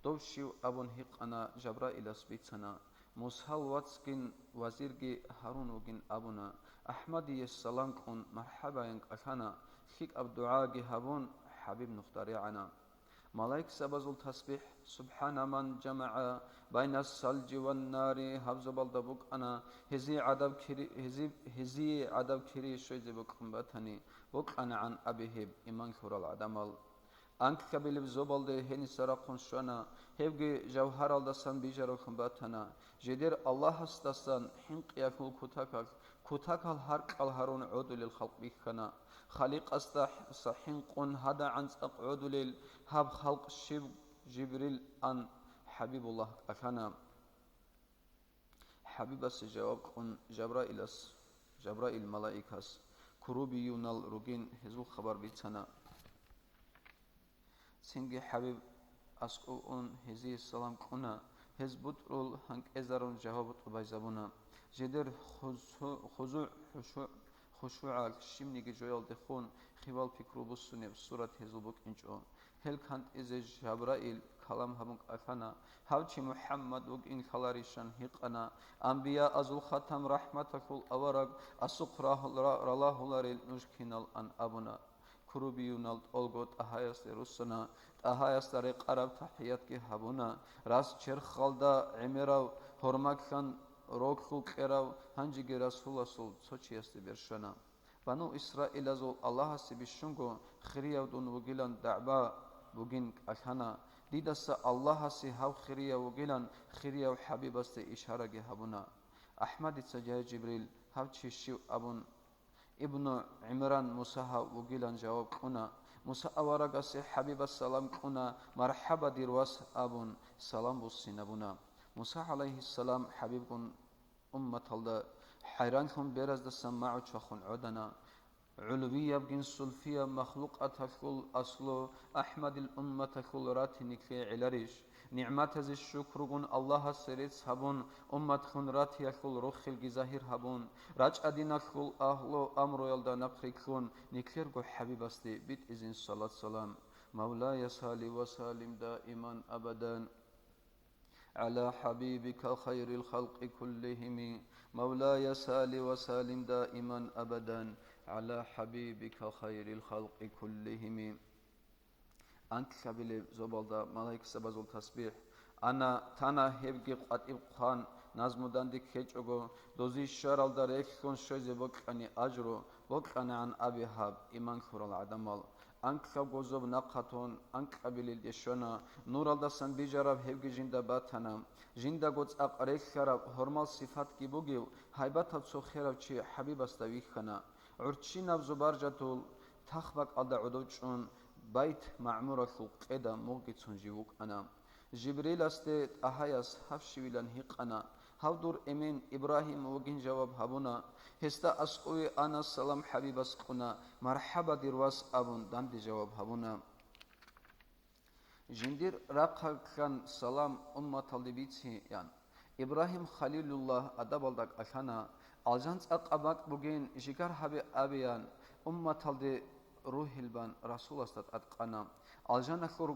S5: دوشيو أبون هيقنا جبرائيل اسبيتنا موسهل واتسكين وزيرجي هارون وجين أبونا أحمدي السلام كون مرحبا ينك أخانا خيك أبدعاء هابون حبيب نختاري عنا ملايك سبزل تسبيح سبحان من جمع بين الثلج والنار حفظ بالدبوك أنا هزي عدب كري شويز بك أمبتني بك أنا عن أبيهب إيمان خور العدمال أنك كبيل بزوبال ده هني سراقون شونا هبجي جوهر الدسان بيجارو خمبتنا جدير الله استسان حنق يكون كتاك الحرق الهارون عود للخلق بيخنا خليق صحنقون هذا عن أقعد للهب خلق الشب جبريل أن حبيب الله أكنا حبيب السجواب قن جبرائيل ملائكة كروبي يونال روجين هزو خبر بيتنا سنجي حبيب أسقون هزي السلام قنا هزبط رول هنك إزارون جواب طبيزابونا جدر خشوع شمني جويل دخون خبال فكرو بسوني بسورة هزوبك إنجو هل كانت إذا جبرائيل كلام همك أخنا هاوشي محمد وقين خلاريشان هيقنا أنبياء أزول ختم رحمتك الأورق أسوق رالله لاريل نشكينال أن أبونا كروبيونال أولغوت أهايس رسنا أهايس طريق عرب تحياتك هبونا راس چرخ خالدا عمراو هرمك خان روك خلق إراو هنجي رسول الله سوچي استبرشنا بنو إسرائيل أزول الله سبشنغو خريا ودون وغيلان دعبا بوغين أخنا ديدس الله سي هاو خريا وغيلان خريا وحبيب است إشارة هبونا أحمد سجاي جبريل هاو تشيشيو أبون ابن عمران موسى وغيلان جواب كنا موسى أورغ سي حبيب السلام كنا مرحبا ديرواس أبون سلام بوسينبونا موسى عليه السلام حبيب أمة الله حيرانكم بيرز دسماعو تشخون عدنا علوية بجن سلفية مخلوق أتخل أصله أحمد الأمة كل راتني كي علريش نعمات هذا الشكر جن الله سريت هبون أمة خن راتي كل روح الجزاهر هبون راج أدينا كل أهله أمر يلدا نقري كون نكير جو حبيب استي بيت إذن صلاة سلام مولاي صلي وسلم دائما أبدا على حبيبك خير الخلق كلهم مولاي صل وسلم دائما أبدا على حبيبك خير الخلق كلهم أنت خبيل زبالدا ملايك سبزول تسبيح Ana tana hevgi qatib qan nazmudandik hechogo dozi sharal da rekhon shoze bokani ajro bokana an abihab iman khural adamal anka gozob naqaton anqabilil yeshona nuraldasan bijarab hevgi jinda batana jinda goz aqrekharab hormal sifat gibugiv haybatat sokherav habibasta vikhana urchinav zubarjatul takhbak alda udochun bait ma'mura qeda mogitsun jivuk ana Jibril aste ahayas hafshivilan hiqana havdur emin İbrahim ogin cevap habuna hesta asqui ana salam habibas quna marhaba dirwas abun dandi cevap habuna Jindir raqhan salam ummat aldibitsi yan İbrahim Halilullah adabaldak akana aljan aqabak bugün jigar habi abiyan ummat aldi ruhilban rasul astat atqana aljan akhur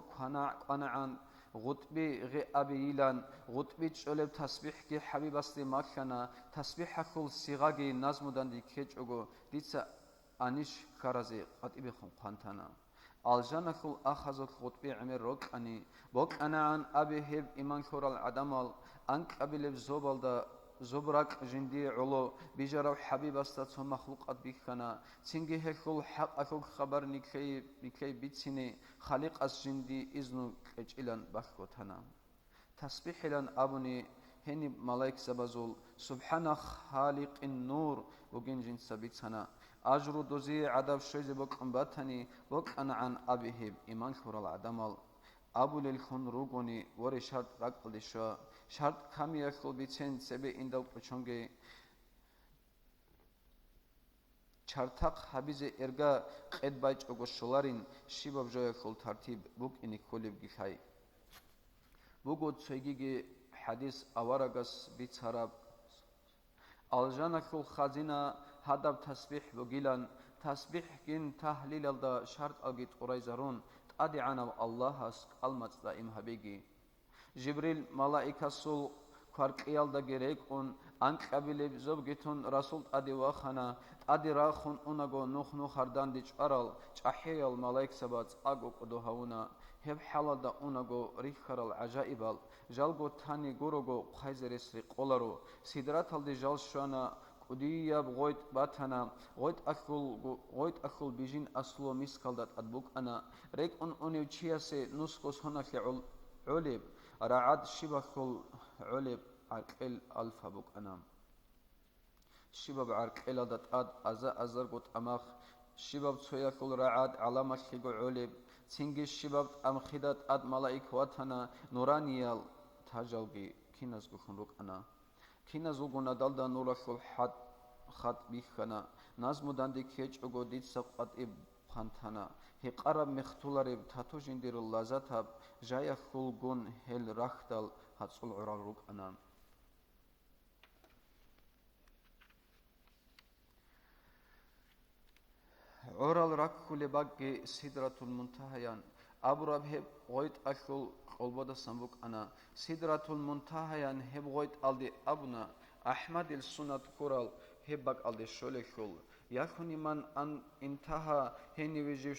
S5: qana'an غطبي غي أبيلان غطبي تشولب تسبيح كي حبيب أصلي ماكنا تسبيح خل سيغاغي نازمو داندي كيچوغو ديتسا أنيش كارازي قطبي خم قانتانا الجنة خل أخذ غطبي عمر روك أني بوك أنا عن أبي هب إيمان خور العدمال أنك أبي لب زوبال دا زبرك جندي علو بيجرو حبيب أستاذ مخلوقات بيخنا تنجي هكول حق أكوك خبر نكي بيتسيني خالق أس جندي إذنو كجيلان بخوتنا تسبيح لان أبني هني ملايك سبزول سبحان خالق النور وجن جن سبيتنا أجر دوزي عذاب شوز بك أمباتني بك أنا عن أبيهب إيمان خور العدمال أبو للخون روغوني وري شرط رقل دشوا شرط كامي يخل بيتين سبي إندل بچونگي چارتاق حبيزي إرغا قد بايج أغو شولارين شيباب جوي خل ترتيب بوك إني خوليب گيخاي بوغو تسويگيگي حديث أوارغس بيتساراب الجانا خل خازينا هدب تسبيح بوغيلان تسبيح گين تحليل الدا شرط أغيت قريزارون أدي عنا الله أسك المت دائم هبيجي جبريل ملائكة سول كاركيال دا جريكون أنك قبيل زوجتون رسول أدي واخنا أدي راخون أنغو نخ خردان ديش أرال جحيال ملائك سبات أغو قدوهونا هب حالا دا أنغو ريخر العجائبال جالغو تاني غوروغو خيزر سري قولارو سيدرات الدي جال شوانا قدياب غويت باتنا غويت أخول بيجين أصلو مسكالدات أدبوك أنا ريك أنيو تشياسي نسكوس هنا في علب رعاد شبخل علب عرقل ألفا بوك أنا شباب عرقل دات أزر قوت أماخ شباب تسويخل رعاد علامة خيقو علب تنجي شباب أمخيدات ملايك واتنا نورانيال تاجالغي كيناز بخنروك أنا كينازوغونا دالدا نورخل خط بيخنا نازمو داندي كيچ اوغو ديت سقط اب خانتانا هي قرب مختولارب تاتو جندير اللازاتاب جايا خلغون هل رختال هاتسول عرال روك انا عرال ركو لباقي سدرة المنتهيان أبو ربهب غويت أخل قلبودا سنبوك أنا سدرة المنتهيان هب غويت ألدي أبنا أحمد السنة كورال هبك ألدي شوليخول يخوني من أن انتهى هني ويجيب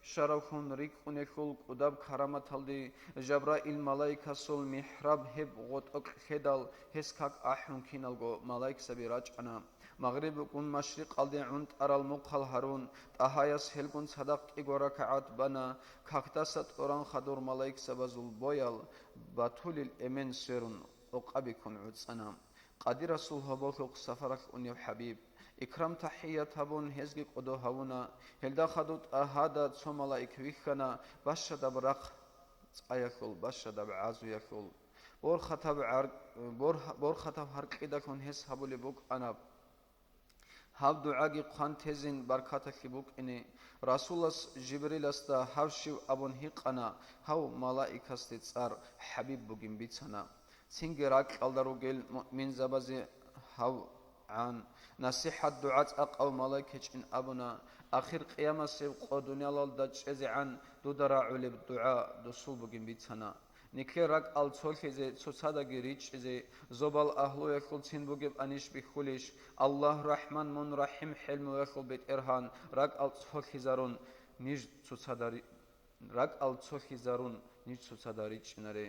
S5: شرفون ريك أنيخول قداب كرامة ألدي جبرائيل ملايكة سول محراب هب غوت أك خدال هسكاك أحون كينالغو ملايك سبيراج أنا مغرب كون مشرق ألدي عند أرال مقال هارون تهايس هلكون صدق إغورا كعات بنا كاكتاسات أوران خدور ملايك سبازول بويال باتول الأمين سيرون أقابيكون عدسانا قادي رسول هبوخلق سفرك أنيو حبيب إكرام تحيات هبون هزجك قدو هونا هلدا خدوت أهادا تسو ملايك ويخنا باشا دبرق أيخول باشا دب عازو يخول بور خطاب هرق إدا كون هز هبو لبوك أنا هاو دعاقي قان تزين بركاتك بوك إني رسول جبريل استا هاو شيو أبون هيقنا هاو ملائكة استيصار حبيب بوغين بيتسانا سنجي راك الدروغيل مؤمن زبازي هاو عن نصيحة دعاء أقو ملائكة إن أبونا آخر قيامة سيب قدنيا لالدج إزي عن دو درا علب دعاء دسول بوغين بيتسانا نكلي راك الصوخيزي تصادقي ريش إزي زبال أهلو يخل تين بوغيب أنيش بخوليش الله رحمن من رحيم حلم يخل بيت إرهان راك الصوخيزارون نيج تصاداري راك الصوخيزارون نيج تصاداري چنري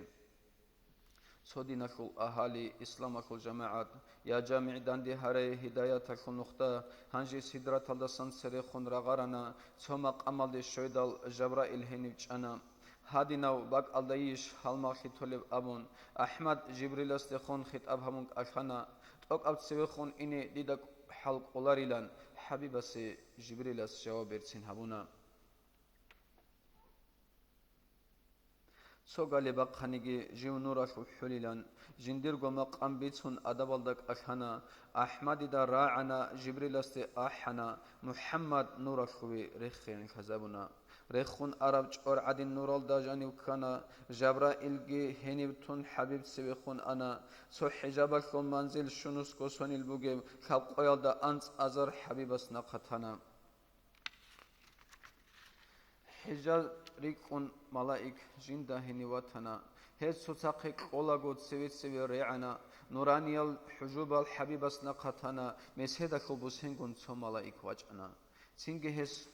S5: صدينكل أهالي إسلامكل جماعات يا جامع داندي هاري هدايتكل نقطة هنجي سدرة الدسان سريخون رغارنا ثمق أمال دي شويدال جبرائيل هنيوش أنا هاديناو باك الدايش هالما خيتولب أبون أحمد جبريل استخون خيت أبهمونك أخانا توك أبت سيخون إني ديدك حلق أولاريلان حبيبسي جبريل اس جواب برسين هبونا سوغالي باقخانيجي جيو نوراك حليلان جنديرغو مقام بيتسون أدبالدك أخانا أحمد دا راعنا جبريل است أحنا محمد نوراك خوي رخين خزابونا رخون عرب جور عدين نورال داجاني وكانا جبرائيل جي هنيبتون حبيب سيبخون أنا سو حجابك منزل شنوس كوسوني البوغي خلقويال دا أنت أزر حبيبس نقطانا حجاز ريكون ملائك جندا هنيواتنا هيد سوتاقيك أولاغود سويت سوي ريعنا نورانيال حجوب الحبيبس نقطانا مسهدا خلبوسهنگون سو ملائك واجعنا سنگه هس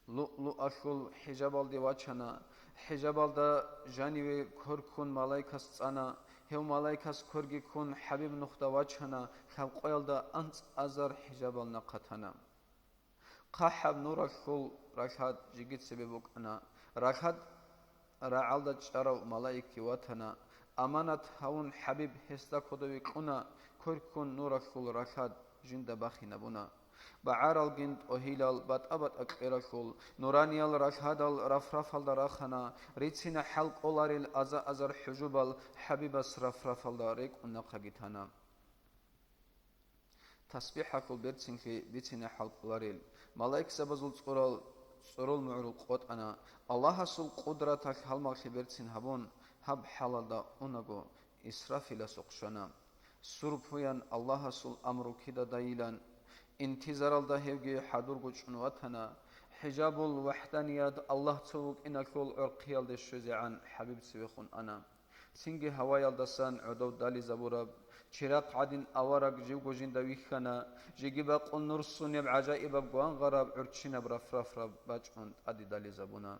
S5: لؤلؤ أخل حجاب دي واجهنا حجاب دا جانيوي كوركون ملايكاس أنا هيو ملايكاس كورجي كون حبيب نقطة واجهنا خلقويل دا أنت أزر حجاب النقطنا قحب نور أخل ركاد جيجيت سببوك أنا ركاد رعال دا جارو ملايكي واتنا أمانت هون حبيب هستا كودوي كونا كوركون نور أخل ركاد جند باخي نبونا بعارل جند أهيلال بات أبد أكيركول نورانيال ركهادال رفرفال دراخنا ريتسينا حلق أولاريل أزا أزر حجوبال حبيبس رفرفال داريك ونقاقتنا تسبيحكول بيرتسينكي بيتسينا حلق أولاريل ملايك سبزول صرول معرول قوت أنا الله سول قدرتك هالمالكي بيرتسين هبون هب حلال دا أونغو إسرافيل سوقشنا سربويان الله سول أمرو كده دايلان انتظار الله هيجي حضور جنواتنا حجاب الوحدانيات الله توك إن كل عرقيال دشوزي عن حبيب سويخون أنا سنجي هوايال دسان عدو دالي زبورب چراق عدين أورق جيوغو جندويخنا جيجي باقل نرسون يب عجائب بقوان غراب عرچين برفرفرب باجعون أدي دالي زبونا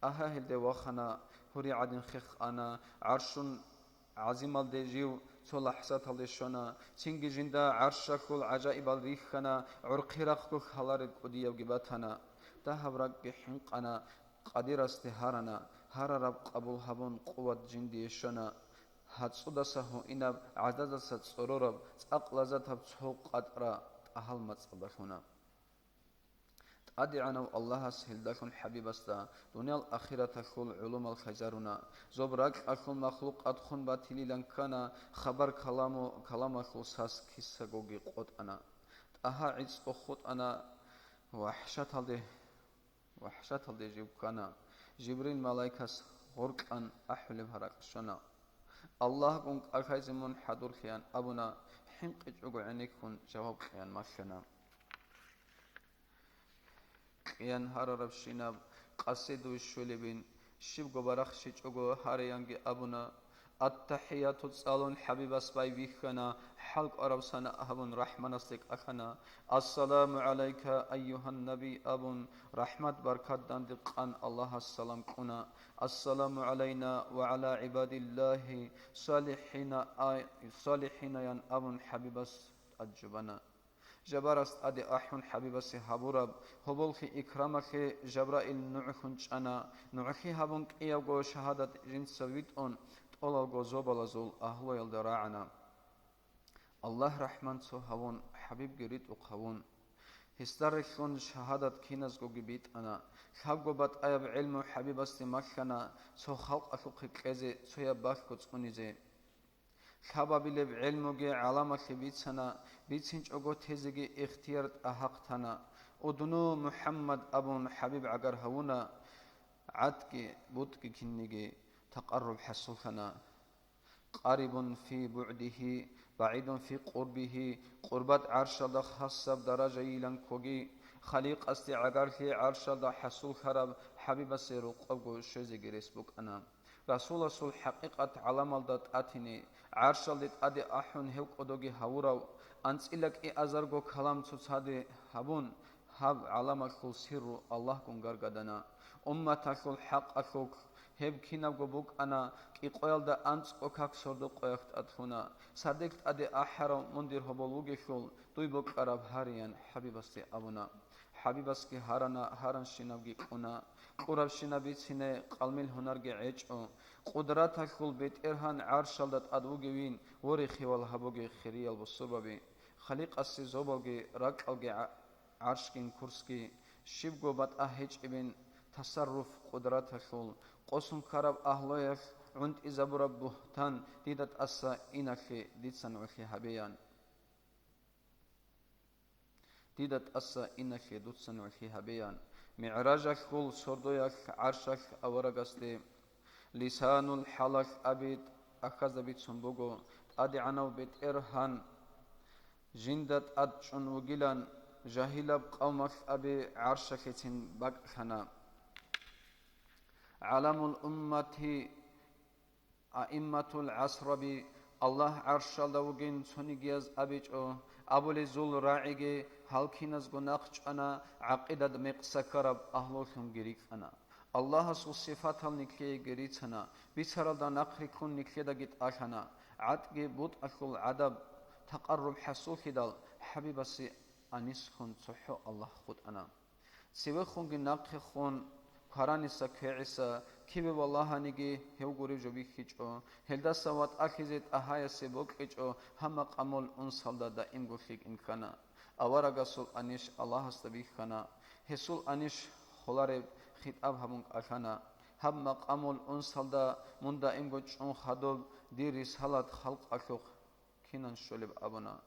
S5: أهاهل دي واخنا هوري عدين خيخ أنا عرشون عظيم دي جيو صلح حسات هالشونا سنجي جندا عرشكول عجائب الريخنا عرقي رخكو خلارك وديو جباتنا تهبرك بحنق أنا قدير استهارنا هررب قبول هبون قوة جندي شنا هتصدسه إنب عدد ستصرورب أقلزتها بتحوق قدرا أهل متصبخنا أدعنا الله سهل دكون حبيب استا دنيا الأخيرة كل علوم الخجرنا زبرك أكون مخلوق أدخن باتلي لنكنا خبر كلام خلصاس كيسا جوجي قط أنا أها عز أخوت أنا وحشت هذه جبكنا جبريل ملايكس غرق أن أحلم هرق شنا الله كونك أخايز من حضور خيان أبونا حنق جوجو عنيكون جواب خيان ماشنا قيان هررب شيناب قصيدو الشولبين شبغو برخشي جوجو هاريانجي أبونا التحيات الصالون حبيب اسباي بيخنا حلق عرب سنة أبون رحمة نستك أخنا السلام عليك أيها النبي أبون رحمة بركات دندقان الله السلام كنا السلام علينا وعلى عباد الله صالحين ين أبون حبيب أجبنا جبرست أدي أحون حبيبسي هبورب هبولخي إكرامك جبرائيل نوعخن جانا نوعخي هبونك إيوغو شهادة جنس ويدون طولالغو زوبالازول أهلو يلدراعنا الله رحمن سو هون حبيب جريد وقهون هسترخون شهادة كينز جو جبيت أنا خلقو بات أيب علم حبيبسي مخنا سو خلق أخوك كيزي سو يباك كتسونيزي خبابيل بعلمه علامة خبيتنا بيتسنج أقو تهزجي اختيارت أحقتنا ودنو محمد أبو حبيب عقر هونا عدك بوتك كنيجي تقرب حسوخنا قريب في بعده بعيد في قربه قربت عرش دا خصب درجة يلنكوغي خليق استي عقر في عرش دا حسول خرب حبيب سيروق أبو شوزي جريسبوك أنا رسول حقيقة علامة دات أتني عرشل دت أدي أحون هيك أدوجي هورا أنت إلك أزرقو كلام تصادي هبون هب علامكل سر الله كن غرغدنا أمتكل حق أكوك هب كنا غبوك أنا كي قويل دا أنس أوكاك سردو قويخت أدخونا صدقت أدي أحرم مندير هبولوغي خول دوي بوك أراب هاريان حبيبستي أبونا حبيبسكي هارانا هاران شنابغي قونا قرب شنابي تسيني قلميل هنرغي عيچو قدراتك خول بيت إرهان عرشالدت أدوغي وين وري خيوال هبوغي خيريال بسربابي خليق أسي زوبالغي راقالغي عرشكين كورسكي شيبغو بات أهيج إبن تصرف قدراتك خول قوسن كرب أهلويك عند إزابورا بوهتان ديدت أسا إنكي ديتسان وخي هبيان ديدت أسا إنكي دوتسان وخي هبيان معراجك خول سردويك عرشك أورغستي لسان الحلق أبيت أخذ بيت سنبوغو أدي عنو بيت إرهان جندت أدشن وغيلان جاهلب قومك أبي عرشكتين بقخنا علم الأمة أئمة العصر بي الله عرش لوغين سونيجيز أبيجو أبو لزول راعيجي هالكينز غناقش أنا عقيدة مقسكرب أهلوكم جريك أنا الله سو صفات النكلي جريتنا بيسر دا نقريكون نكلي دا جيت أخنا عدقي بود أكل عدب تقرب حسول خدال حبيبسي أنيسخون صحو الله خود أنا سيوخون جناقي خون كارانيسا كيعيسا كيبي والله نيجي هيوغوري جوبي خيجو هلدا سوات أخيزت أهايا سيبوك خيجو هم قمول أنسال دا دائم غفيق إنكنا أورا غسول أنيش الله استبيخ خنا هسول أنيش خلارب خطاب همونك أخنا هم قمول أنسال دا من دائم غجون خدوب دي رسالة خلق أخوخ كينان شولب أبنا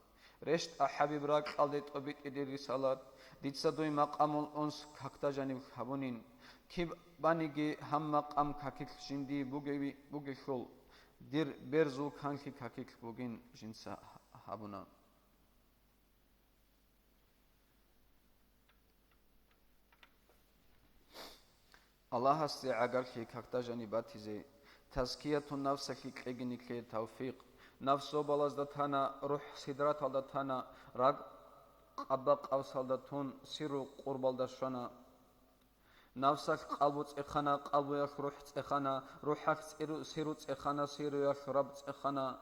S5: رشت أحبيب راك قلدت أبيت دي رسالة ديتسا مقامول أنس كاكتا جانب خبونين كيب بانيجي هم مقام كاكيك جندي بوغي خول دير بيرزو كانكي كاكيك بوغين جنسا هابونا الله هستي عقل كي كاكتا جاني باتيزي تزكية النفس كي كيجني كي توفيق نفسو بلازدتانا روح سدرات الدتانا راق قبق أوصلدتون سيرو قربالدشانا نفسك قلبك إخنا قلبك روحك إخنا روحك سيرو إخنا سيرو يخ رب إخنا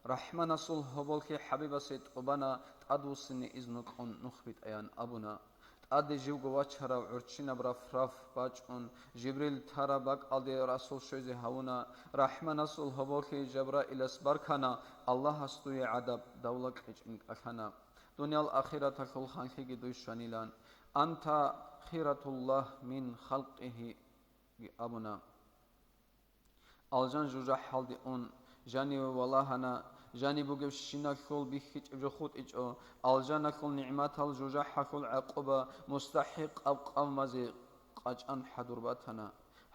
S5: رحمنا صل هبولك حبيب سيد أبنا تأدو سني إذنك أن نخبت أيان أبونا تأدي جيوغو وچهرا وعرچينا برافراف باچون جبريل تارا باق ألدي رسول شوزي هاونا رحمنا صل هبولك جبرائيل اسباركنا الله استوي عذاب دولك إجنك أخنا دنيا الآخرة تكل خانكي دوي شانيلان أنت خيرة الله من خلقه أبنا الجان جوجا حالدي أون جاني والله جاني بوجب شينا كل بيخيج بجخوت إجو الجان كل نعمات الجوجا حكل عقبة مستحق أبقى مزي قاجان حدرباتنا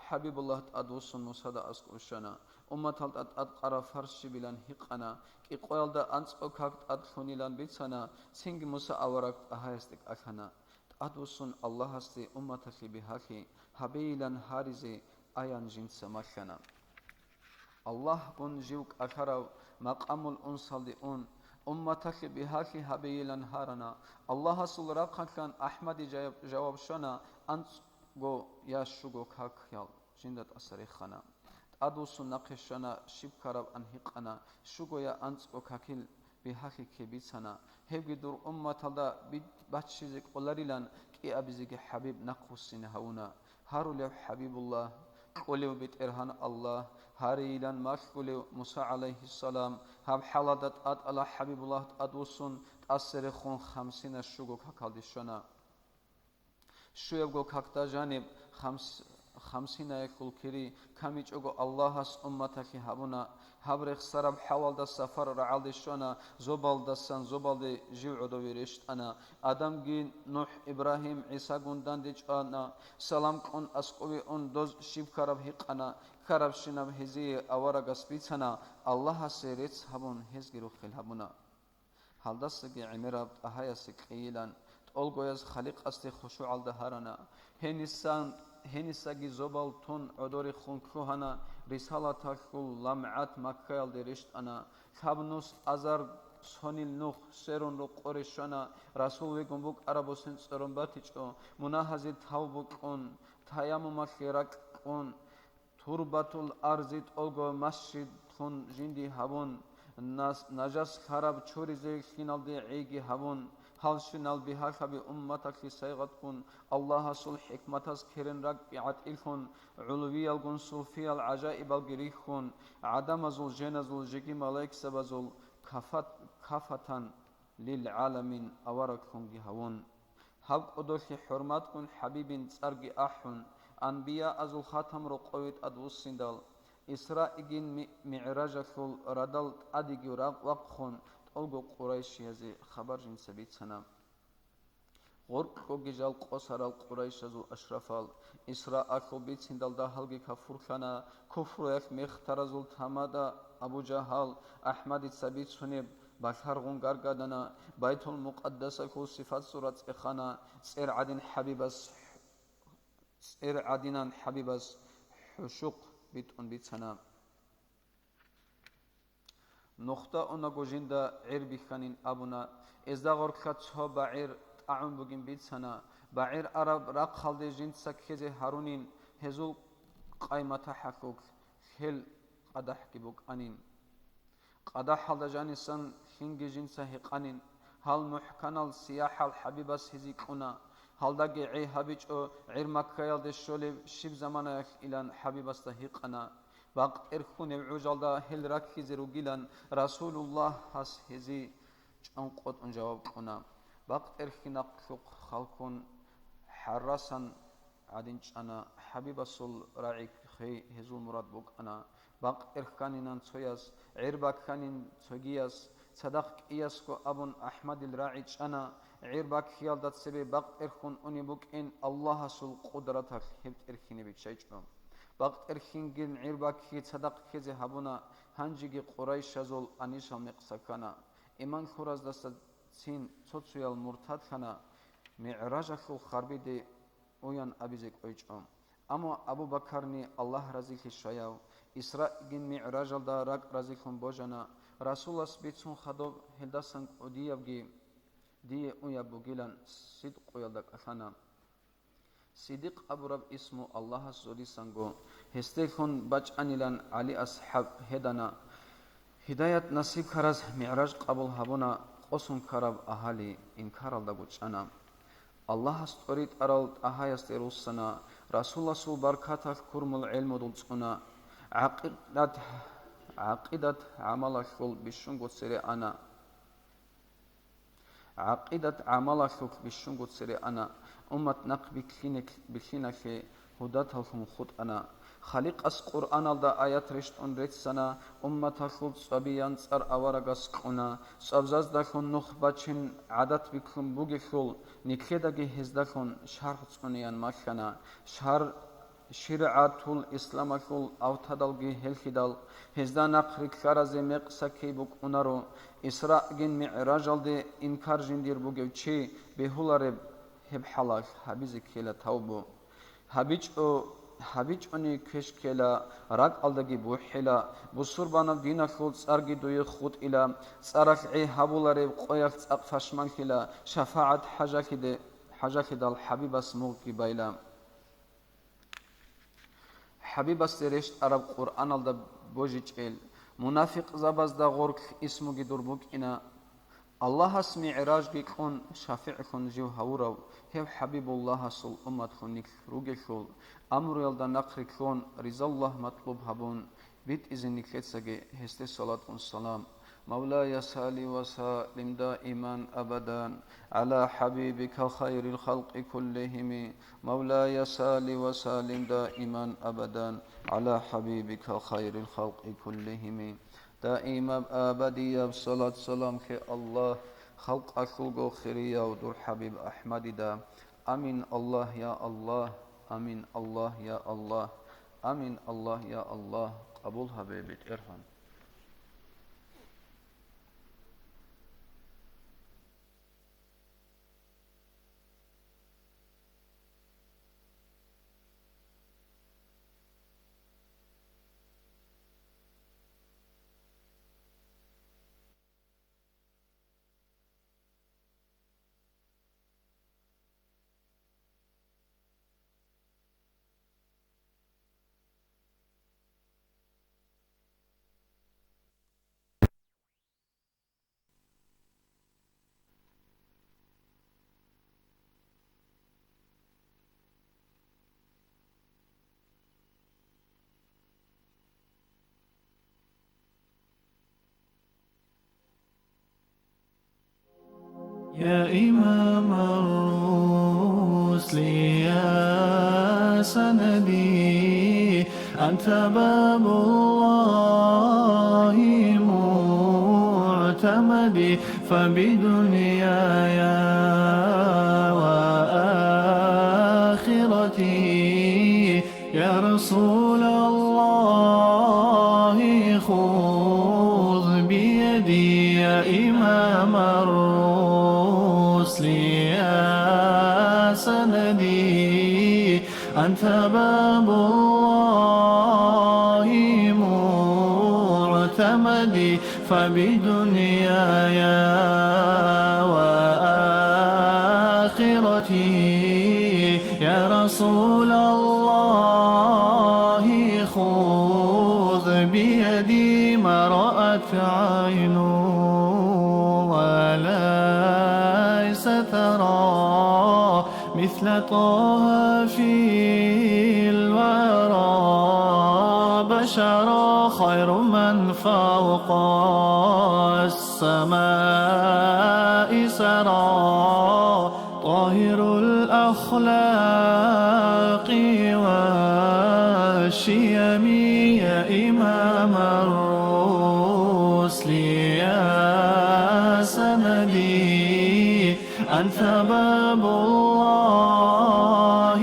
S5: حبيب الله تأدوس مصدا أسكوشنا أمة تأد فرش بلان هقنا كي قويل دا أنس أكاك تأدخوني لان بيتنا سنگ موسى أورك أهايستك أخنا أدوسن الله هستي أمتك بهاكي هبيلا هارزي آيان جنس مخنا الله بن جيوك أخراو مقام الأنصال دي أمتك بهاكي هبيلا هارنا الله سل رابخان كان أحمد جواب شنا أنت go ya shugo kak yal jindat asarixana adusu naqishana shibkarab anhiqana shugo ya ants o kakil bihaki kebitsana hebgidur ummatalda batchizik olarilan ki abizige habib naqusine hauna harulev habibullah qolev bit erhan allah harilan mashkulev musa alayhi salam hab haladat ad ala habibullah adusun asrikhun 50 shugo kakaldishana شويبغو كاكتا جانب 50 يكل كري كاميچوغو اللهس امتك هبونا هبرخ سرب حوال دا سفر رعال دشونا زوبال دسان زوبال دي جيو عدو ويرشت انا ادم جين نوح ابراهيم عيسى گوندان ديچ انا سلام كون اسقوي اون دوز شيب كرب هقنا كرب شنب هزي اورغس بيتنا الله سيريت هبون هزگيرو خل هبونا هالدسگي عمرب اهايسك قيلان olgoyaz خالق است خشوع الدهرنا هنساگي زوبال تون عدوري خونكوهنا رسالة كل لمعات مكيال درشت انا خبنوس ازار sonil nuh seron ro qoreshana rasul vegum buk arabosen tsoron baticho munahazit tawbukon tayamuma khirak on turbatul arzit olgo masjid khun jindi habon najas kharab chorize khinalde egi habon halshinal bihabi ummataki saygat kun Allah sul hikmatas keren rak biat ilkhun ulwiyal gun sulfiyal ajaib al girikhun adamazul jenazul jigi malaik sabazul kafatan lil alamin awarakhun gihawun hab odoshi hurmat kun habibin tsargi ahun anbiya azul khatam ro qawit adus sindal isra igin mi'rajul radal adigi waqkhun olgo quraysh yazi khabar jin sabitsana غرق جال قصر القريش ذو أشرفال إسراء أكل بيت سندال دا هلقي كفرخنا كفر يك مختار ذو تمادا أبو جهال أحمد السبيت سنب بشر غنقر قدنا بيت المقدس كو صفات سورة إخانا سير عدن حبيبس حشوق بيت سنا نقطة أنا جوجندا عير بخانين أبونا إذا غرقت هو بعير أعم بجن بيت سنا بعير عرب رق خالد جنت سكيزه هارونين هزول قائمة حقوق خل قدح كبوك أنين قدح حال جانسان خنج جنت سهقانين هل محكنال سياح الحبيبس هزيكونا هل دقي عي هبيج أو عير مكيال دشولي شب زمانه إلى حبيبس تهقنا باق إرخون العجال دا هل ركز رجلا رسول الله حس هزي أنقط جواب كنا باق إرخنا خلق خلقون حرسا عدنش أنا حبيب الصل راعي خي هزول مراد بوك أنا باق إرخانين سوياس عربك خانين سوياس صدق إياسكو أبن أحمد الراعيش أنا عربك خيال دات سبي باق إرخون أني بوك إن الله سل قدرتك هبت إرخيني بك شيء باق إرخين عربك خي صدق خيزي هبونا هنجي قريش زول أنيشا مقسكنا إيمان خراز دست سين صوتسيال مرتد خنا معراج خو خربي دي اويان ابيزك اويچم اما ابو بکرنی الله رضی کی شایو اسراء گین معراج دا رگ رضی خون بوجنا رسول الله بیتون خدو هندسن اودیابگی دی اویا بوگیلن صدق یلدک اخنا صدیق ابو رب اسمه الله زودی سنگو هستخون بچ انیلن علی اصحاب هدنا هدایت نصیب خرز معراج قبول هبونا قسم خراب اهالی انکار الدگوچانا الله استوريت أرالت أهايست إروسنا رسول الله سو بركاته كرم العلم دلتنا عقيدة عمل خل بشنغو سري أنا عقيدة عمل خل بشنغو سري أنا أمة نقب بخينك هدات الخم خد أنا خالق أس قرآن الدا آيات رشت أن رتسنا أمة خل صبيان صار أورغس قنا صبزاز دخون نخبتشن عادت بكم بوجي خل نكيداجي هزدخون شرح صنيان مخنا شهر شرعة الإسلام خل أوتادلجي هالخدال هزدا نقرك خرز مقسكي بك أنارو إسراء جن معراج الدي إنكار جندير بوجي شيء بهولارب هب حلاك حبيزك هلا توبو حبيج أني كشكلا رق ألدقي بوحلا بسربانا دينا خود سارجي دوي خود إلى سارك عي هبولاري قويك أقفشمان كلا شفاعة حاجة كده الحبيب اسمه بايلا حبيب استرشت عرب قرآن الدا بوجيج إل منافق زباز دا غورك اسمه جدور بوك إنا الله اسمي عراج بيكون شافع كون جو هورو هو حبيب الله سل أمة خونك روجي خول أمر يلدا نقر كون رضا الله مطلوب هبون بيت إذنك لتسجي هستي صلاة والسلام مولاي صل وسلم دائما أبدا على حبيبك خير الخلق كلهم مولاي صل وسلم دائما أبدا على حبيبك خير الخلق كلهم دائما أبدي بصلاة سلام كي الله خلق أخلق خيريا ودور حبيب أحمد دا أمين الله يا الله أمين الله يا الله أمين الله يا الله قبول حبيبي ارحم
S1: يا إمام الرسل يا سندي أنت باب الله معتمدي فبدنياي وآخرتي يا رسول الله خذ بيدي يا إمام الرسل يا سندي أنت باب الله معتمدي فبدنياي وآخرتي يا رسول الله خذ بيدي ما رأت عين وليس ترى مثل طه في الورى بشرا خير من فوق السماء سرى طاهر الأخلاق والشيم يا إمام الرسل يا سندي أنت باب الله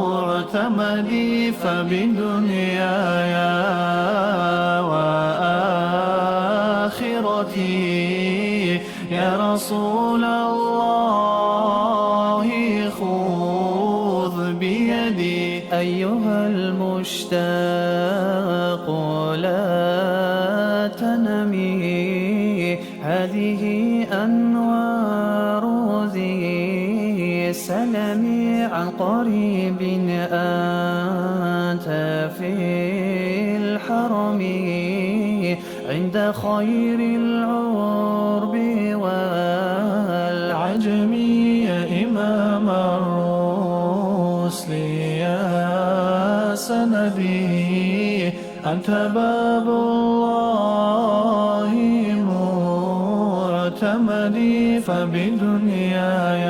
S1: معتمدي فبدنياي وآخرتي يا رسول الله خذ بيدي أيها المشتاق لا تنمي هذه أنوار ذي سلمي عن قريب أنت في الحرم عند خير العرب والعجم يا إمام الرسل يا سندي أنت باب الله معتمدي فبدنياي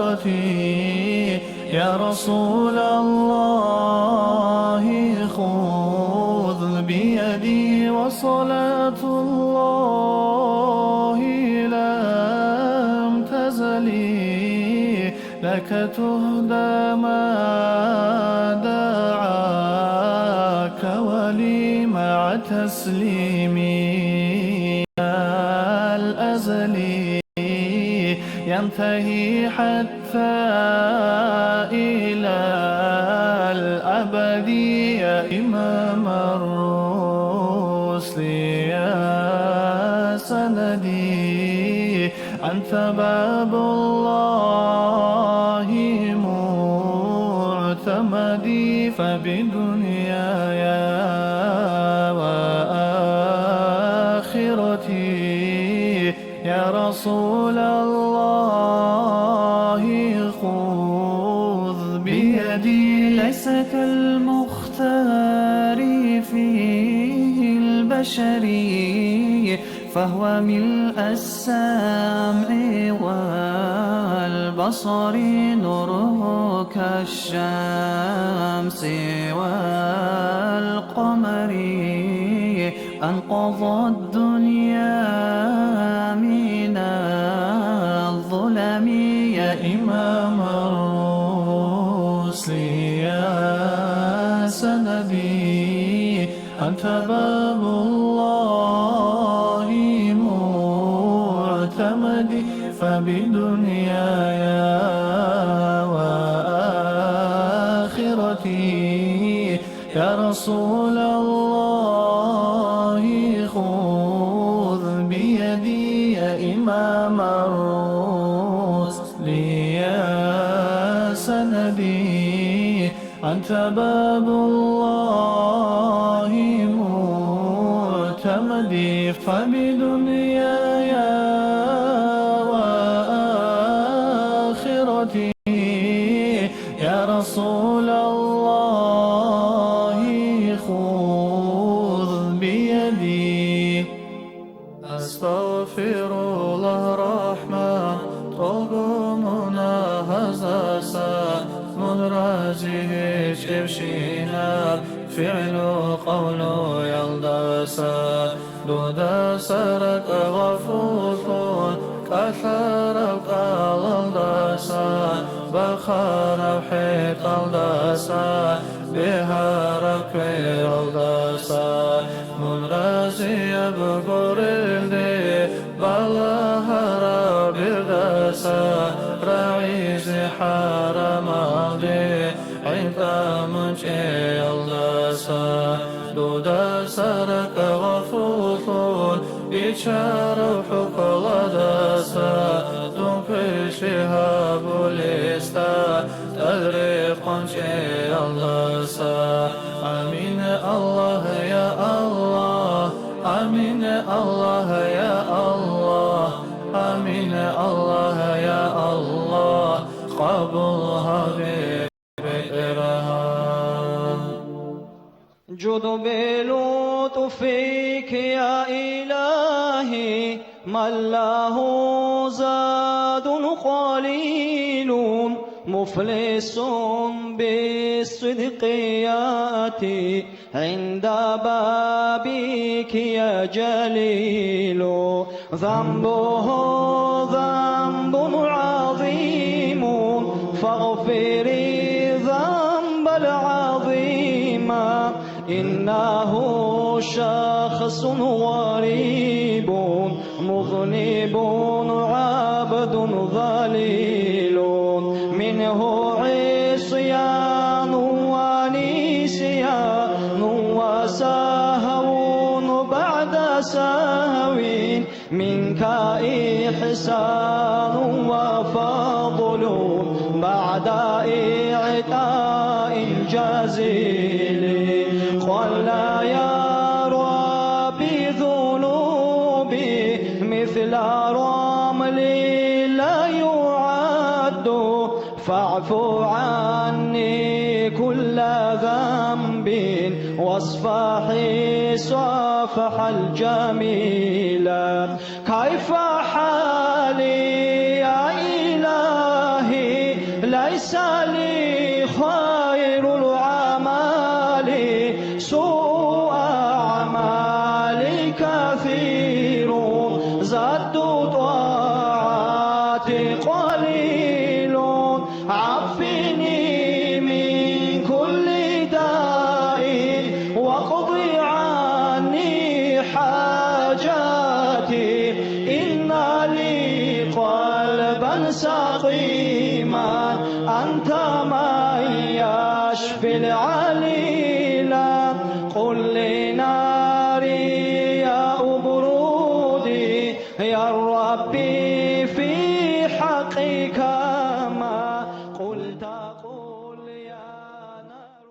S1: وآخرتي يا رسول الله خذ بيدي وصلاة الله لم تزلي لك تهدى ما دعاك ولي مع تسليمي الأزلي ينتهي حتى إلى الأبد يا إمام الرسل يا سندي أنت باب الله معتمدي فبدنياي وآخرتي يا رسول الله خذ بيدي ليس كالمختار فيه البشري فهو ملء السمع والبصر نوره كالشمس والقمر أنقذ الدنيا من الظلم يا إمام الرسل يا سندي أنت باب الله معتمدي فبدنياي وآخرتي يا رسول الله خذ بيدي يا إمام الرسل يا سندي أنت باب الله معتمدي فبدنياي وآخرتي يا رسول الله خذ بيدي داسا من رازيه شبشينا فعل قول يلداسا دودا سرق غفوف كثر قال داسا بخار وحيط الداسا بها ركوي الداسا من رازي بقر الدي بالهرا بالداسا رعيز حرم الدي عيدا منشي الداسا دودا سرق غفوثون بيشار وحقل داسا دونك شهاب لستا تدري قنشي الداسا آمين الله يا الله آمين الله يا الله آمين الله يا الله قبولها بإرهام
S6: جد بلطفك يا إلهي من له زاد قليل مفلس بالصدق ياتي عند بابك يا جليل ذنبه ذنب عظيم فاغفري ذنب العظيم إنه شخص غريب مذنب عبد ذليل منه عصيان ونسيان وسهو بعد سهو منك إحسان وفضل بعد إعطاء جزيل قل يا ربي ذنوبي مثل رمل لا يعد فاعف عني كل ذنب واصفحي صفح الجميل كيف حالي يا إلهي ليس لي خير العمل سوء أعمالي كثير زاد طاعاتي قليل عفني من كل داء واقضي عني حاجاتي إن لي قلبا سقيما أنت من يشفي العليل قل لناري يا أبرودي يا ربي في حقك ما قلت قل يا نار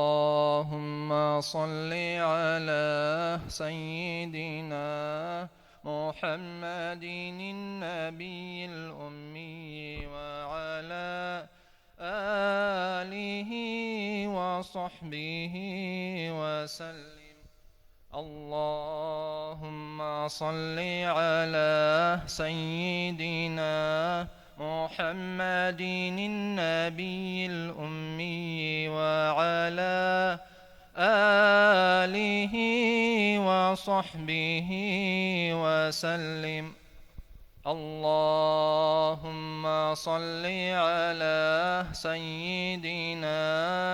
S7: اللهم صل على سيدنا محمد النبي الأمي وعلى آله وصحبه وسلم. اللهم صل على سيدنا محمد النبي الأمي وعلى آله وصحبه وسلم. اللهم صل على سيدنا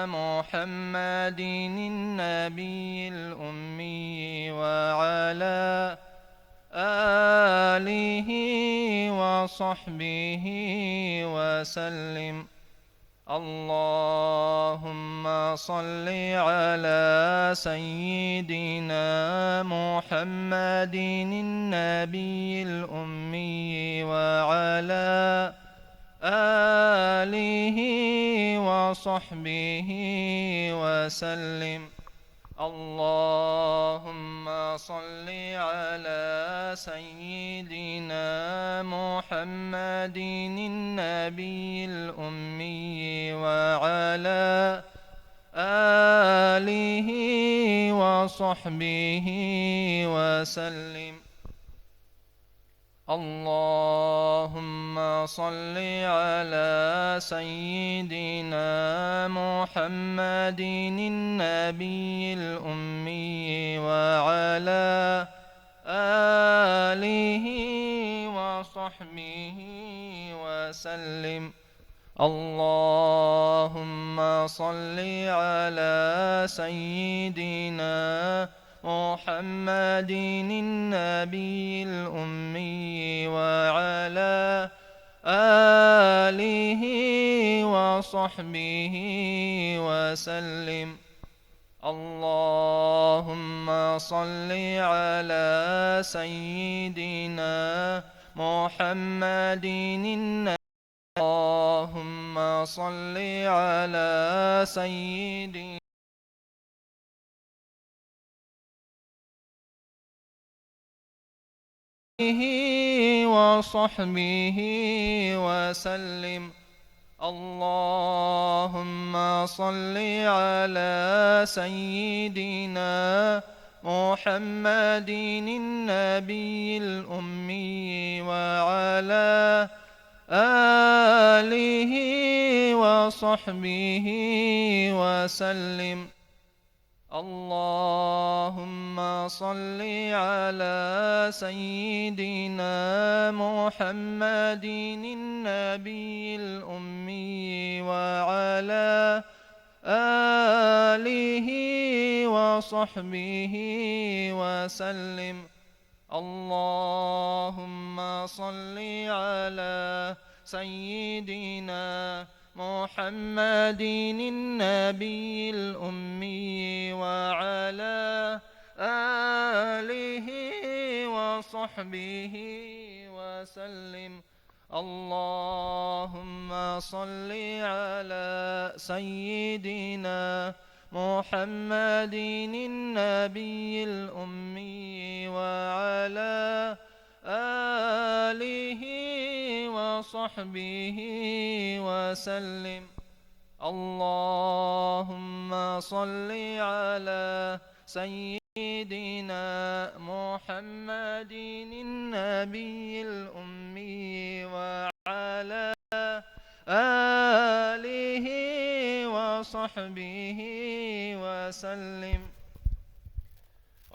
S7: محمد النبي الأمي وعلى آله وصحبه وسلم. اللهم صل على سيدنا محمد النبي الأمي وعلى آله وصحبه وسلم. اللهم صل على سيدنا محمد النبي الأمي وعلى آله وصحبه وسلم. اللهم صل على سيدنا محمد النبي الأمي وعلى آله وصحبه وسلم. اللهم صل على سيدنا محمد النبي الأمي وعلى آله وصحبه وسلم. اللهم صل على سيدنا محمد النبي. اللهم صل على سيدنا وصحبه وسلم. اللهم صل على سيدنا محمد النبي الأمي وعلى آله وصحبه وسلم. اللهم صل على سيدنا محمد النبي الأمي وعلى آله وصحبه وسلم. اللهم صل على سيدنا محمد النبي الأمي وعلى آله وصحبه وسلم. اللهم صل على سيدنا محمد النبي الأمي وعلى آله وصحبه وسلم. اللهم صل على سيدنا محمد النبي الأمي وعلى آله وصحبه وسلم.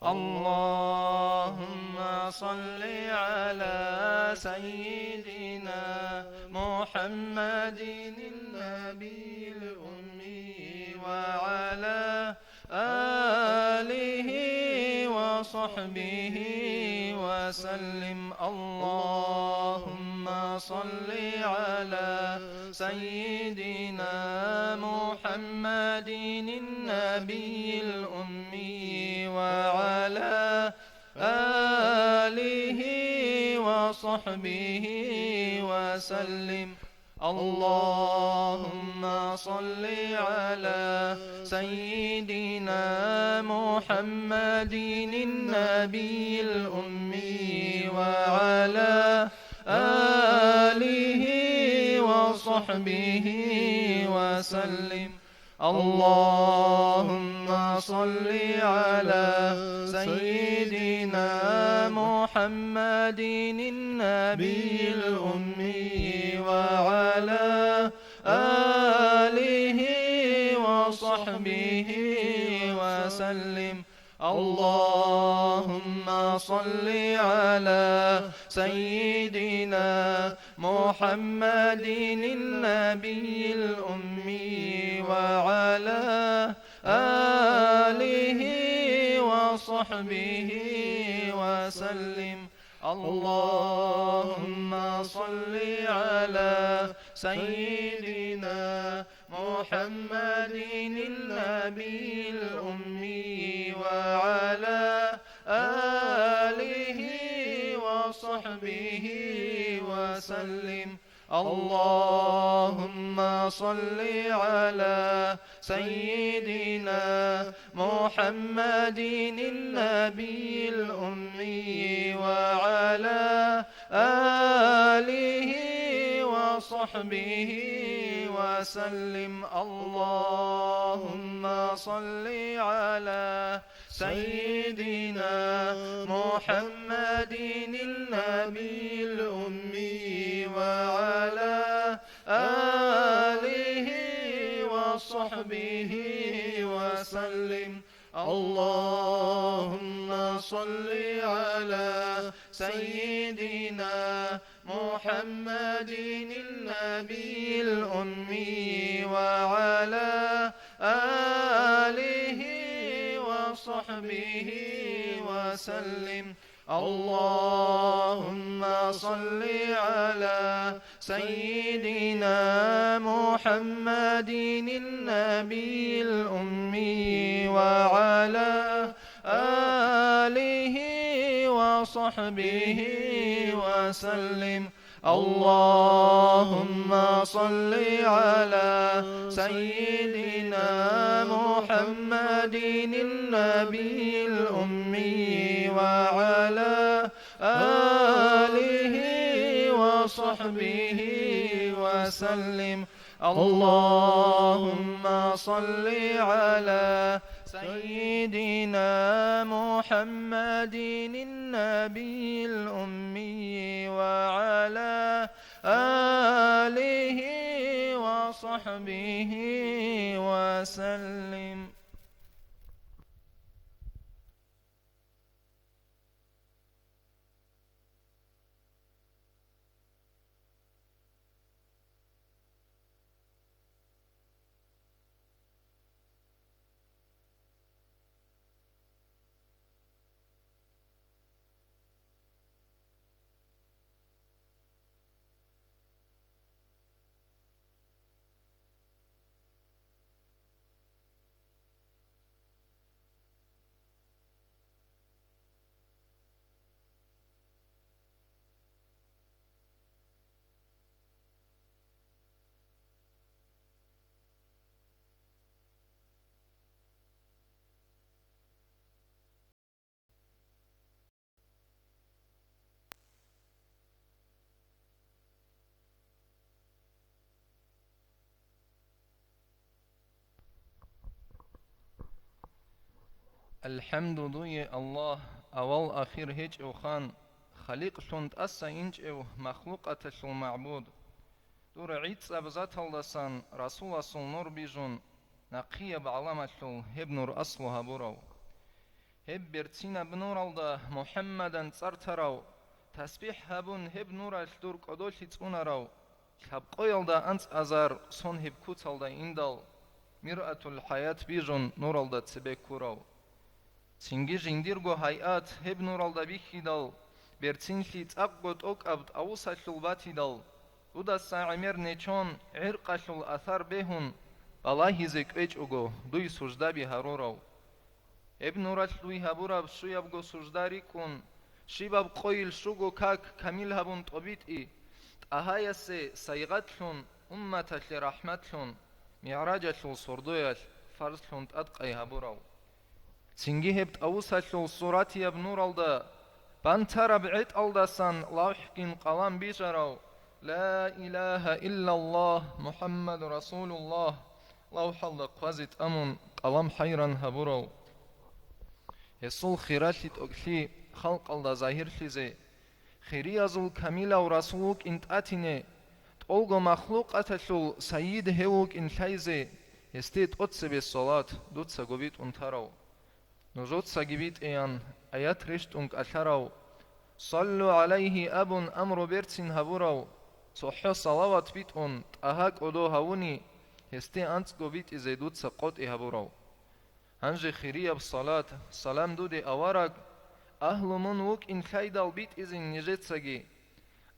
S7: اللهم صل على سيدنا محمد النبي الأمي وعلى آله وصحبه وسلم. اللهم صل على سيدنا محمد النبي الأمي وعلى آله وصحبه وسلم. اللهم صل على سيدنا محمد النبي الأمي وعلى آله وصحبه وسلم. اللهم صل على سيدنا محمد النبي الأمي وعلى آله وصحبه وسلم. اللهم صل على سيدنا محمد النبي الأمي وعلى آله وصحبه وسلم. اللهم صل على سيدنا محمد النبي الأمي وعلى آله وصحبه وسلم. اللهم صل على سيدنا محمد النبي الأمي وعلى آله وصحبه وسلم. اللهم صل على سيدنا محمد النبي الأمي وعلى آله وصحبه وسلم. اللهم صل على سيدنا محمد النبي الأمي وعلى آله وصحبه وسلم. اللهم صل على سيدنا محمد النبي الأمي وعلى آله وصحبه وسلم. اللهم صل على سيدنا محمد النبي الأمي وعلى آله وصحبه وسلم. اللهم صل على سيدنا محمد النبي الأمي وعلى آله وصحبه وسلم. الحمد لله الله أول آخر هيج أو خان خليق شند أسا إنج أو مخلوقة شو معبود دور عيد سبزات اللسان رسول أصل نور بيجون نقية بعلامة شو هب نور أصلها برو هب برتسينا بنور الله محمدا تسرترو تسبيح هبون هب نور أشدور قدوشي تسونرو شاب قويل دا أنت أزار صن هب كوتل دا إندل مرأة الحياة بيجون نور الله تسبيك كورو سنجي جنديرغو هايات هب نور الله بيخي دل برتسينشي تأقبت أقبت أوسا شلباتي دل ودا ساعمير نيچون عرق شل أثار بهون بالله زك ويج أغو دوي سجدا بهارورو ابن نورش دوي هبورا شويبغو سجداري كون شيباب قويل شوغو كاك كامل هبون طبيت إي أهايسي سيغت شون أمتا شل رحمت شون معراج شل سردويش فرز شون تأدقى هبورو سنجي هبت أوسا شل صوراتي اب نور الدا بانتر بعيد الدسان لوحكين قلم بيجرو لا إله إلا الله محمد رسول الله لوح الله قوزت أمون قلم حيران هبورو يسول خيراشي تأكلي خلق الله ظاهر شيزي خيري أزول كاميلا ورسولك انت أتيني تقولغو مخلوق أتشل سيد هيوك ان شايزي يستيت أتسي بالصلاة دوتسا قبيت انتارو نجوت سجبيت إيان آيات رشت انك أشارو صلوا عليه أب أمر بيرتسين هبورو صحو صلوات بيتون تأهاك أدو هوني هستي أنت قبيت إزي دوتسا قوت هبورو هنجي خيرية بالصلاة سلام دودي أوارك أهل من وك إن خيدا البيت إذن نجيت سجي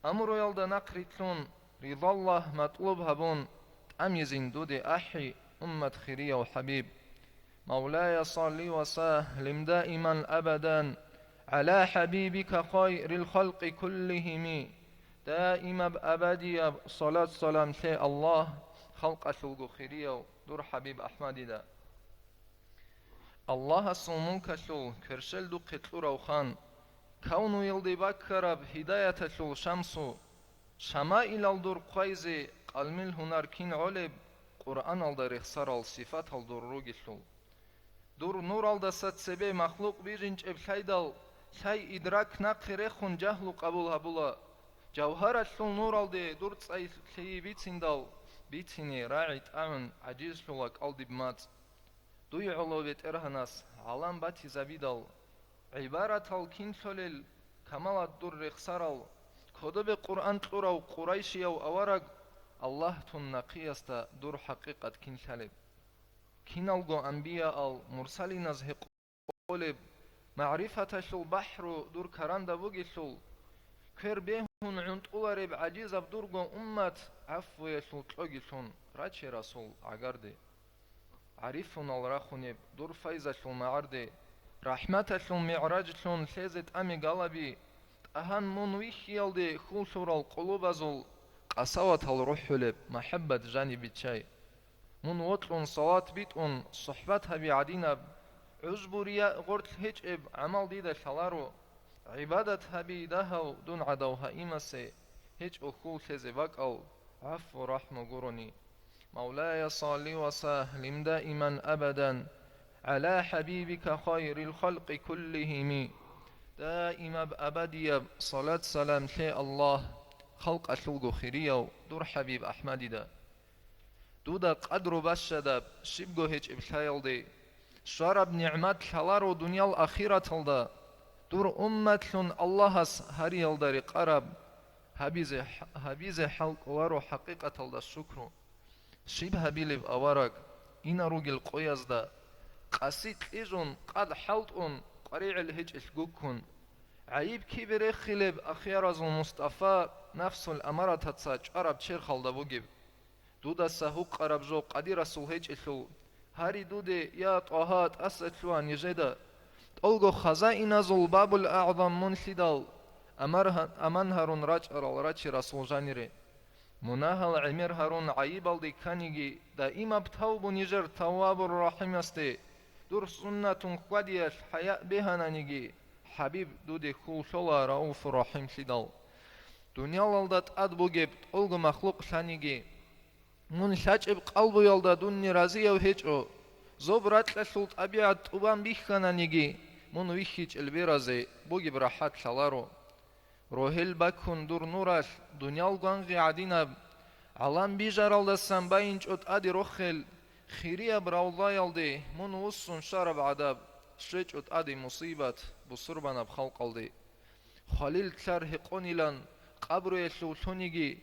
S7: أمرو يلدا نقريتلون رضا الله مطلوب هبون أميزين دودي أحي أمة خيرية وحبيب. مولاي صل وسلم دائما أبدا على حبيبك خير الخلق كلهم. دائما بأبدي صلاة سلام شيء الله خلق أشلق خيرية دور حبيب أحمد دا. الله السلمون كشل كرشل دو قتل روخان كونو يلدي بكرب هداية شل شمسو شمائل الدور قيزي قلمل هنر كين علب قرآن الدر اخسر الصفات الدور روغشل دور نور الدا ست سبي مخلوق بيجنج ابشايدل شاي إدراك نقرخون جهل قبول هبولا جوهر الشل نور الدي دور تصاي شي بيتسندل بيتسيني راعي تأمن عجيز شلك الدي بمات دوي علوبت ارهناس علام باتي زبيدل عبارة الكين شلل كمال الدور اخسرل كدب قرآن تلورو قريشي او اورق الله تون نقيستا دور حقيقة كين شلب كين الغو انبياء المرسلين از قولب معرفة شل بحر دور كراندا بوغي شل كير بيهون عنت اولارب عجيز بدورغو امت عفو يشل تلوغي شون راتشي رسول عقردي عريفون الراخونيب دور فايزة شل معردي رحمة شل معراج شل شيزت امي قلبي أهان من ويخيالدي خلشور القلوب أزول قسوة الروح لب محبة جانب شيء من وطلون صلاة بيتون صحبتها بعدينب عزبوريا غرت هجب عمل ديدا شلارو عبادتها بيدها دون عدوها إيمسي هج أخول شزبك أو عفو رحمة قرني. مولاي صل وسلم دائما أبدا على حبيبك خير الخلق كلهم. دائما بأبدي صلاة سلام شيء الله خلق أشلق خيريو دور حبيب أحمد دا دودا قدر بشدب شبقو هيج إبشايل دي شرب نعمت شلارو دنيا الأخيرة دا دور أمة الله هريل داري قرب هبيز حلق وارو حقيقة دا الشكر شبه بيلب أورق إنا روغل قويز دا قاسيت إيجون قد حلطون قريع الهج إشقوكون عيب كبير خلب أخيار از المصطفى نفس الأمارة تتساج عرب چير خالده بوگيب دودا سهوق عرب جو قدي رسول هج إشو هاري دودي يا طاهات أسد شوان يجيدا تلغو خزائن از الباب الأعظم منشدال أمان هارون راج راج رسول جانيري مناهل عمير هارون عيب الدي كانيجي دائما بتوب نجر تواب الرحيم استي دور سنة قديش حياء بها نانيجي حبيب دودي خول شولا رؤوف رحيم شدال دنيا لالدات أدبو جبت ألغو مخلوق شانيجي من شاجب قلبو يالدا دوني رازي او هيجو زوبرات لشلت أبيعت أبان بيخانا نيجي من ويخيج البيرازي بوجي براحات شلارو روهل باكون دور نوراش دنيا الغانغي عدينب علام بيجار الدسان باينج ات أدي روخل خيرية براولا يالدي من وصن شارب عدب شريج ات أدي مصيبت بصربنا بخلق الدي خليل تشار هقوني لان قبرو يشلو شونيجي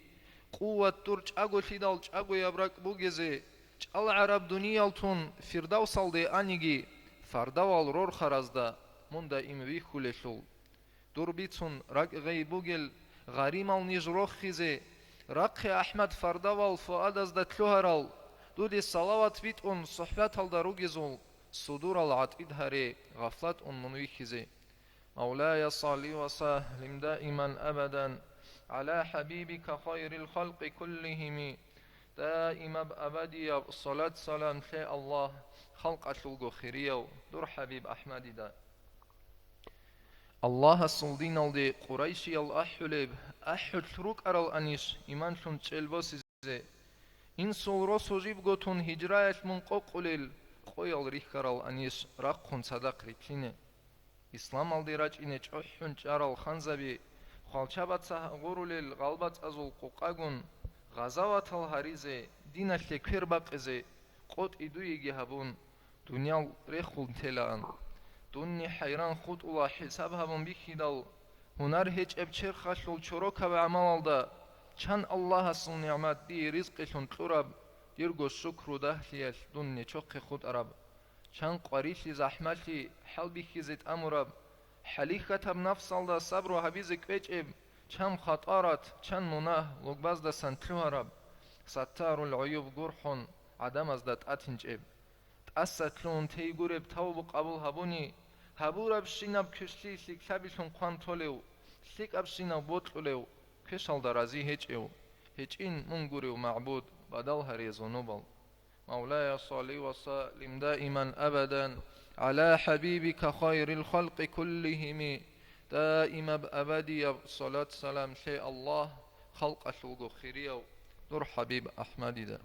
S7: قوة ترج أغو شيدال أغو يبرك بوغيزي چال عرب دنيا التون فردوس الدي آنيجي فردوال رور خرازدا من دا إموي خولشول دور بيتون رق غي بوغل غريم النجروخ خيزي رق أحمد فردوال فؤاد از دا تلوهرال دودي صلوات بيتون صحبت الدا روغيزول صدور العتيد هاري غفلت منوي خيزي مولاي صل وسلم دائما أبدا على حبيبك خير الخلق كلهم. دائما بأبدي الصلاة سلام شيء الله خلق أشلق خيريو دور حبيب أحمد دا الله السلدين الدي قريشي الأحلب أحد شروك أرال أنيش إيمان شون تشلبوسي إن سول رسو جيب غوتون هجرايش من قوقلل قويل ريخارال أنيش راقون صدق ريتشيني إسلام الدي راج إنيش أحن جارال خانزبي خالشابات غورولل غالبات أزول قوقاغون غزاوات الهاريزي دينش لكير باقزي قوت إدويجي هبون دنيا ريخول تلان دوني حيران خود الله حساب هبون بيخيدال هنر هيج ابچر خاشل چروكا بعمل دا چان الله اصل نعمت دي رزقشون تلورب ديرگو شكر دهليش دوني چوق خود عرب چان قريشي زحمتي حل بيخيزت امرب حليخت هم نفس دا صبر و حبيزك بيج اب چان خطارات چان مناه لوگباز دا سنتلو عرب ستار العيوب قرح عدم ازدت أتنجب تأسكلون تيغورب توب قبل هبوني هبور أبشيناب كشلي سيك سابيشون قوان توليو سيك أبشيناب بوتلوليو كشال درازي هيج إن منغوريو معبود بدلها ريزونوبل مولاي صلي وسلم دائما أبدا على حبيبك خير الخلق كلهم دائما بأبدي صلاة سلام شيء الله خلق أشلق خيريو نور حبيب أحمد ده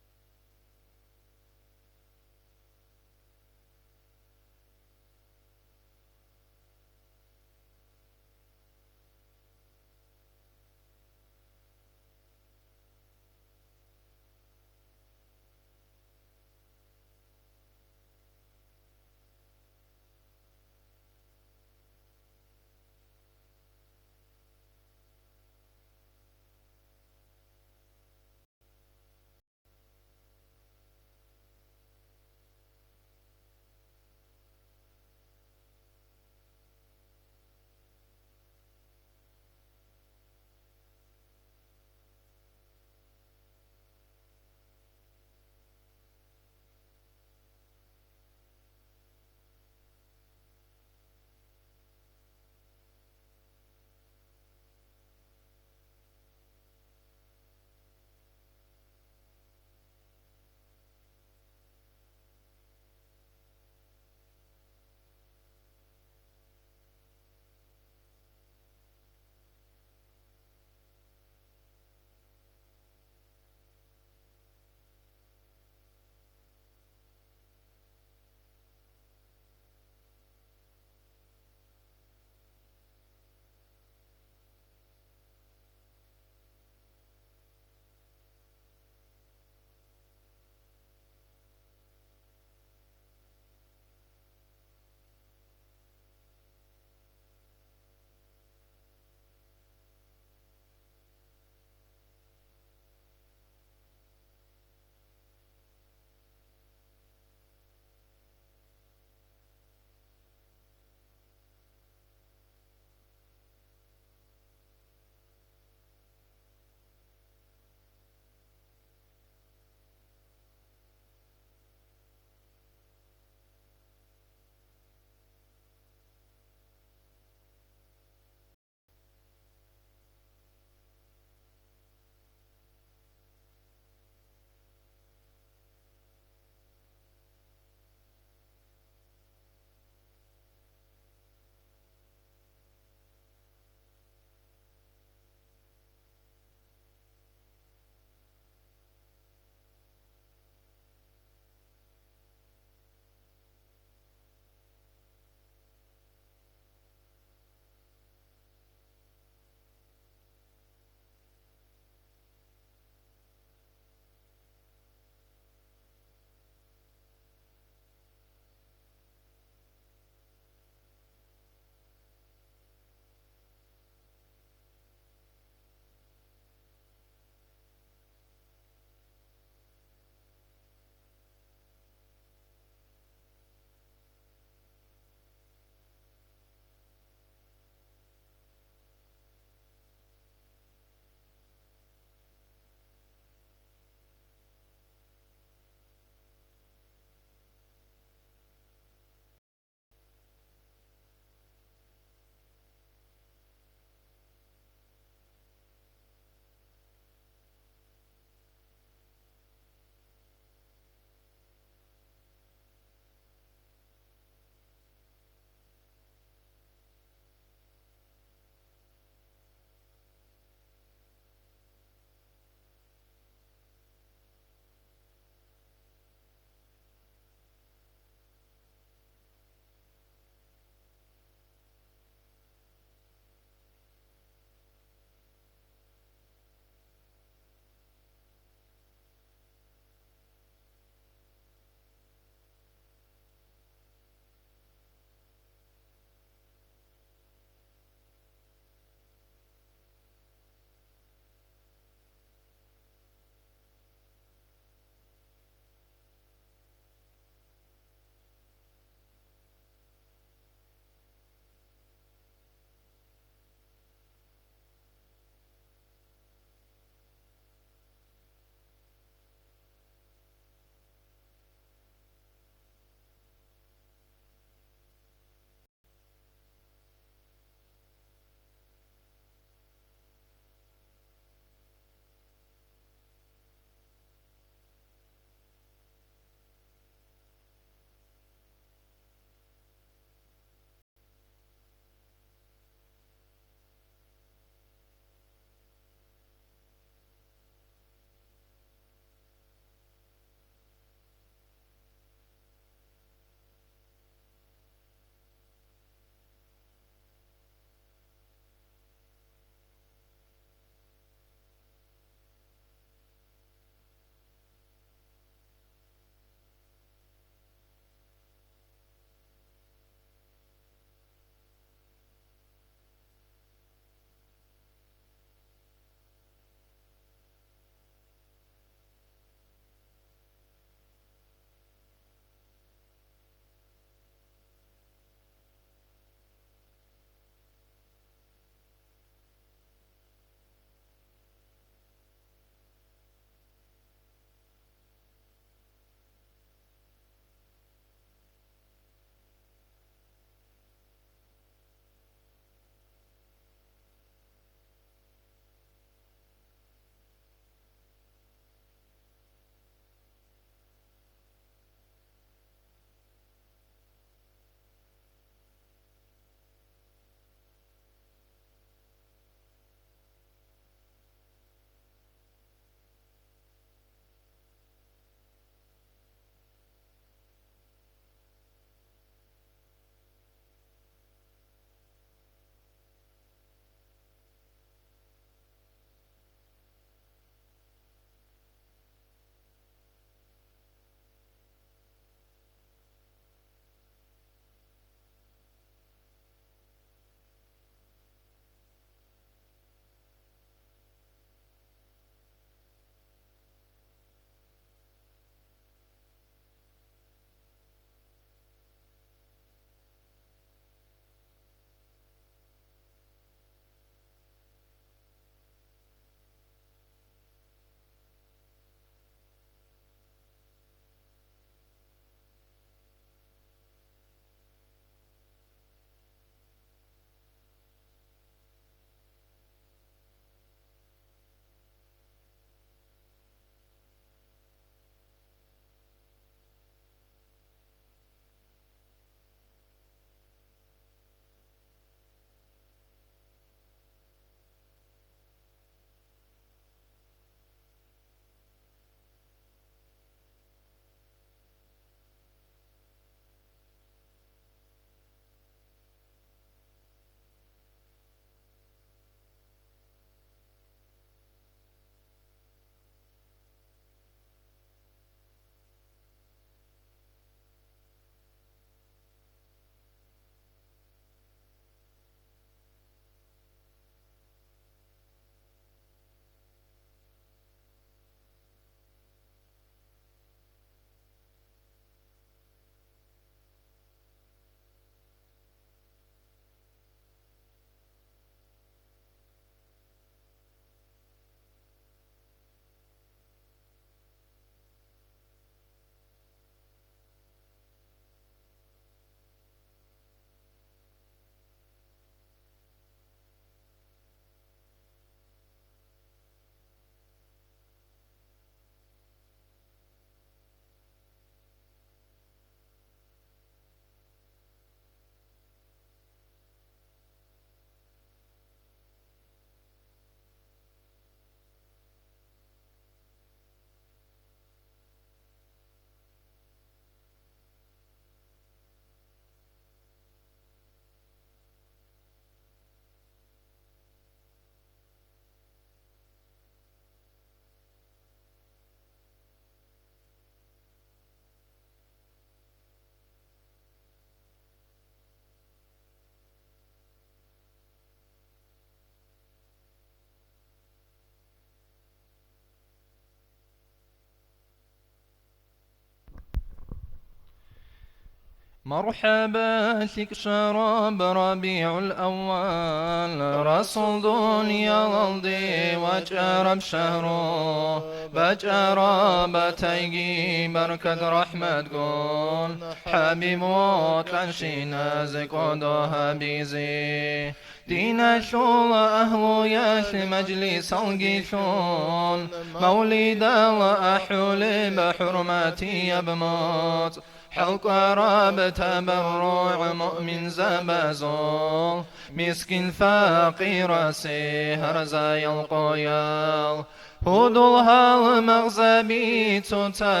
S7: مرحبا لك شراب ربيع الأول رسول دنيا الأرضي وجرب شهره بجرب تيجي بركة رحمة قول حبيب وطلعشينا زكودها بيزي دين الشول أهل ياش مجلس القيشون مولد الأحول بحرمتي يبموت حلق راب تبرع مؤمن زبازول مسكين فقير سهر زي القيال هدولها المغزبي تتداركون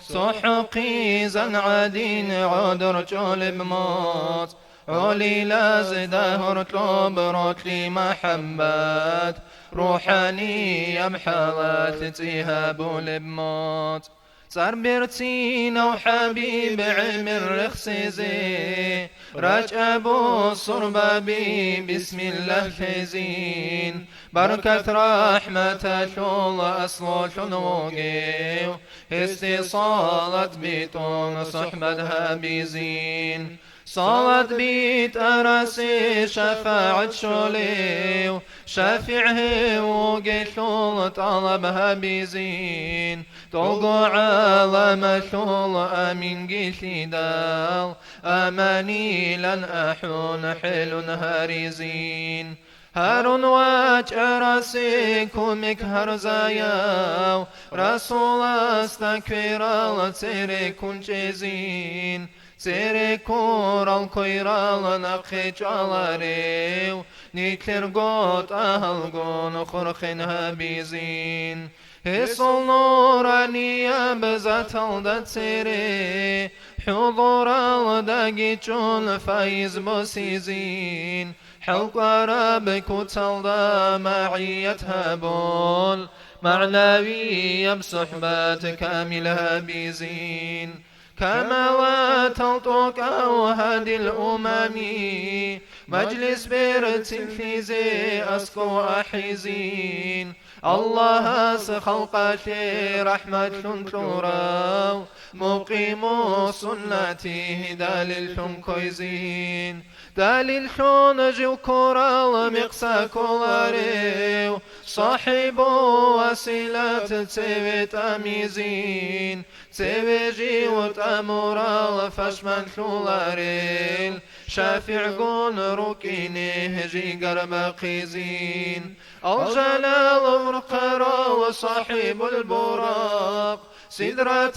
S7: سحقي زنعدين عذر جولب موت علي لازده طلب روتلي محبات روحاني يمحلات تيهاب لبموت صار بيرتينا وحبيب عمر رخصيزي رجبو صربابي بسم الله فيزين بركة رحمة شول أصل شنوغي استيصالة بيتون صحبتها بيزين صالت بيت أراسي شفاعة شولي شافعه وقيشول طلبها بيزين توقع على مشول أمين قيشي دال أماني لن أحون حل هارزين هارون واج أراسي كومك هرزايا رسول استكفر التيري كنجزين سيري كور الكويرال نقخي جالاريو نيكلر قوت أهل قون خرخنها بيزين هسل نورانية بزات الدت سيري حضور الدقي جون فايز بوسيزين حلق ربك وتلدا معيتها بول معنوية بصحبات كاملها بيزين كمالات الطوق أو هدي الأمم مجلس بيرت الفيزي أسقو أحيزين الله خلقتي رحمة تراو مقيم سنته دليل كويزين دليل جو كورال مقسا كولاريو صاحب وسيلة تسويت أميزين تسويجي وتأمورال فشمن شولاريل شافع قون ركيني هجي قرب قيزين الجلال ورقرال صاحب البراق سدرة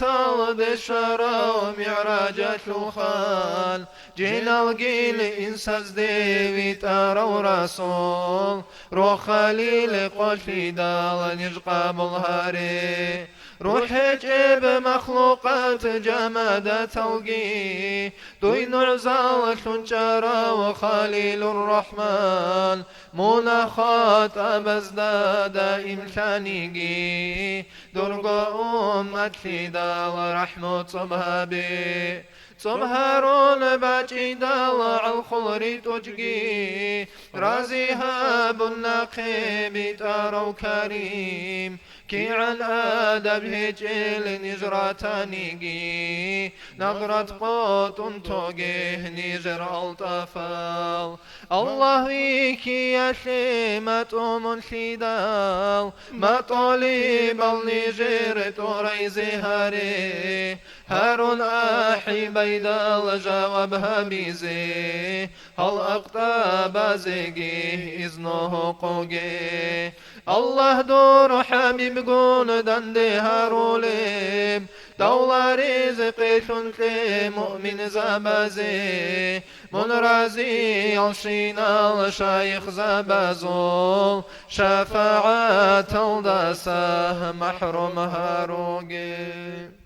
S7: البشرة ومعراج الشوخان جينا القيل إنساز ديوي تارو رسول روح خليل قول في دال نجقاب الهاري روح جيب مخلوقات جمادة تلقي دوين عزال شنجرة وخليل الرحمن مناخات أبزداد إمكانيجي درقا أمت في دال رحمة صبهابي صبهارون باجي دال الخلري تجقي رازيها بالنقيب تارو كريم كي عن آدب هجل نجراتانيجي نظرة قوت توجيه نجر الطفال الله ويكي يا شيمة منشدال ما طالب النجر توريزي هاري هارون أحي بيدال جوابها بيزي هل أقطاب زيجي إذنه قوجي الله دور حبيب قول دندي هاروليم دولة رزقي شنكي مؤمن زبازي من رازي يلشينا الشيخ زبازول شفاعة الدساه محروم هاروغي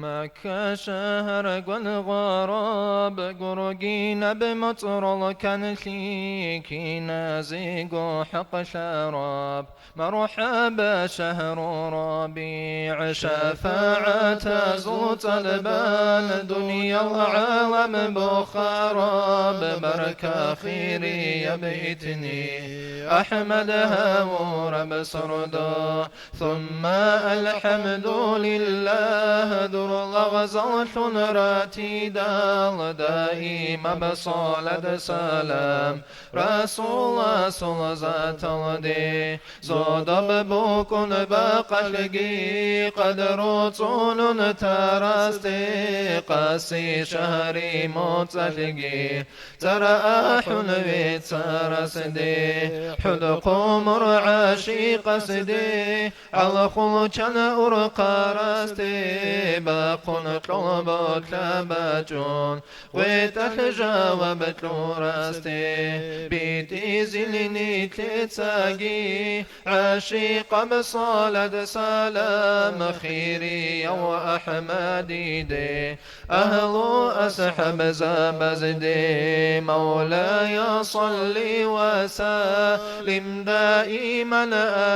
S7: مكة شهر والغراب قرقين بمطر الكنثيكي نازق حق شراب مرحبا شهر ربيع شفاعة زوت البان دنيا العالم بخراب بركة خيري يا بيتني أحمدها ورب سردا ثم الحمد لله در الغزوة راتي دال دائما بصالة سلام رسول صلى ذات الدي زودب بكن بقلقي قد رطون ترستي قاسي شهري متلقي ترى حلوي ترسدي حلق مرعشي قصدي على خلوشن أرقى رستي باقن طلبت لبجون وتخجاوبت رستي بيتي زلني تتساقي عشيق بصالة سلام خيري يا أحمدي دي أهل أسحب زبزدي مولاي صلي وسلم دائما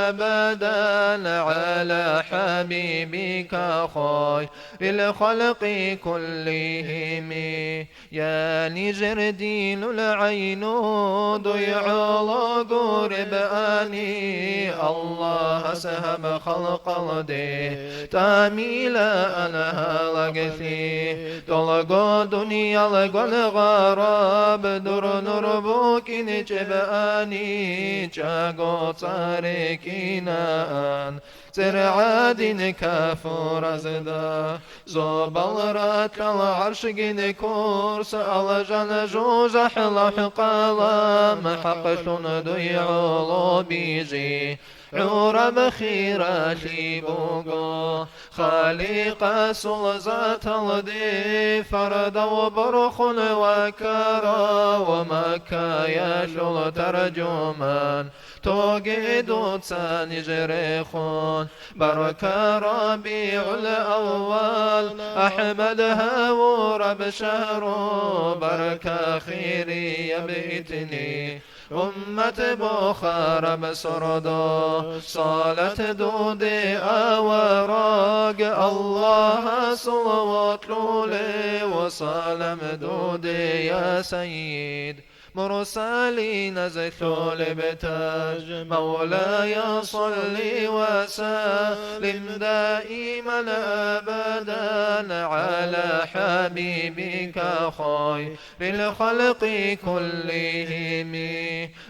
S7: أبدا على حبيبك خير الخلق كلهم يا نجر دين العين ضيع قرب أني الله سهم خلق الدي تاميل أنا هلقتي طلق دنيا لقل غراب در نربوك نجب أني جاقو تاركينا ترعاد كافور زدا زوبال رات العرش جن كورس على جن جوز حلح قلم حقشون ضيعوا بيجي عور بخيراتي بوغو خالق سلزات الدي فرد وبرخ وكرا ومكا يشل ترجمان توقيد تاني جريخون بركة ربيع الأول أحمدها ورب شهر بركة خيري يا بيتني أمة بخار بسردو صالت دودي أوراق الله صلوات لولي وسلم دودي يا سيد مرسلين زيتوا لبتاج مولاي صل وسلم دائما أبدا على حبيبك خير الخلق كلهم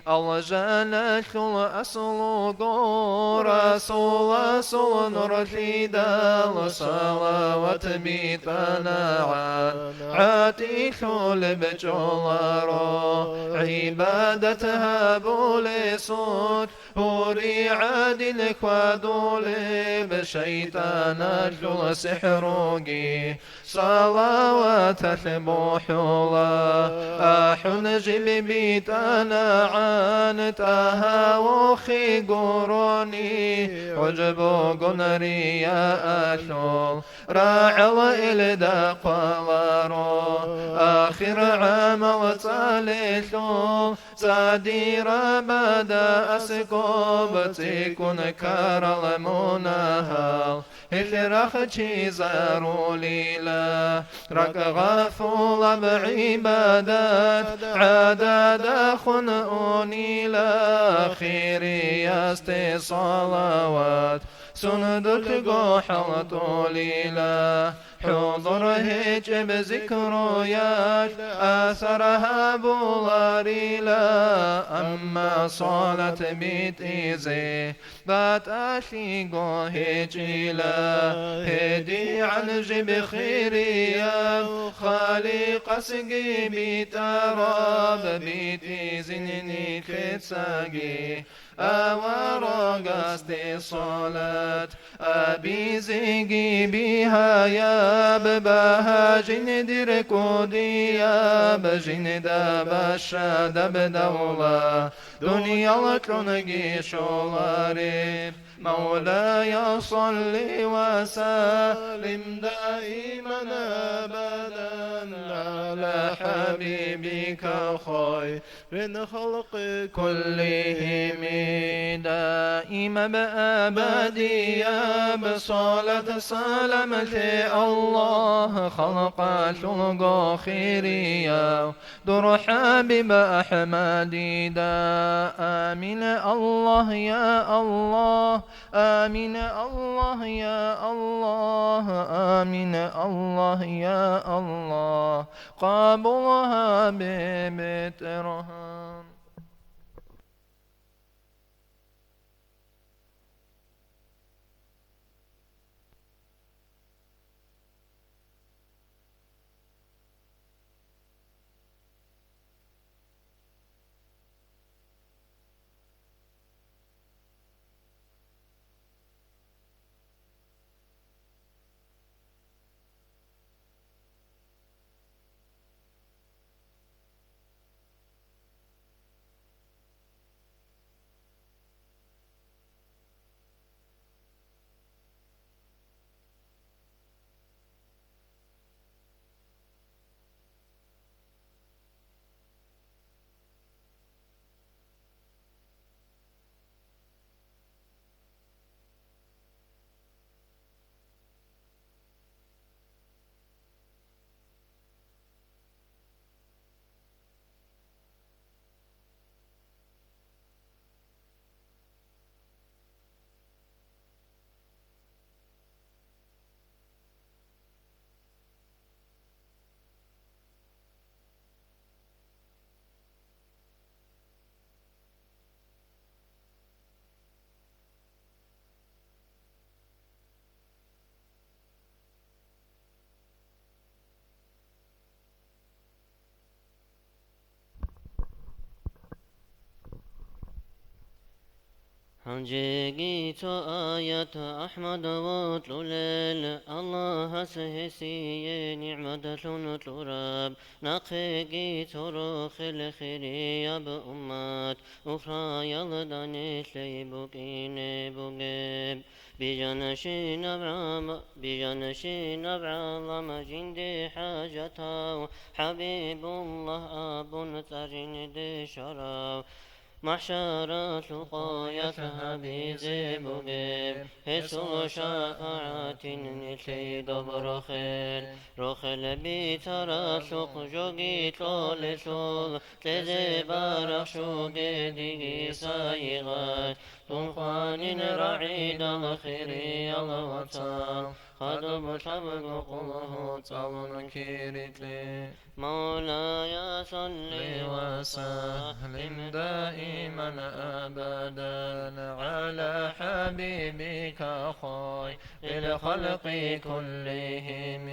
S7: الجنة الأصل رسول أصل نرشد صلوات بيتنا عاتيك لبجولارو عبادتها بوليسوت هوري عادل كوادولي بشيطان أجل سحروقي صلوات البوحولا أحن جيب بيتنا عن تها وخي قروني عجبو قنري يا أشول راعل إلدا قوارو آخر عام صالحو صدير بدا أسكوب تكون كارل مناهل الرخ زارو ليلا رك غفول بعبادات عدد خنوني لا خيري يستي صلوات سندك حلط ليلا حضر هيج بذكريات آثرها بولاريلا أما صالت بيت إيزي بات أشيقو هيجيلا هدي عن جب خيريا خالق سقي بيت أراب بيت إيزنني كتساقي أورغستي صلاة أبي زيجي بها يا ببها جندر كودي يا بجند بشاد بدولة دنيا لتلونجي شولاري مولاي صل وسلم دائما أبدا على حبيبك خير الخلق كلهم دائما بأبديا بصلاة سلامة الله خلق الخلق خيريا در حبيب أحمد دا آمين الله يا الله آمين الله يا الله آمين الله يا الله قابلها بمترها
S3: حجيجي تو آيات أحمد وطلل الله سهسي نعمة تراب نقيجي تروخ الخيري بأمات أخرى يلدني سيبكين بجيب بجنشين أبرام جندي حاجته حبيب الله أب ترين دي شراو محشرة لقايتها بزيب بيب هسو شفاعة نتلي دبر خير رخل بيتر سوق جوجي طول سول تزي بارخ شو دي سايغات طوفان رعيد الخير الوطن خدم شبك قوله تعالى كيرت لي مولاي صل وسلم دائما أبدا على حبيبك خير الخلق كلهم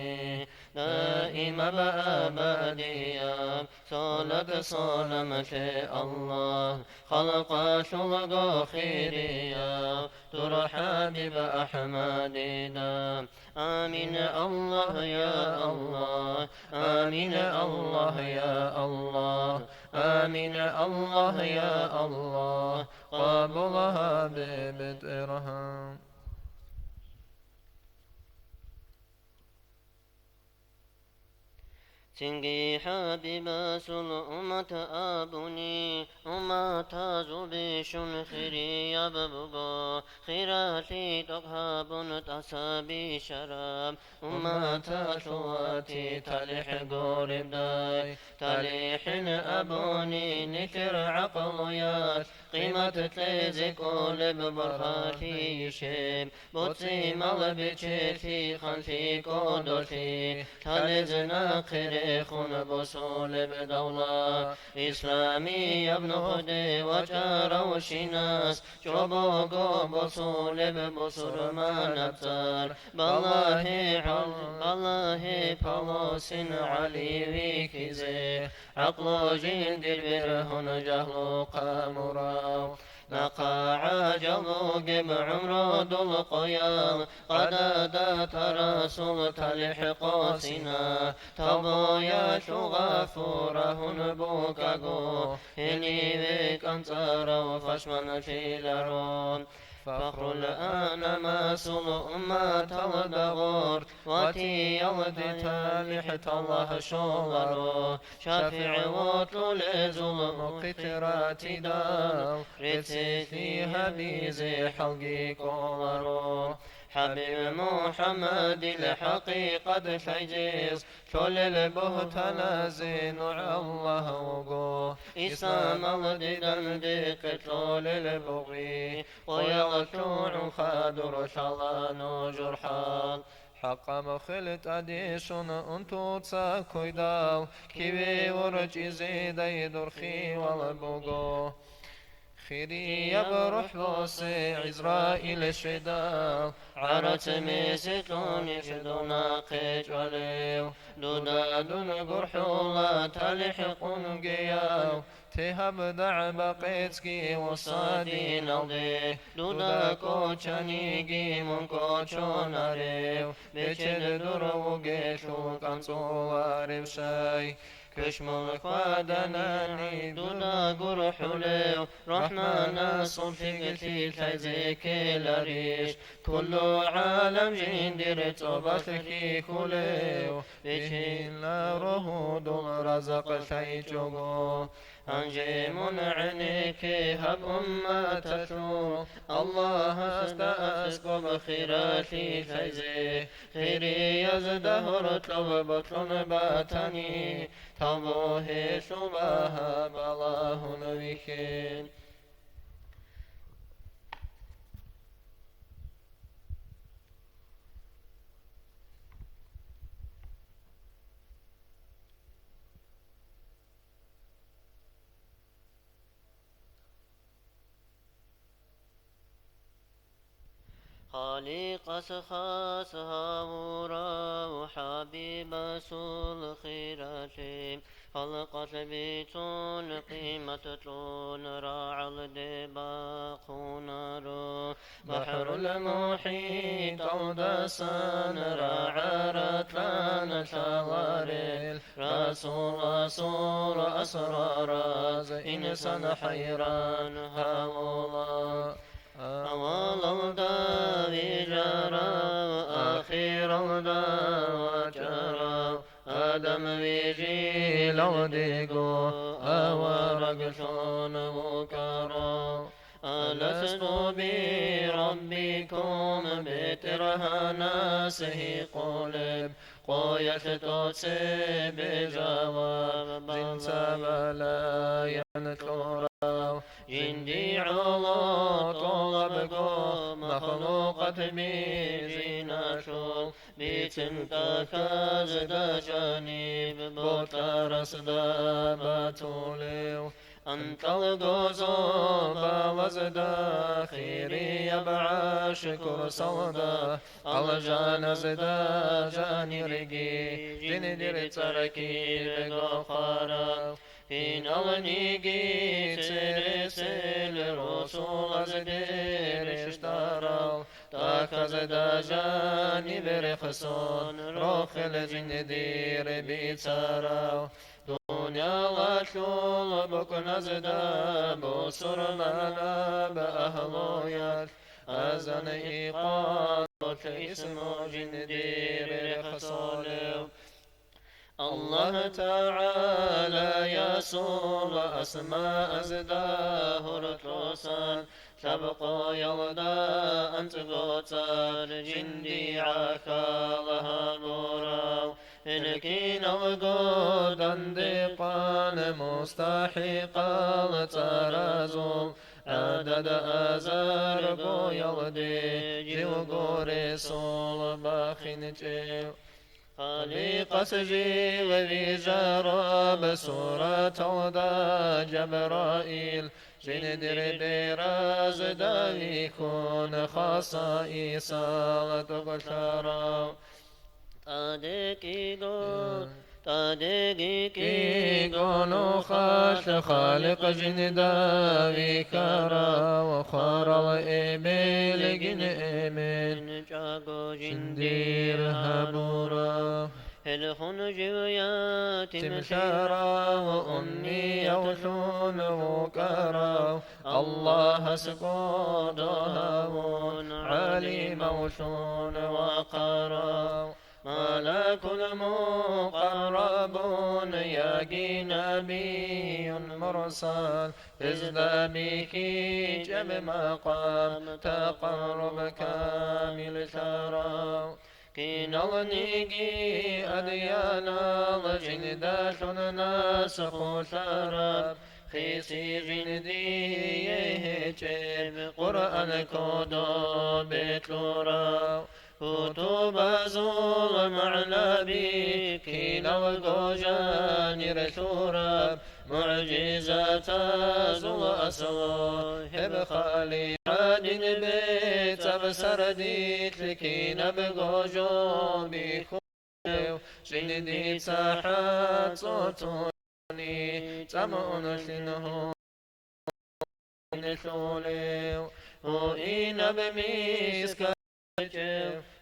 S3: دائما بأبديا صلاة صلمة الله خلق شلق خيريا ترى حبيب أحمدنا آمين الله يا الله آمين الله يا الله آمين الله يا الله قابلها ببدرها سنجي حبيب سل أمة أبني أمة زبيش خيري يببغى خيراتي تقهب تسابي شراب أمة شواتي تلح قرب داي تلح أبني نكر عقليات قيمة تلزي كل ببرهاتي شيب بطي ملبتي خلفي قدرتي تلزنا خون بصول بدولة إسلامي ابن خدي وجار وشناس شبوكو بصول ببصر ما نبتر بالله بلوس علي ويكزي عقل جلد البرهن جهل قامراو لقى عجل بعمر دل قيام قدادة رسول تلحق سنا تبايا غفوره نبوكاغو إني بك أنصار وفشمن في لرون فخر الآن مسؤول أمة البغور وتي يلد تالحت الله شولارو شافع وطل ظلم قترات داو رتي فيها بيزي حلقي كولارو حبيب محمد الحقيقة فيجيز كل البهتان زين الله وقو إسلام الدين ديك طول البغي ويغتون خادر شلان جرحان حق مخلت أديشون أنتو تساكوي داو كيبي ورجي زيدي درخي والبغو خيري يبرح لوسي عزرائيل شداو عرت ميسكوني شدونا قيج وليو دودا دون قرحولا تلحقون قياو تهب دع بقيتكي وصادي نلدي دودا كوچانيجي من كوچون ريو بيچد درو قيشو كنصوار بشاي كشمل خادناني دودا قرحوليو رحمانا صنفي قلتي تايزيك لريش كل عالم جندر توبتكي كوليو بيشين لروه دول رزق شيجوغو أنجي منعنيك هب أمتشو الله استأسكو بخيراتي فيزي خيري يزدهر طلب بطلن باتني تبوه شبه بالله نبيكين خالق سخاس هاورا وحبيب سول خيراتي خلقت بيتون قيمة تون راع الدباقون رو بحر المحيط أودسان راع رتلان شوارل رسول أسرار إنسان حيران هاولا أول الدار جرى آخر الدار جرى آدم بيجي لوديكو أورق شون وكرا ألست بربكم بترها ناسه قلب قويت توتسي بجواب جنس بلا ينكرا جندي على طلبكو مخلوقة بجناشو بتنتكز دا جانب بطرس دا باتوليو أنت الغزو بوزدا خيري يبع شكر صودا الجان زدا جاني رقي جن دير تركي بغفارا إن النيجي ترسل رسول زدير اشترى تاكز دا جاني برخصون روخ الجن دير بيتارا دنيا وشول بكن زدا بصر منا بأهلويات أزن إيقان اسم جن دير خصالو الله تعالى يسول أسماء أزداه رتوسان تبقى يلدا أنت قوتار جندي عكالها بوراو إنكين القود اندقان مستحقا ترازو عدد أزار يلدي جيو قوري صول باخين جيو خليقة سجيل بجراب سورة تودا جبرائيل جندر دراز دايكون خصائص تغشرا تادكي قد تادقي
S7: كي قونو خاش خالق جندا ويكارا وخار الإبل جن إمن
S3: جاغو
S7: جندير هبورا
S3: الخن جويات
S7: تمشارا وأمي يوشون وكارا الله سقودها علي موشون وقارا ملك المقربون ياقي نبي مرسل إذ بك جب مقام تقرب كامل شرع كي نظنيكي أديانا لجلداش ناسخ شراب خيسي جلدي يهجب قرآن كودو بتلورا كتب زول معنا بك لو جاني رشورا معجزة زول أسواه بخالي عادن بيت بسرديت لكي نبغو جو بيكو جلدي ساحات صوتوني تمون شنهو نشولي وإن بميسك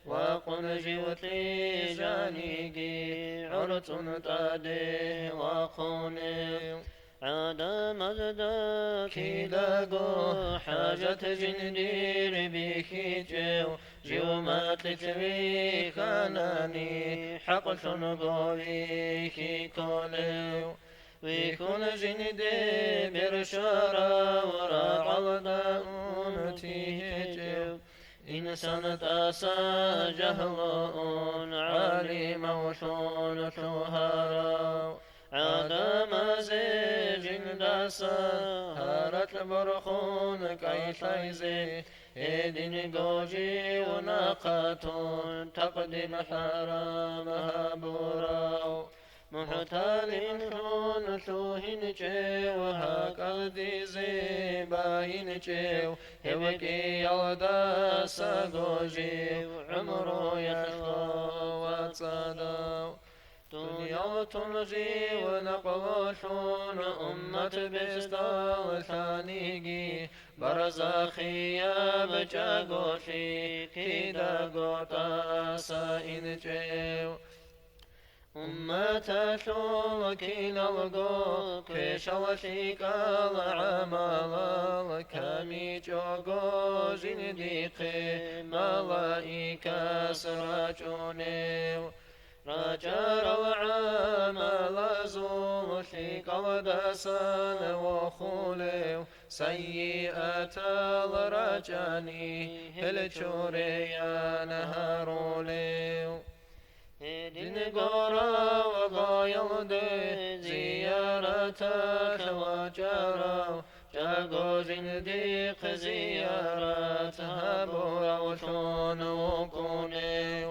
S7: وقل جوتي جانيكي عرتن تادي وخوني عدا مزدا كيلاقو حاجة جندير بيكي جو ما تتوي خاناني حق شنقو بيكي كوليو ويكون جندي برشارة وراء عضاء تيجيو إنسان تاسى جهلون عالي موشون شهارا عدم زيج داسا هارت برخون كي شايزي إدين جوجي وناقاتون تقدم حرامها براو محتالين شون شوهين جيو هاكالدي زيباين جيو هوكي يلدا ساقوجي عمرو يحفظ وتصادو دنيا تنجي ونقوشون أمة بستال ثانيجي برزاخية بجاقوشي كيدا قوتا ساين جيو أمة شوكي نلقو كشوشيك العمال كامي جوغو زنديقي ملايكة سراجوني رجر العمل زوشيك الدسان وخولي سيئة الرجاني الجوريان هارولي دين قرى وقايل دي زيارتك وجرى جاقو زنديق زيارت هبورا وشون وكوني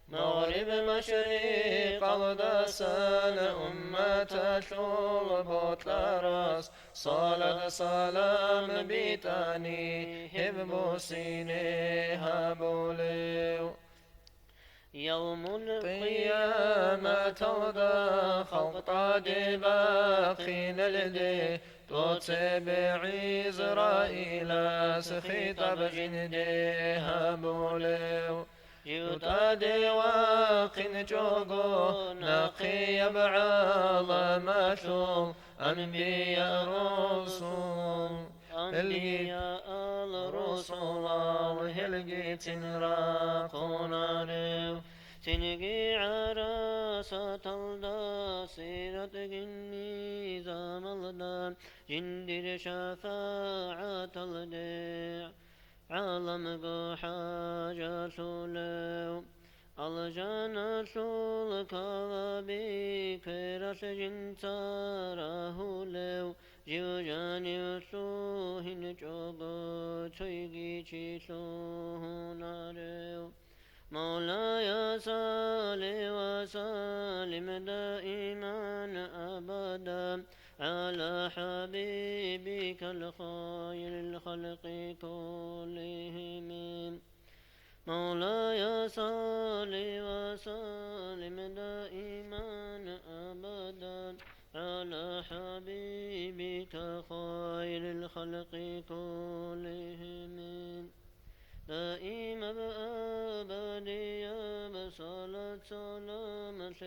S7: مغرب مشرق الدسان أمة شول بوتلارس صلاة سلام بيتاني هبو سيني هبوليو يوم القيامة تودا خلق باقين الدي توتبع إسرائيل سخيط بجندي هبوليو يتادي واقن جوغو نقي بعظمته أنبياء رسول أنبياء الرسول الهلقيتن راقونانيو تنقي عراسة الدا سيرة جني زاملدا جندر شفاعة الديع عالم قو حاجة شولو الجنة شول كوابي كيرس جنتاره لو جوجاني وشوهن جوغو تشيغي تشيشوهناريو مولاي صل وسلم دائما أبدا على حبيبك الخير الخلق كلهم مولاي صل وسلم دائما
S3: حبيبك خير الخلق كلهم دائما أبديا بصلاة سلامة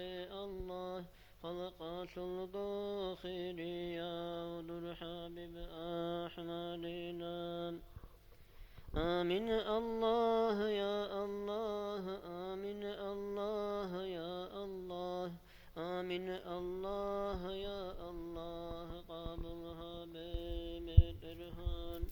S3: الله خلقات القاخر يا ودر حبيب أحمدنا آمين الله يا الله آمين الله يا الله آمين الله يا الله قبلها بمدرهان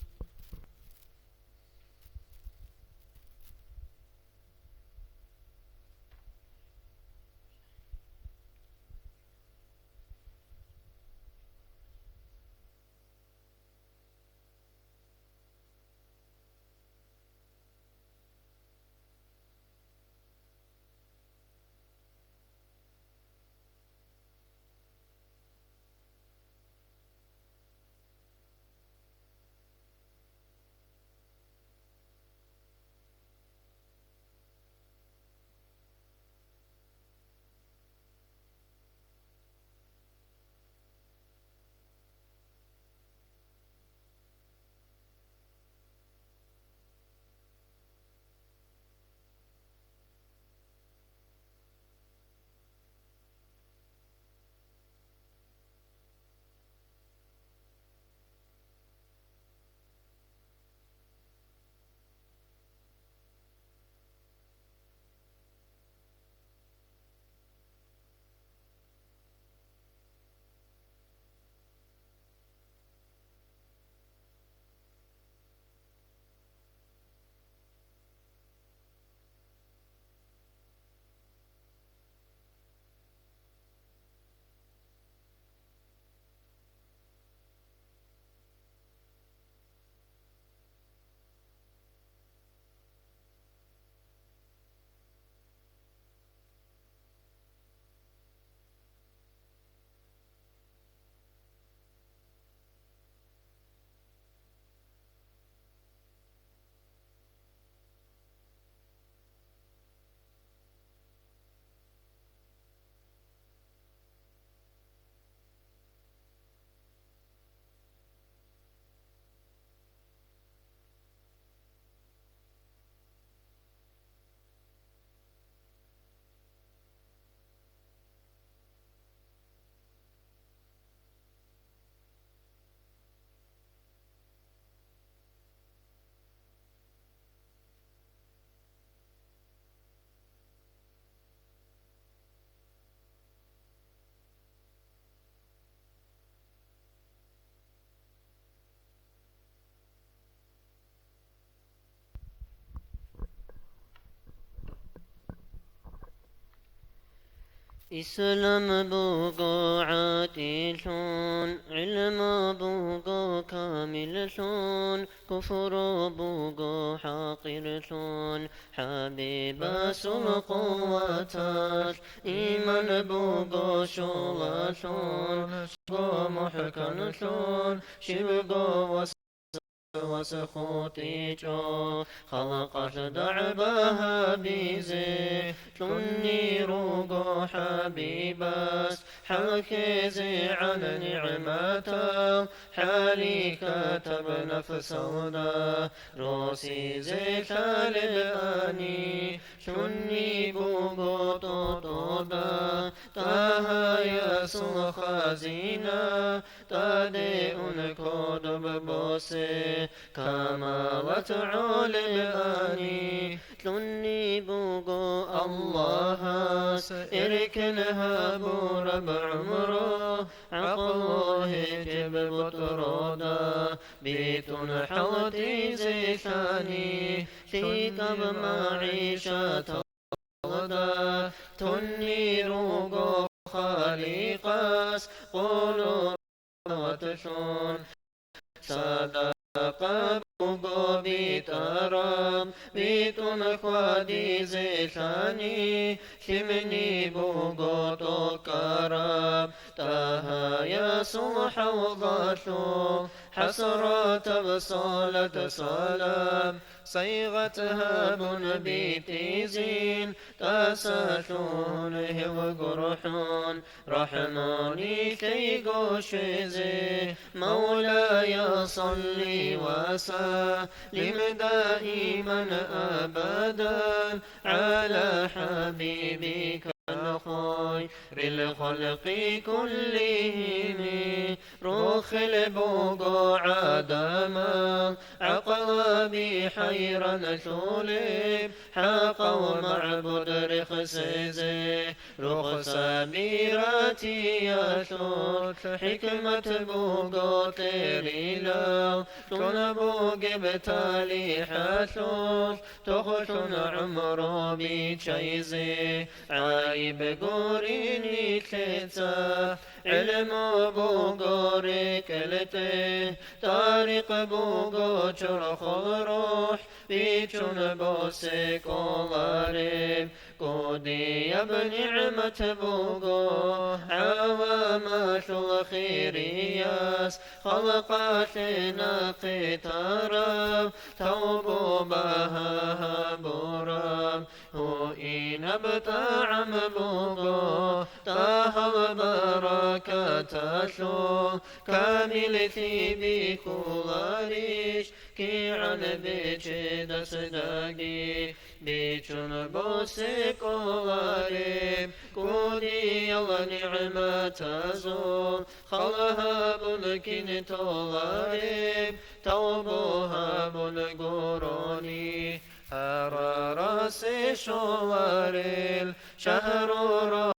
S3: إسلام بوغو عاتلون علم بوغو كاملون كفر بوغو حاقرتون حبيب سلقواتات إيمان بوغو شولاتون شغو محكمتون شبغو وسخوتي جو خلقت دعبها بيزي تني روغو حبيباس حكيزي عن نعمتا حالي كتب نفس سودا روسي زي طالب أني تني بوغو تودا تاها يسو خزينة تادي أنكود ببوسي كمالت علماني تلني بوغو الله إركنها بورب عمره عقله جب بطرودا بيت حوتي زيشاني فيك بمعيشة غدا تني روغو خالقاس قولوا وتشون صدق بوغو بيترام بيتون خوادي زيشاني شمني بوغو توكرام تاها يا صلح وضاشو حسرة بصالة سلام صيغتها بن بيتيزين تاساتون هو قرحون رحماني تيقوش زي مولاي صلي وسلم دائما أبدا على حبيبك الخير الخلق كلهم روخ البقوع عدما عقابي حيرا ثولب حاق ومعبد رخصزي رخص ميراتي يثور حكمة بوقوت ريلا تنبو قبتالي حثوث تخشن عمرو بيتشيزي عايب قوريني تلتا علم بوقوري كلته طارق بوقو شرخ روح بيتشن بوسك وغارب قودي يا بنعمة بوقو عوامات الخير ياس خلقاتنا قطرب توبوا بها برام هو إن بتعم بوقو تاهل بركة شو كامل ثيبي كولاريش كي عن بيتش دسداقي بيتشن بوسك وغارب كوني يلا نعمة زور خلها بلكن تغارب توبوها بلقروني هرى راسي شوارل شهر